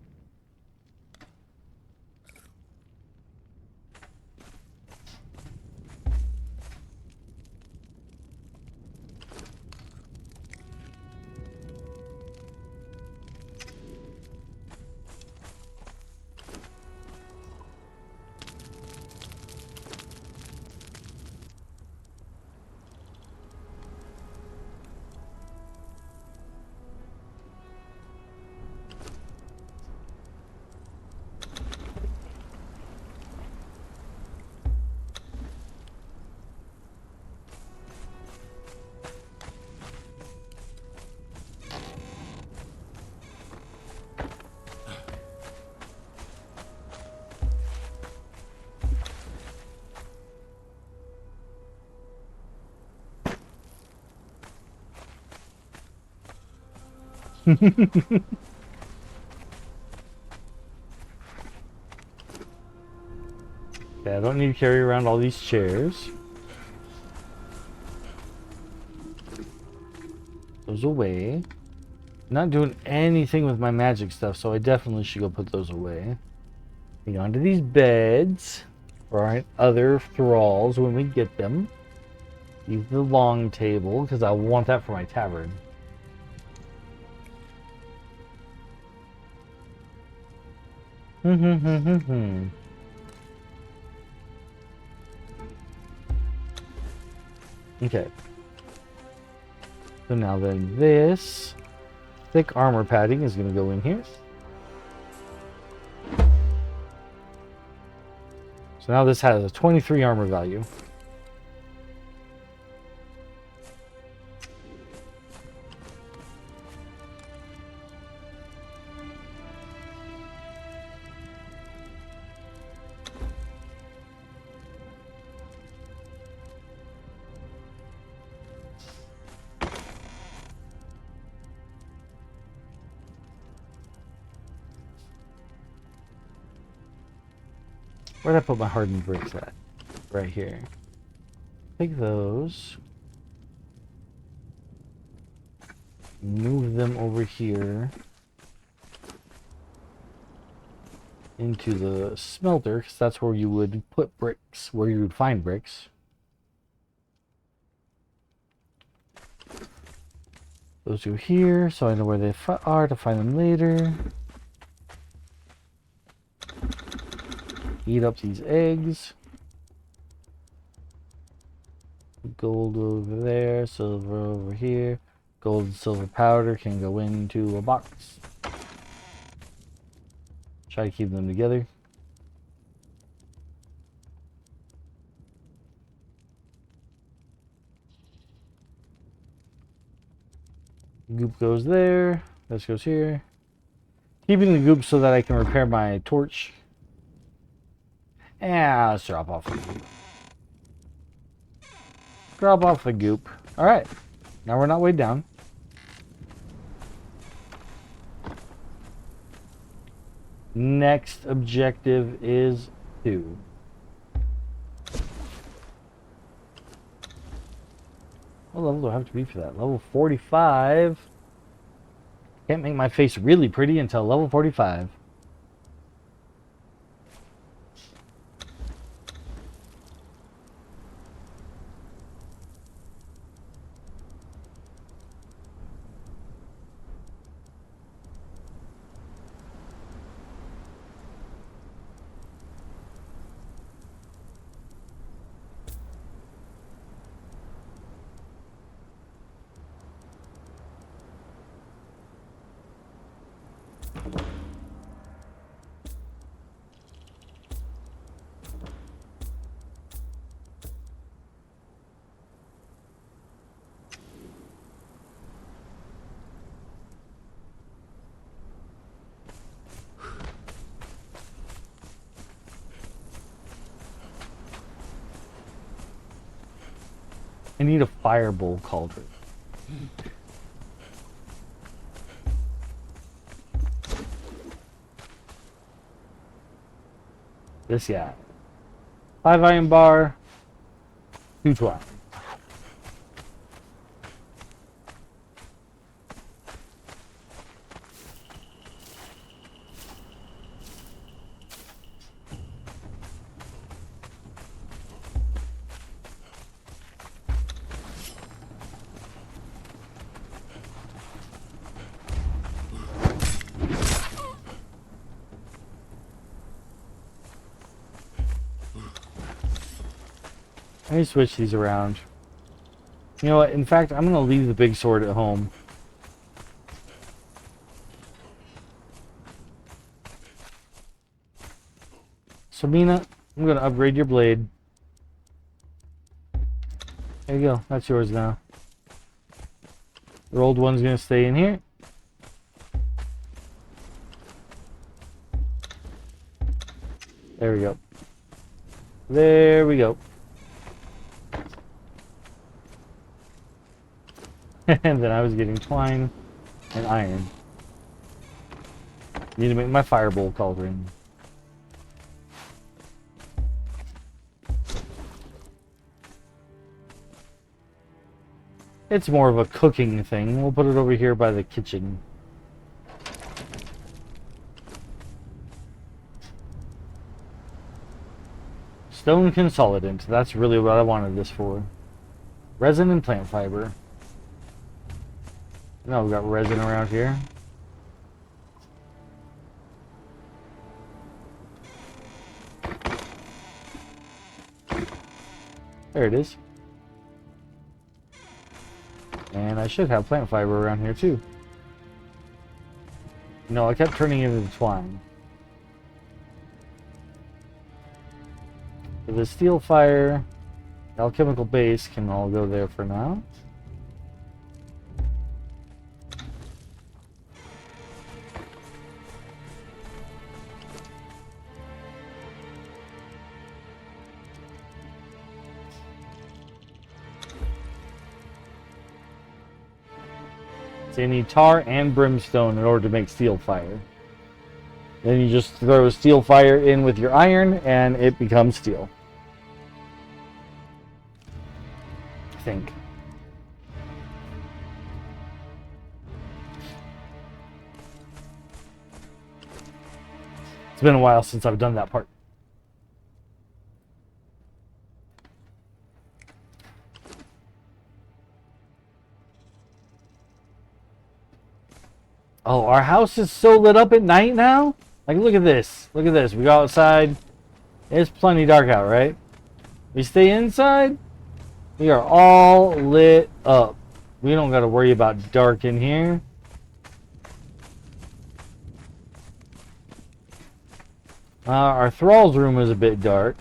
Okay, I don't need to carry around all these chairs. Those away. Not doing anything with my magic stuff, so I definitely should go put those away. Hang on to these beds for our other thralls when we get them. Use the long table, because I want that for my tavern. Okay. So now then this thick armor padding is going to go in here. So now this has a 23 armor value. Where'd I put my hardened bricks at? Right here. Take those. Move them over here. Into the smelter, because that's where you would put bricks, where you would find bricks. Those go here, so I know where they are to find them later. Eat up these eggs. Gold over there, silver over here. Gold and silver powder can go into a box. Try to keep them together. Goop goes there. This goes here. Keeping the goop so that I can repair my torch. Yeah, let's drop off the goop. Drop off the goop. Alright. Now we're not weighed down. Next objective is 2. What level do I have to be for that? Level 45. Can't make my face really pretty until level 45. I need a fireball cauldron. This guy. 5 iron bar, 2 twine. Let me switch these around. You know what? In fact, I'm going to leave the big sword at home. Sabina, I'm going to upgrade your blade. There you go. That's yours now. Your old one's going to stay in here. There we go. There we go. And then I was getting twine and iron. Need to make my fireball cauldron. It's more of a cooking thing. We'll put it over here by the kitchen. Stone consolidant. That's really what I wanted this for. Resin and plant fiber. No, we got resin around here. There it is. And I should have plant fiber around here too. No, I kept turning it into twine. So the steel fire, alchemical base can all go there for now. So you need tar and brimstone in order to make steel fire. Then you just throw steel fire in with your iron and it becomes steel. I think. It's been a while since I've done that part. Oh, our house is so lit up at night now? Like, look at this. Look at this. We go outside. It's plenty dark out, right? We stay inside. We are all lit up. We don't got to worry about dark in here. Our thrall's room is a bit dark.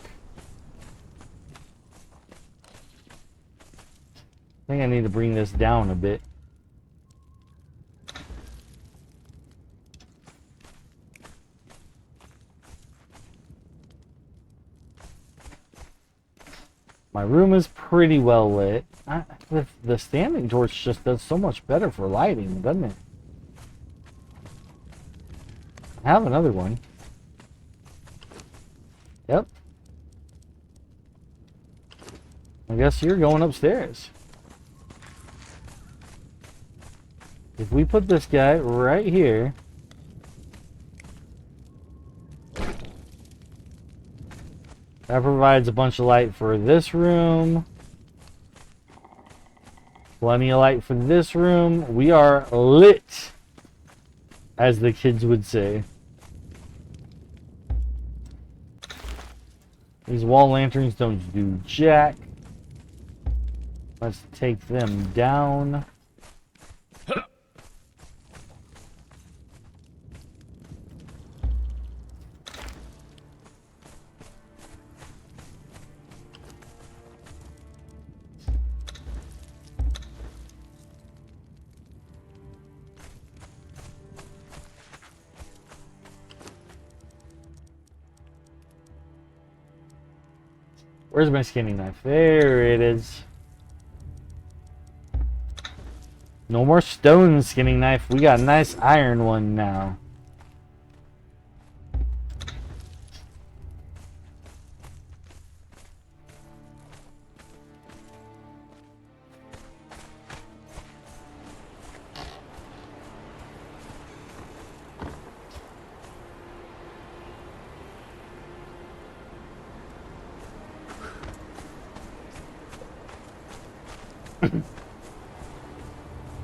I think I need to bring this down a bit. My room is pretty well lit. The standing torch just does so much better for lighting, doesn't it? I have another one. Yep. I guess you're going upstairs. If we put this guy right here. That provides a bunch of light for this room. Plenty of light for this room. We are lit, as the kids would say. These wall lanterns don't do jack. Let's take them down. Where's my skinning knife? There it is. No more stone skinning knife. We got a nice iron one now.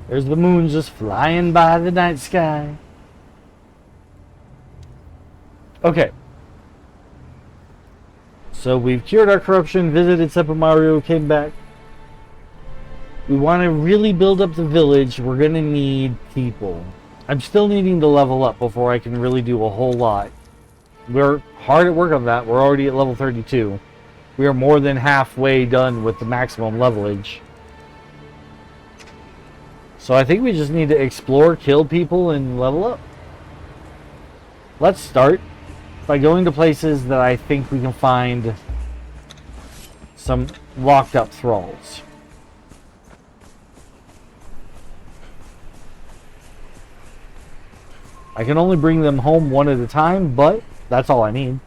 There's the moon just flying by the night sky. Okay. So we've cured our corruption, visited Super Mario, came back. We want to really build up the village. We're going to need people. I'm still needing to level up before I can really do a whole lot. We're hard at work on that. We're already at level 32. We are more than halfway done with the maximum levelage. So I think we just need to explore, kill people, and level up. Let's start by going to places that I think we can find some locked up thralls. I can only bring them home one at a time, but that's all I need.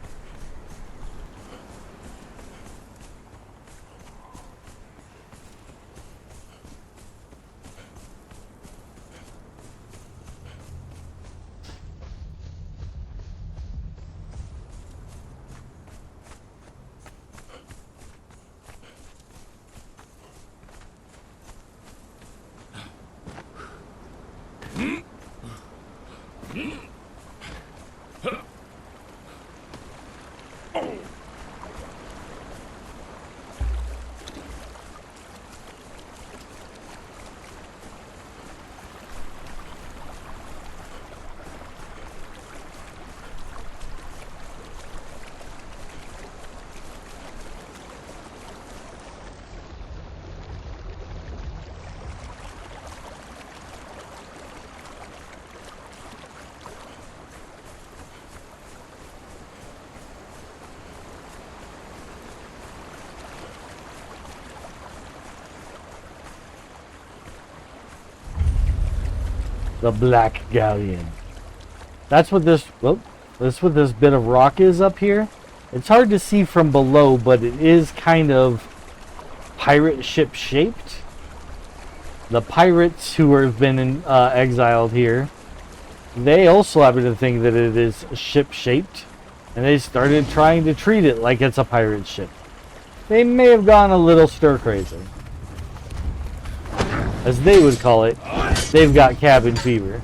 The Black Galleon. That's what this... Whoop, that's what this bit of rock is up here. It's hard to see from below, but it is kind of pirate ship shaped. The pirates who have been exiled here, they also happen to think that it is ship shaped, and they started trying to treat it like it's a pirate ship. They may have gone a little stir crazy. As they would call it, they've got cabin fever.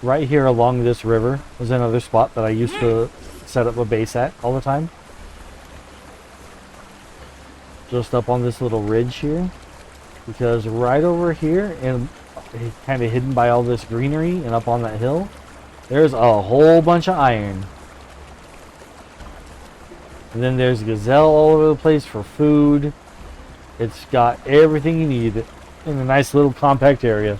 Right here along this river is another spot that I used to set up a base at all the time. Just up on this little ridge here. Because right over here, and kind of hidden by all this greenery and up on that hill, there's a whole bunch of iron. And then there's gazelle all over the place for food. It's got everything you need in a nice little compact area.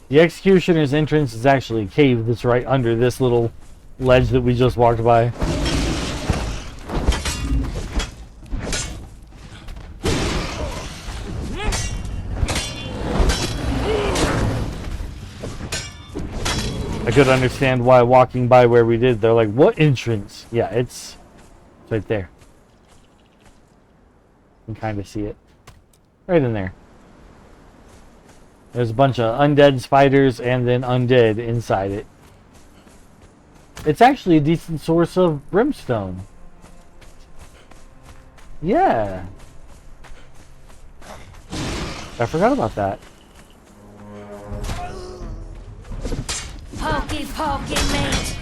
The executioner's entrance is actually a cave that's right under this little ledge that we just walked by. could understand why walking by where we did, they're like, what entrance? Yeah, it's right there. You can kind of see it. Right in there. There's a bunch of undead spiders and then undead inside it. It's actually a decent source of brimstone. Yeah. I forgot about that. Pokey, pokey, mate.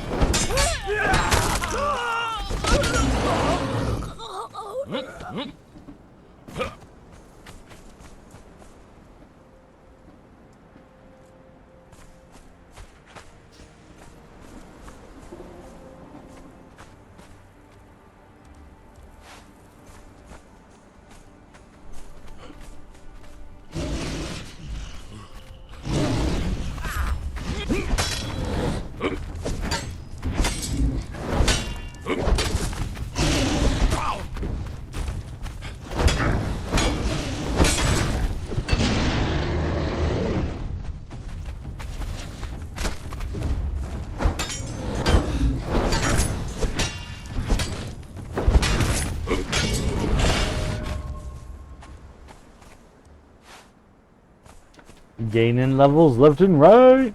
Gaining levels left and right.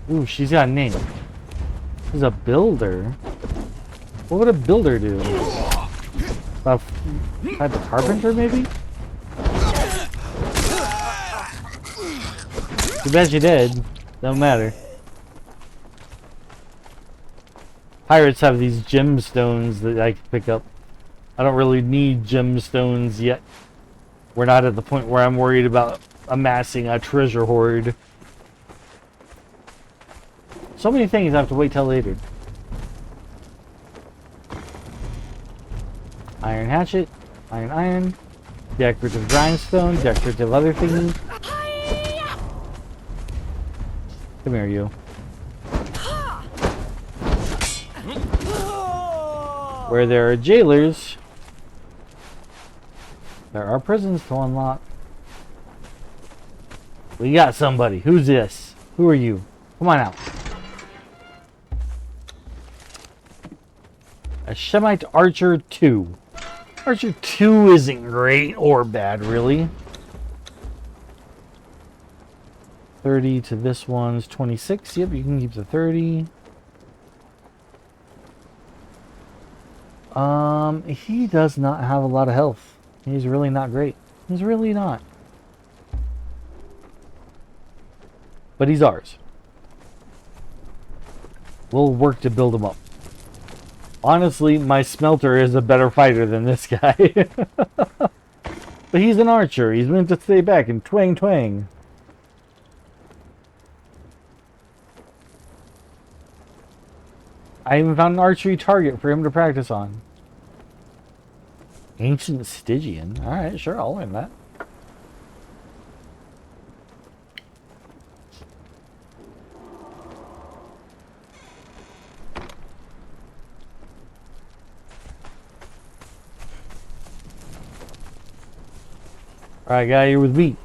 Ooh, she's got a name. She's a builder. What would a builder do? A type of carpenter, maybe? Too bad she did. Don't matter. Pirates have these gemstones that I can pick up. I don't really need gemstones yet. We're not at the point where I'm worried about amassing a treasure hoard. So many things I have to wait till later. Iron hatchet, iron, decorative grindstone, decorative other thingy. Come here, you. Where there are jailers, there are prisons to unlock. We got somebody. Who's this? Who are you? Come on out. A Shemite Archer 2. Archer 2 isn't great or bad, really. 30 to this one's 26. Yep, you can keep the 30. He does not have a lot of health. He's really not great. He's really not. But he's ours. We'll work to build him up. Honestly, my smelter is a better fighter than this guy. But he's an archer. He's meant to stay back and twang twang. I even found an archery target for him to practice on. Ancient Stygian. Alright, sure, I'll learn that. Alright, guy, you're with me.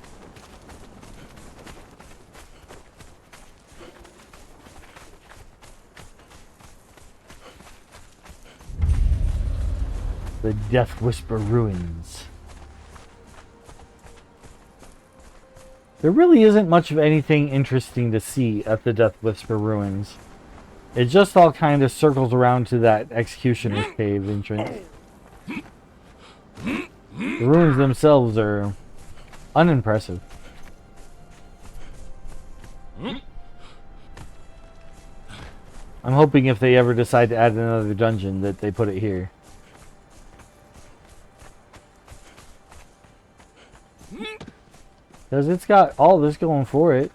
The Death Whisper Ruins. There really isn't much of anything interesting to see at the Death Whisper Ruins. It just all kind of circles around to that Executioner's Cave entrance. The ruins themselves are unimpressive. I'm hoping if they ever decide to add another dungeon that they put it here. Because it's got all this going for it.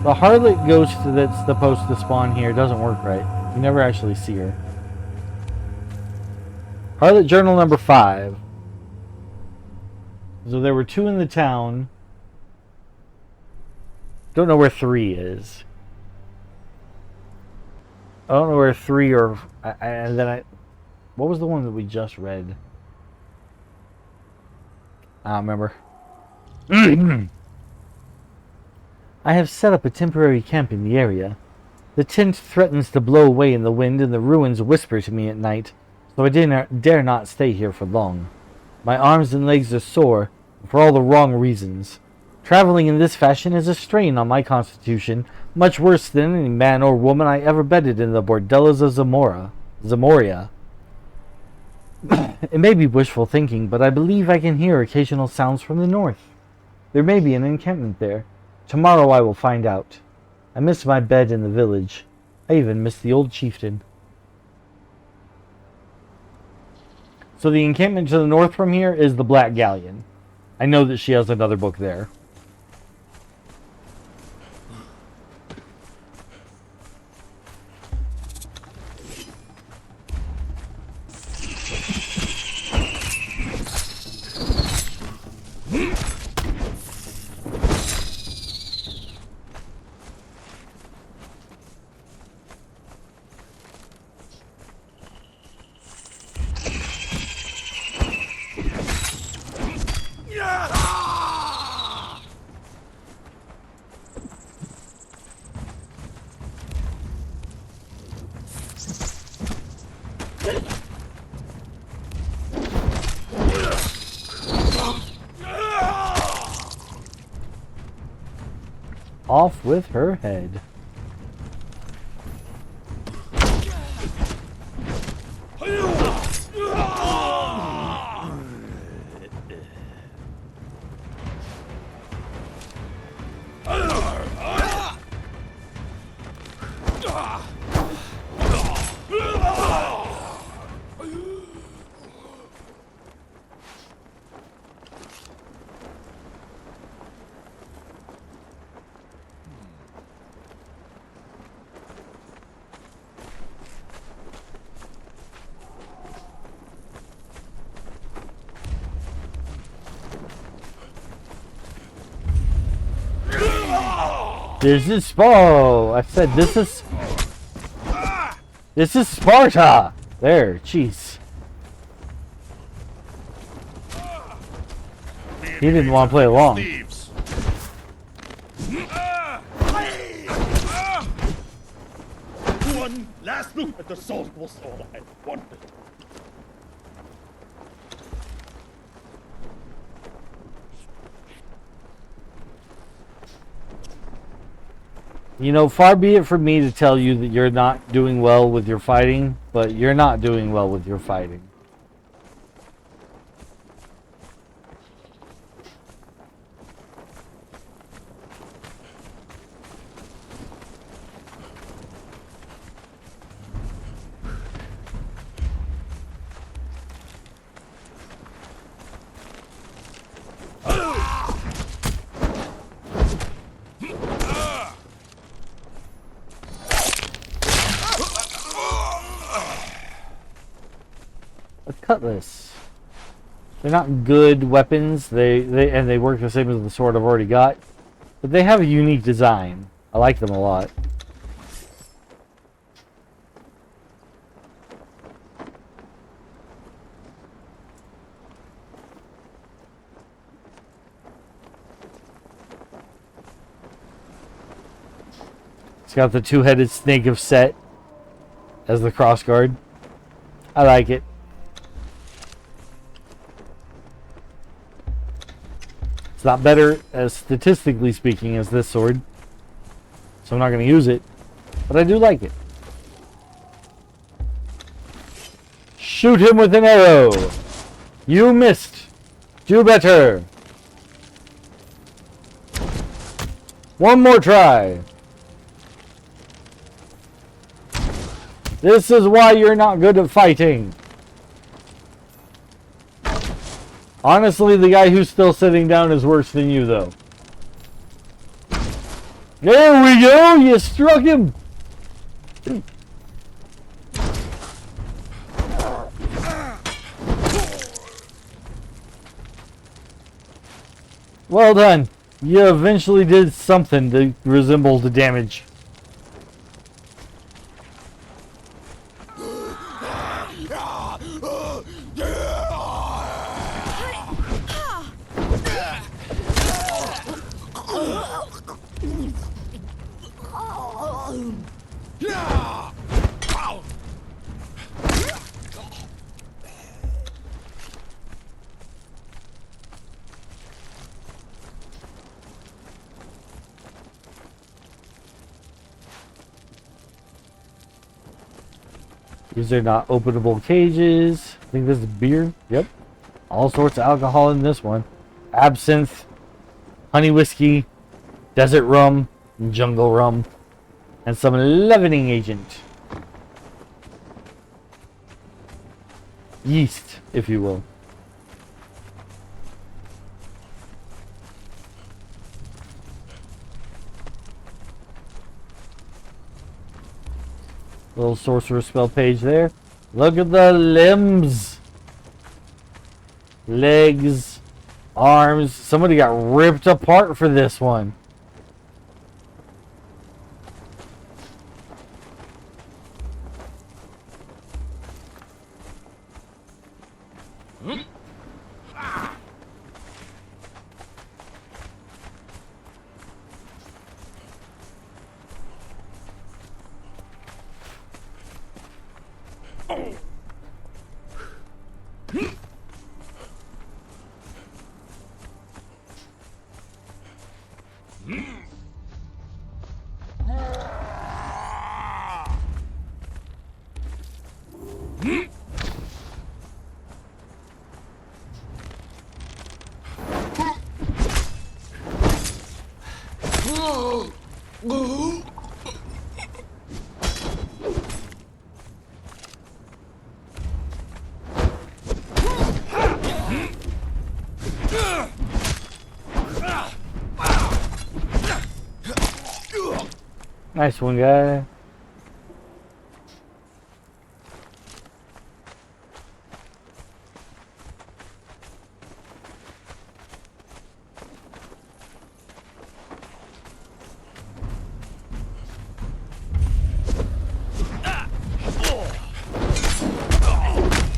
The harlot ghost that's supposed to spawn here doesn't work right. You never actually see her. Harlot journal number 5. So there were 2 in the town. Don't know where 3 is. I don't know where 3 or... and then I... What was the one that we just read? I don't remember. I have set up a temporary camp in the area. The tent threatens to blow away in the wind, and the ruins whisper to me at night, so I dare not stay here for long. My arms and legs are sore, for all the wrong reasons. Traveling in this fashion is a strain on my constitution, much worse than any man or woman I ever bedded in the bordellos of Zamoria. It may be wishful thinking, but I believe I can hear occasional sounds from the north. There may be an encampment there. Tomorrow I will find out. I miss my bed in the village. I even miss the old chieftain. So the encampment to the north from here is the Black Galleon. I know that she has another book there. Off with her head. This is Sparta. I said this is Sparta. There, jeez. He didn't want to play along. One last look at the salt was all I wanted. You know, far be it from me to tell you that you're not doing well with your fighting, but you're not doing well with your fighting. Cutlass. They're not good weapons. They work the same as the sword I've already got, but they have a unique design. I like them a lot. It's got the two-headed snake of Set as the crossguard. I like it. It's not better, as statistically speaking, as this sword, so I'm not going to use it, but I do like it. Shoot him with an arrow. You missed. Do better. One more try. This is why you're not good at fighting. Honestly, the guy who's still sitting down is worse than you, though. There we go! You struck him! Well done. You eventually did something to resemble the damage. These are not openable cages. I think this is beer. Yep. All sorts of alcohol in this one. Absinthe, honey whiskey, desert rum, and jungle rum, and some leavening agent. Yeast, if you will. Little sorcerer spell page there. Look at the limbs. Legs. Arms. Somebody got ripped apart for this one. Nice one, guy.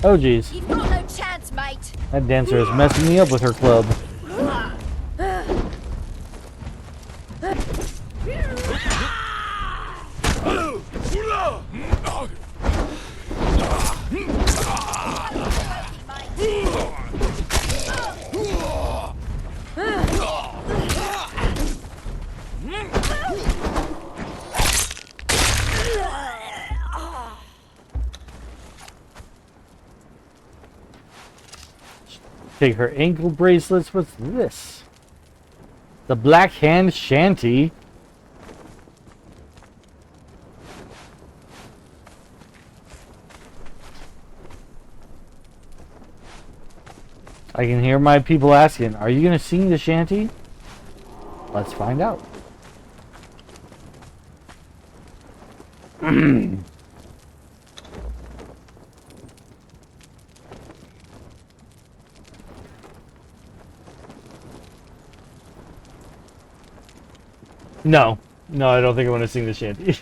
Oh geez. You've got no chance, mate. That dancer is messing me up with her club. Take her ankle bracelets. What's this? The Black Hand Shanty. I can hear my people asking, are you going to sing the shanty? Let's find out. No. No, I don't think I want to sing the shanty.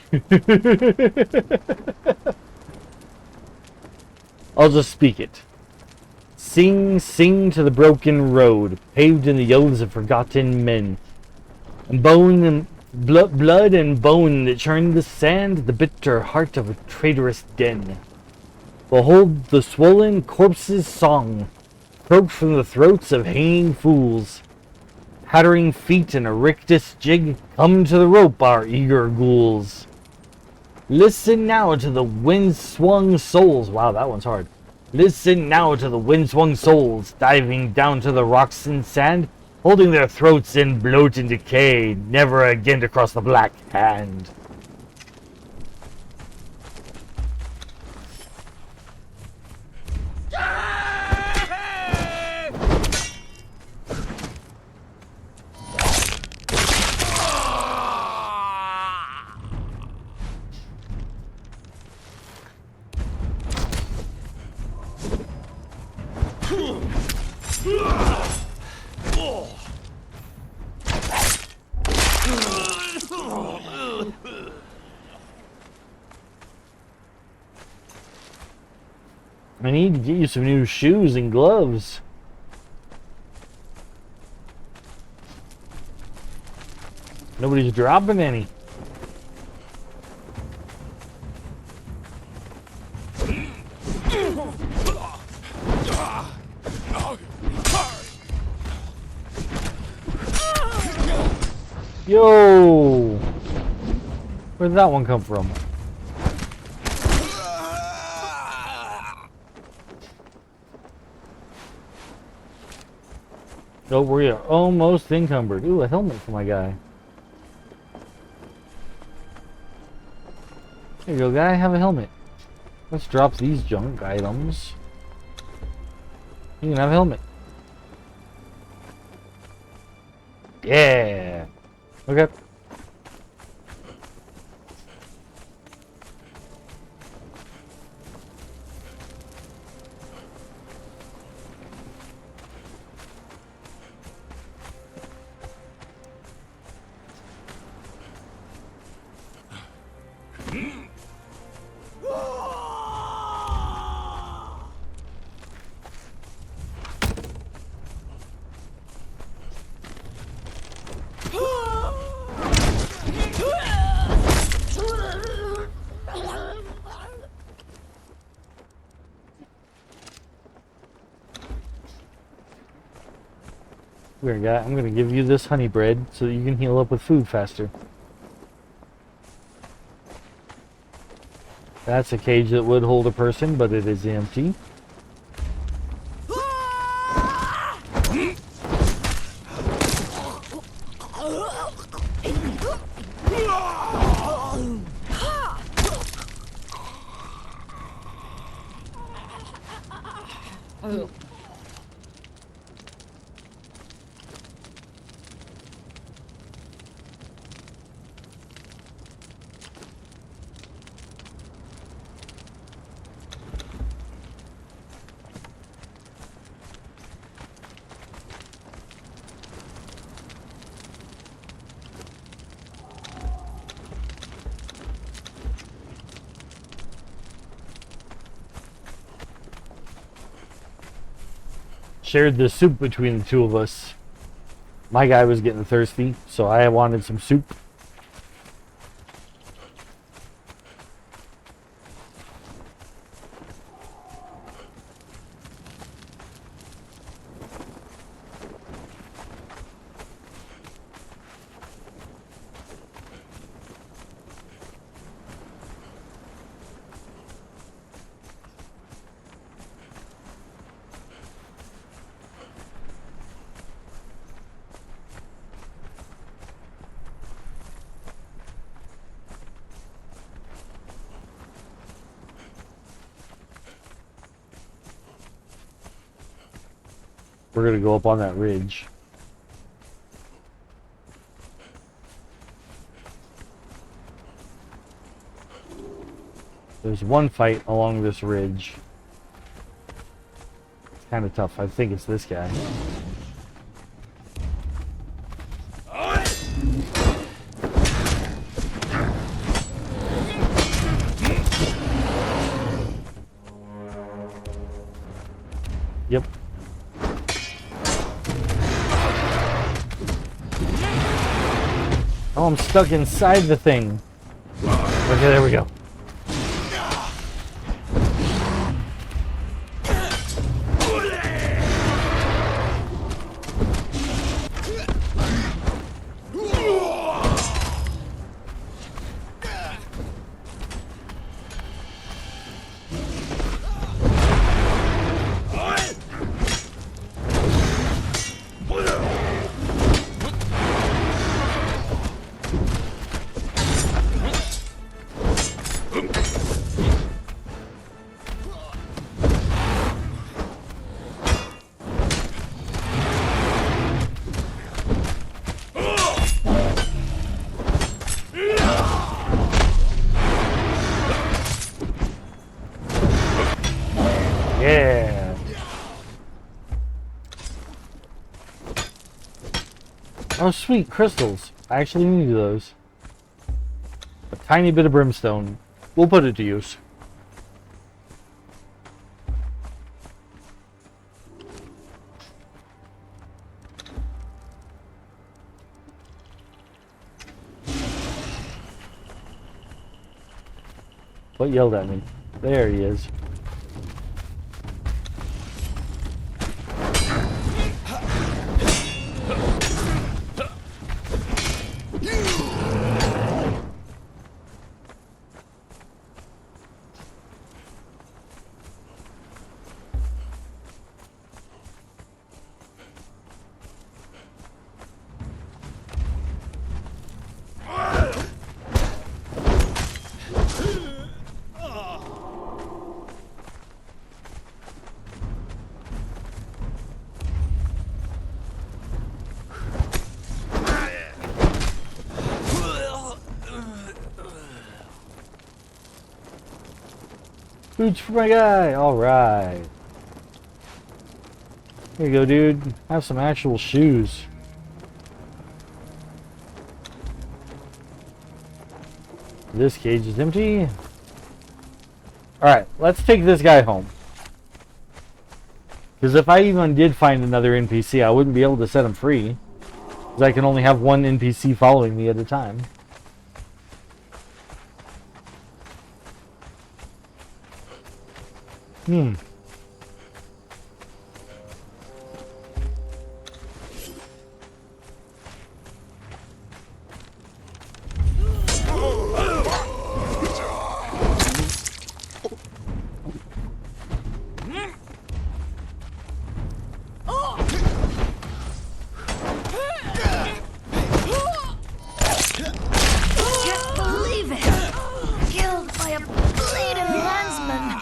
I'll just speak it. Sing, sing to the broken road, paved in the oaths of forgotten men. And bone and blood and bone that churned the sand, the bitter heart of a traitorous den. Behold the swollen corpse's song, croaked from the throats of hanging fools. Pattering feet in a rictus jig, come to the rope, our eager ghouls. Listen now to the wind-swung souls. Wow, that one's hard. Listen now to the wind-swung souls, diving down to the rocks and sand, holding their throats in bloat and decay, never again to cross the Black Hand. I need to get you some new shoes and gloves. Nobody's dropping any. Yo! Where did that one come from? Oh, we are almost encumbered. Ooh, a helmet for my guy. There you go, guy. Have a helmet. Let's drop these junk items. You can have a helmet. Yeah. Okay. Here, guy. I'm gonna give you this honey bread so that you can heal up with food faster. That's a cage that would hold a person, but it is empty. Shared the soup between the two of us. My guy was getting thirsty, so I wanted some soup. We're gonna go up on that ridge. There's one fight along this ridge. It's kind of tough. I think it's this guy. Yep. Oh, I'm stuck inside the thing. Okay, there we go. Yeah. Oh, sweet crystals. I actually need those. A tiny bit of brimstone. We'll put it to use. What yelled at me? There he is. Boots for my guy. All right. Here you go, dude. Have some actual shoes. This cage is empty. Alright, let's take this guy home. Because if I even did find another NPC, I wouldn't be able to set him free. Because I can only have one NPC following me at a time. Can't believe it! Killed by a bleeding landsman!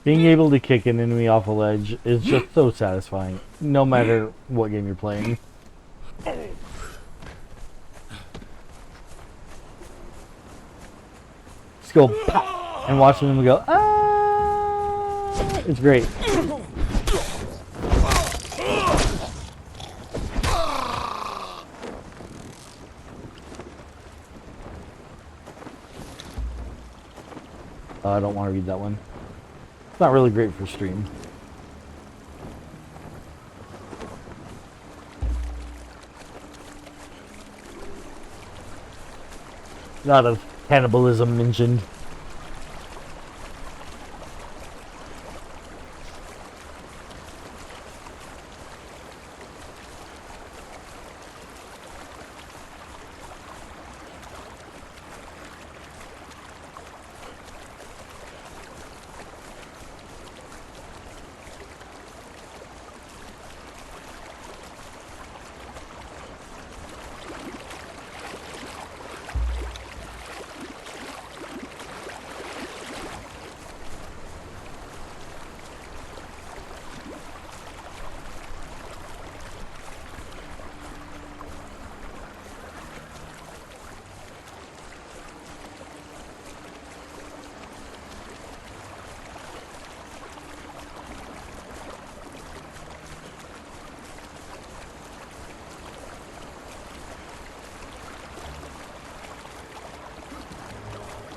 Being able to kick an enemy off a ledge is just so satisfying, no matter what game you're playing. Just go pop, and watching them go, ah! It's great. I don't want to read that one. It's not really great for stream. A lot of cannibalism mentioned.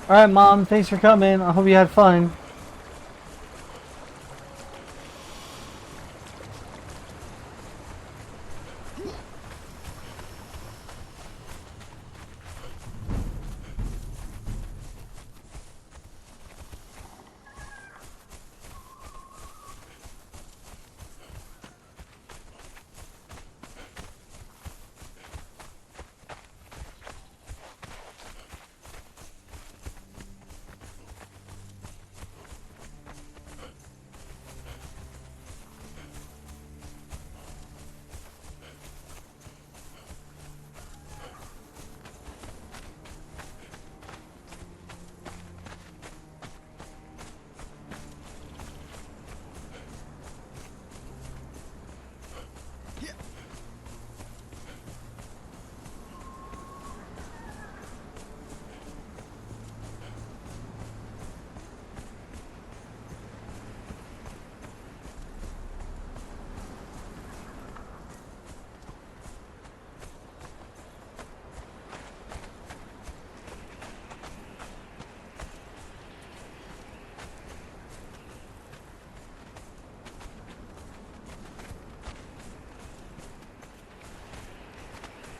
Alright, Mom, thanks for coming. I hope you had fun.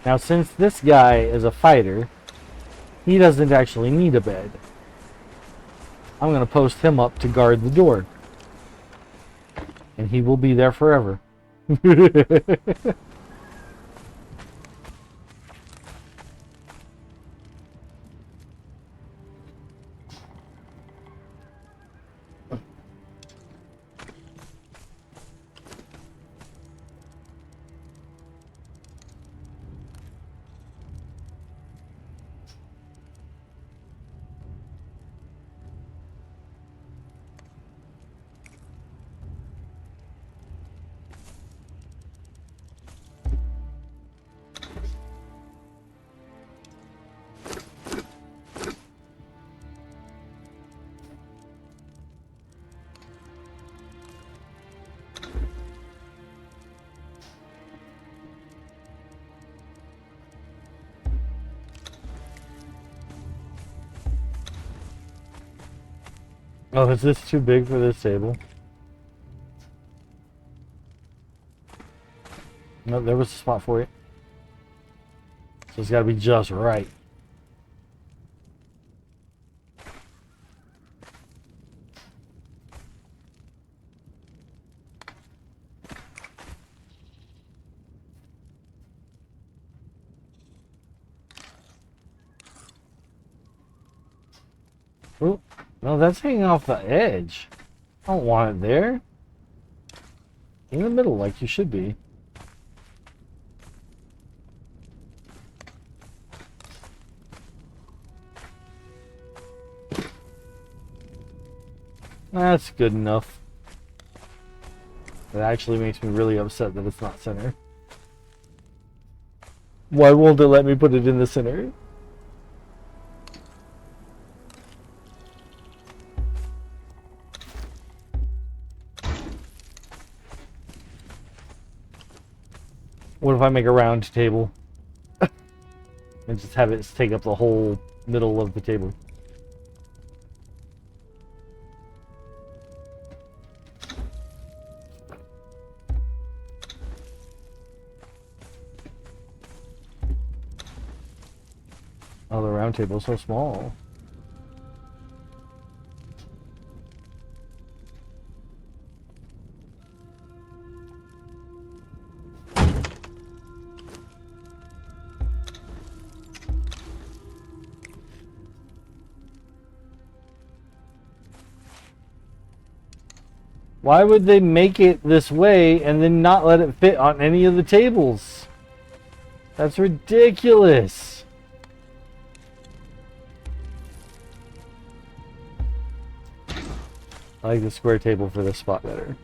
Now, since this guy is a fighter, he doesn't actually need a bed. I'm going to post him up to guard the door. And he will be there forever. Oh, is this too big for this table? No, there was a spot for it. So it's got to be just right. Oh, no, that's hanging off the edge. I don't want it there. In the middle, like you should be. That's good enough. It actually makes me really upset that it's not center. Why won't it let me put it in the center? What if I make a round table? And just have it take up the whole middle of the table? Oh, the round table's so small. Why would they make it this way and then not let it fit on any of the tables? That's ridiculous. I like the square table for this spot better.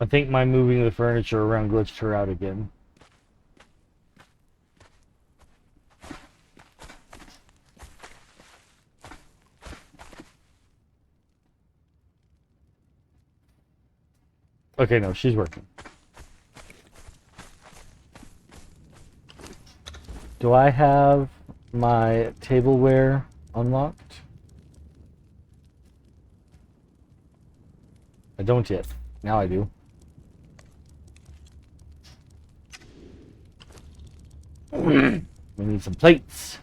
I think my moving the furniture around glitched her out again. Okay, no, she's working. Do I have my tableware unlocked? I don't yet. Now I do. We need some plates.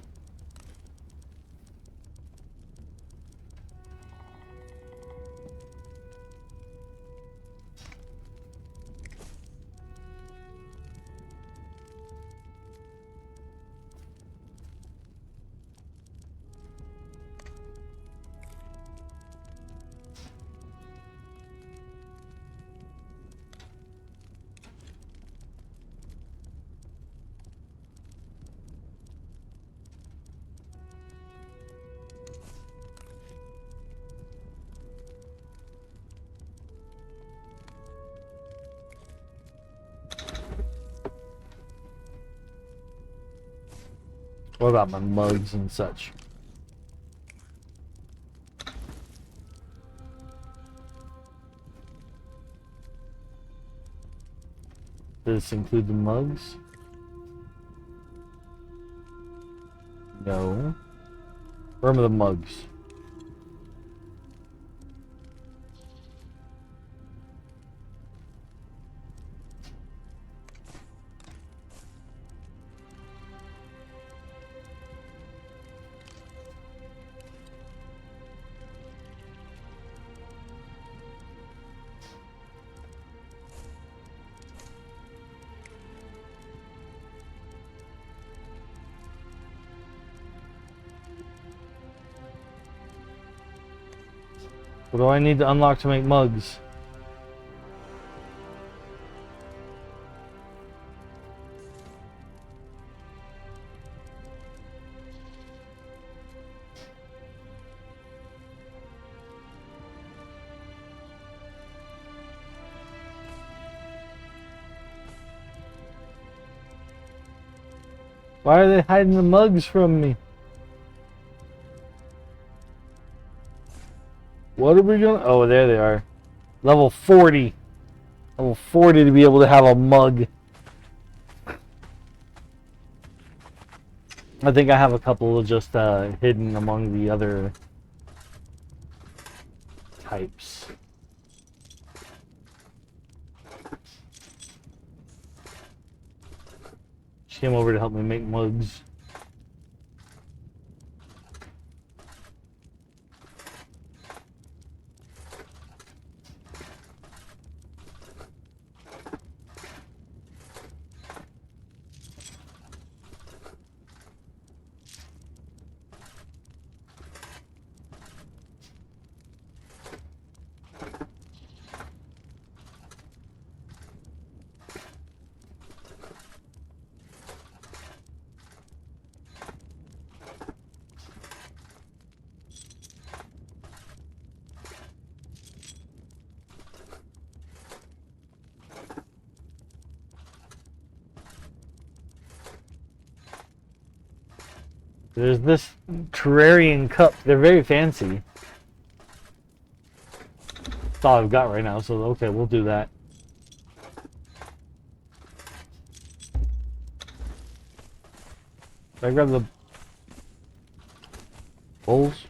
What about my mugs and such? Does this include the mugs? No. Where are the mugs? What do I need to unlock to make mugs? Why are they hiding the mugs from me? What are we doing? Oh, there they are. Level 40. Level 40 to be able to have a mug. I think I have a couple just hidden among the other types. She came over to help me make mugs. There's this terrarian cup. They're very fancy. That's all I've got right now, so okay, we'll do that. Did I grab the bowls?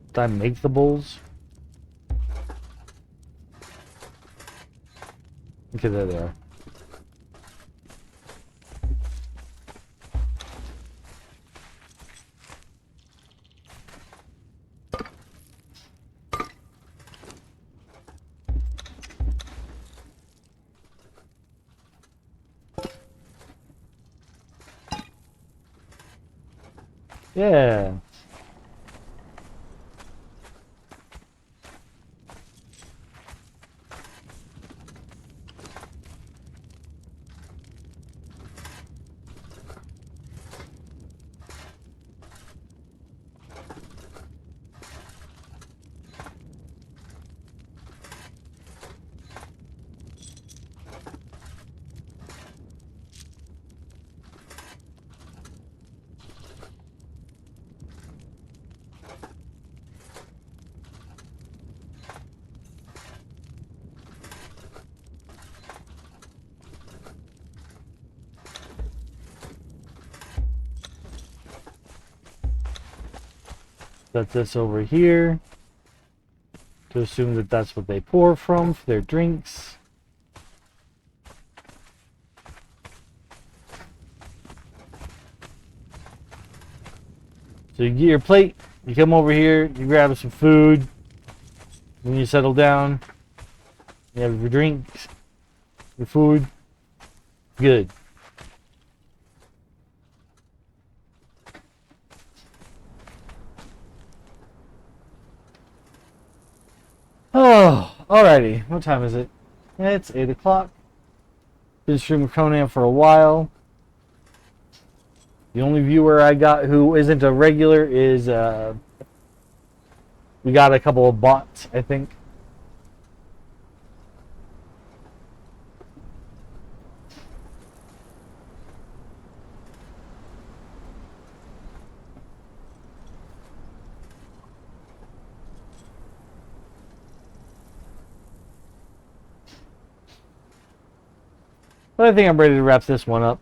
Did I make the bowls? Okay, there they are. Yeah. set this over here to assume that that's what they pour from for their drinks. So you get your plate, you come over here, you grab some food, when you settle down, you have your drinks, your food, good. Oh, alrighty. What time is it? It's 8 o'clock. Been streaming Conan for a while. The only viewer I got who isn't a regular is, we got a couple of bots, I think. But I think I'm ready to wrap this one up.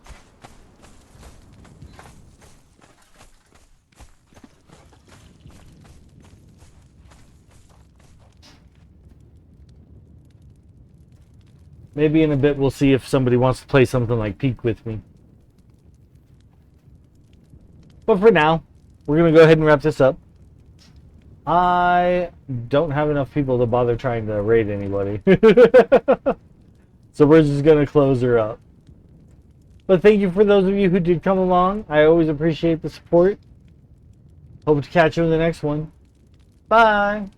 Maybe in a bit we'll see if somebody wants to play something like Peak with me. But for now, we're going to go ahead and wrap this up. I don't have enough people to bother trying to raid anybody. So we're just going to close her up. But thank you for those of you who did come along. I always appreciate the support. Hope to catch you in the next one. Bye.